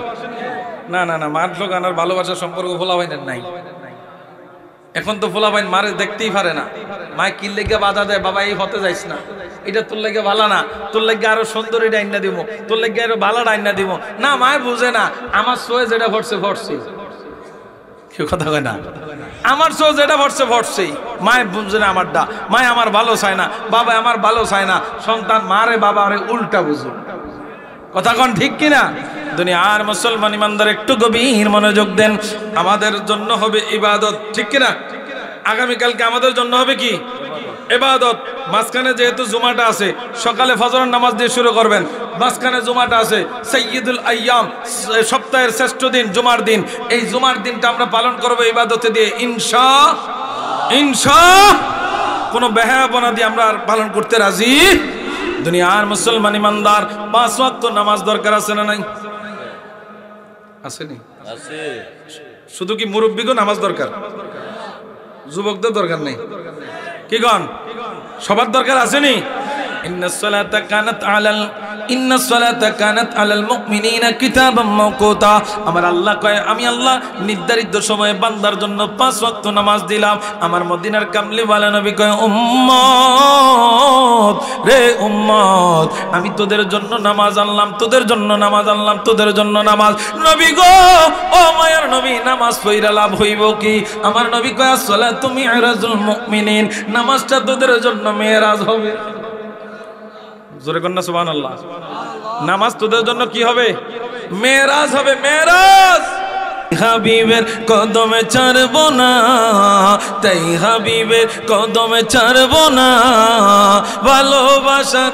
Speaker 1: না না না, মার লোক আনার ভালোবাসার সম্পর্ক ফোলা হয় নাই। এখন তো ফোলা ভাই মারে দেখতেই পারে না, মায় কি লেগে বাধা দেয়, বাবা এই হতে যাইস না, এটা তোর লেগে ভালো না, তোর লেগে আরো সুন্দর এটা আইনা দিব, তোর লেগে আরো ভালো আইনা দিব। না, মায় বুঝে না আমার সোয়ে যেটা ভরছে ভরছে, কেউ কথা কয় না, আমার সোয়ে যেটা ভরছে ভরছে। মায় বুঝে না আমারটা, মায় আমার ভালো চায় না, বাবা আমার ভালো চায় না, সন্তান মারে বাবা আরে উল্টা বুঝুন। কথা কন ঠিক কিনা? দুনিয়ার মুসলমান ইমানদার একটু গভীর মনোযোগ দেন। আমাদের জন্য হবে ইবাদত, ঠিক কিনা? আগামীকালকে আমাদের জন্য হবে কি? ইবাদত। মাঝখানে যেহেতু জুমাটা আছে, সকালে ফজরের নামাজ দিয়ে শুরু করবেন, মাঝখানে জুমাটা আছে, সাইয়্যিদুল আইয়াম, সপ্তাহের শ্রেষ্ঠ দিন জুমার দিন। এই জুমার দিনটা আমরা পালন করবো ইবাদতে দিয়ে ইনশাআল্লাহ। কোনো বেহায়াপনা দিয়ে আমরা পালন করতে রাজি। দুনিয়ার মুসলমান ইমানদার 5 ওয়াক্ত নামাজ দরকার আছে না নাই? আসেনি? আছে। শুধু কি মুরব্বিগো নামাজ দরকার, যুবকদের দরকার নেই? কি গণ সবার দরকার আসেনি? ইন্নাস সালাতা কানাত আলাল মুমিনিনা কিতাবাম মাওকুতা। আমার আল্লাহ কয় আমি আল্লাহ নির্ধারিত সময়ে বান্দার জন্য 5 ওয়াক্ত নামাজ দিলাম। আমার মদিনার কামলিওয়ালা নবী কয় উম্মত রে উম্মত, আমি তোদের জন্য নামাজ আনলাম, তোদের জন্য নামাজ আনলাম, তোদের জন্য নামাজ। নবী গো, ও মায়ার নবী, নামাজ পড়া লাভ হইব কি? আমার নবী কয় আসসালাতু মিরাজুল মুমিনিন, নামাজটা তোদের জন্য মেরাজ হবে। জোরে কন্যা সুবহানাল্লাহ। নামাজ তোদের জন্য কি হবে? মেরাজ হবে, মেরাজ। হাবিবের কদমে ছাড়ব না, তাই হাবিবের কদমে ছাড়ব না। ভালোবাসার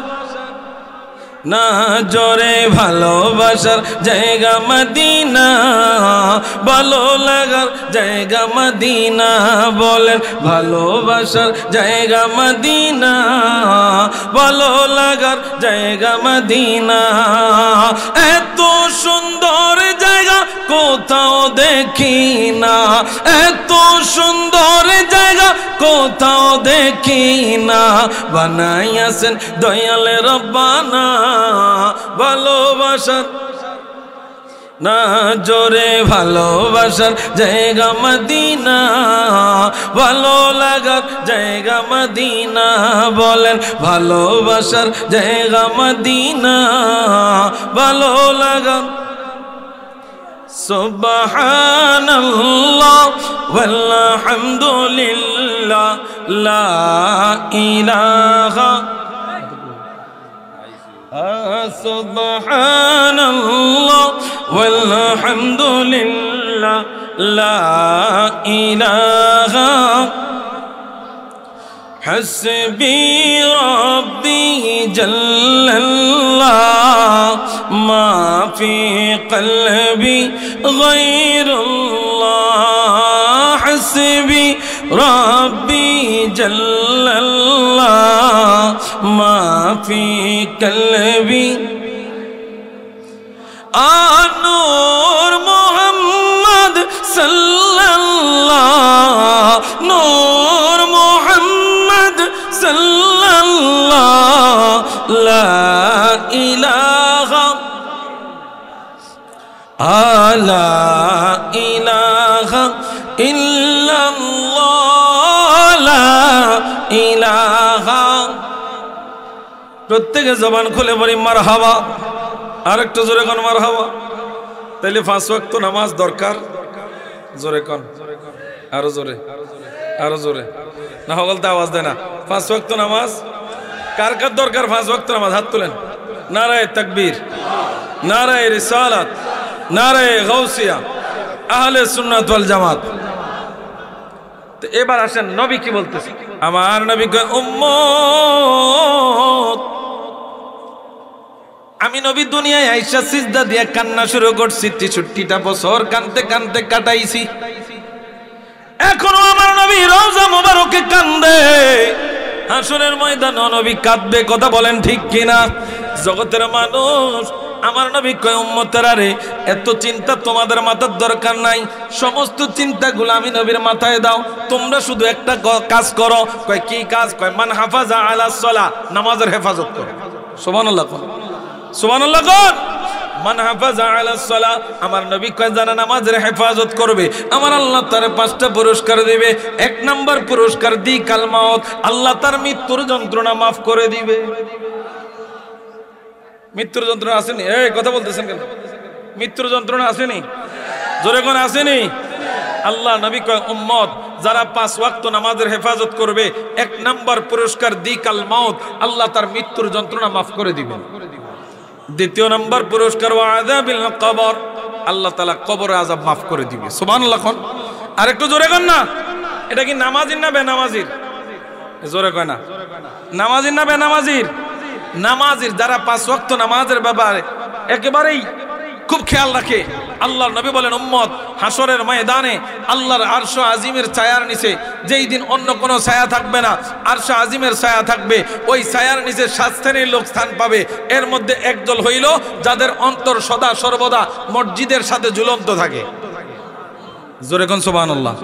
Speaker 1: না জোরে ভালোবাসার জায়গা মদিনা, ভালো লাগার জায়গা মদিনা। বলেন ভালোবাসার জায়গা মদিনা, ভালো লাগার জায়গা মদিনা। এত সুন্দর জায়গা কোথাও দেখি না, এত সুন্দর জায়গা কোথাও দেখি না। বানাইয়াছেন দয়ালে রব্বানা, ভালোবাসার না জোরে ভালোবাসার জায়গা মদিনা, ভালো লাগার জায়গা মদিনা। বলেন ভালোবাসার জায়গা মদিনা, ভালো লাগার। সুবহানাল্লাহ ওয়ালহামদুলিল্লাহ লা ইলাহা। সুবহানাল্লাহ ওয়ালহামদুলিল্লাহ লা ইলাহা। হাসবি রাব্বি জাল্লাল্লাহ মা ফি কলবি গায়রুল্লাহ। হাসবি রাব্বি জাল্লাল্লাহ মা ফি কলবি। নূর মুহাম্মদ সাল্লাল্লাহ, নূর মুহাম্মদ সাল্লাল্লাহ লা লা ইলাহা ইল্লাল্লাহ লা ইলাহা। প্রত্যেকে জবান খুলে বলি মারহাবা। আর একটু জোরে কোন মারহাবা। তাইলে 5 ওয়াক্ত নামাজ দরকার। জোরে কোন, আরো জোরে, আরো জোরে। না হগল তো আওয়াজ দেয় না। 5 ওয়াক্ত নামাজ কার কার দরকার? 5 ওয়াক্ত নামাজ হাত তুলেন। নারায়ে তাকবীর, নারায়ে রিসালাত, নারায়ে গাউসিয়া, আহলে সুন্নাত ওয়াল জামাত। তো এবার আসেন নবী কি বলতেছে। আমার নবী কয় উম্মত, আমি নবী দুনিয়ায় আইসা সিজদা দিয়ে কান্না শুরু করছি, 63টা বছর কানতে কানতে কাটাইছি। এখনো আমার নবী রওজা মুবারকে কান্দে। হাসরের ময়দানে নবী কাঁদবে, কথা বলেন ঠিক কিনা? জগতের মানুষ আমার নবী কয় উম্মতেরা রে, এত চিন্তা তোমাদের মাথার দরকার নাই, সমস্ত চিন্তাগুলো আমি নবীর মাথায় দাও। তোমরা শুধু একটা কাজ করো। কয় কি কাজ? কয় মান হাফাজা আলা সালাহ, নামাজের হেফাজত করো। সুবহানাল্লাহ কোন, সুবহানাল্লাহ কোন। মান হাফাজা আলা সালাহ, আমার নবী কয় যারা নামাজের হেফাজত করবে আমার আল্লাহ তার 5টা পুরস্কার দিবে। 1 নাম্বার পুরস্কার দি কাল মাউত, আল্লাহ তার মৃত্যুর যন্ত্রণা মাফ করে দিবে। মৃত্যুর যন্ত্রণা আসেনি? এই কথা বলতেছেন কেন? মৃত্যুর যন্ত্রণা আসেনি? জোরে কোন আসেনি? আল্লাহ নবী কয় উম্মত যারা 5 ওয়াক্ত নামাজের হেফাজত করবে 1 নাম্বার পুরস্কার দি কাল মাউত, আল্লাহ তার মৃত্যুর যন্ত্রণা মাফ করে দিবেন। 2 নাম্বার পুরস্কার ওয়া আযাবিল কবর, আল্লাহ তাআলা কবরের আযাব মাফ করে দিবে। সুবহানাল্লাহ কোন। আর একটু জোরে কোন না। এটা কি নামাজির না বেনামাজির? জোরে কয় না। নামাজির না বেনামাজির? নামাজির। যারা 5 ওয়াক্ত নামাজের ব্যাপারে একেবারেই খুব খেয়াল রাখে, আল্লাহর নবী বলেন উম্মত হাসরের ময়দানে আল্লাহর আরশ আজিমের ছায়ার নিচে, যেই দিন অন্য কোনো ছায়া থাকবে না, আরশ আজিমের ছায়া থাকবে, ওই ছায়ার নিচে 7 শ্রেণীর লোক স্থান পাবে। এর মধ্যে একদল হইল যাদের অন্তর সদা সর্বদা মসজিদের সাথে ঝুলন্ত থাকে। জোরে কোন সুবহানাল্লাহ।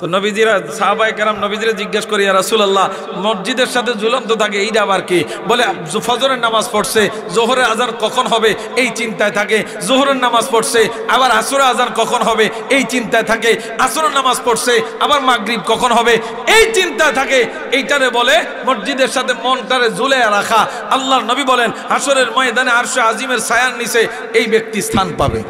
Speaker 1: তো নবীজিরা সাহাবায়ে কেরাম নবীজিরা জিজ্ঞেস করি ইয়া রাসূলুল্লাহ, মসজিদের সাথে ঝুলন্ত থাকে এইটা আবার কি? বলে ফজরের নামাজ পড়ছে, জোহরের আজান কখন হবে এই চিন্তায় থাকে। জোহরের নামাজ পড়ছে, আবার আসরের আজান কখন হবে এই চিন্তায় থাকে। আসরের নামাজ পড়ছে, আবার মাগরিব কখন হবে এই চিন্তায় থাকে। এইটারে বলে মসজিদের সাথে মনটারে ঝুলে রাখা। আল্লাহর নবী বলেন হাসরের ময়দানে আরশ আজিমের ছায়ার নিচে এই ব্যক্তি স্থান পাবে।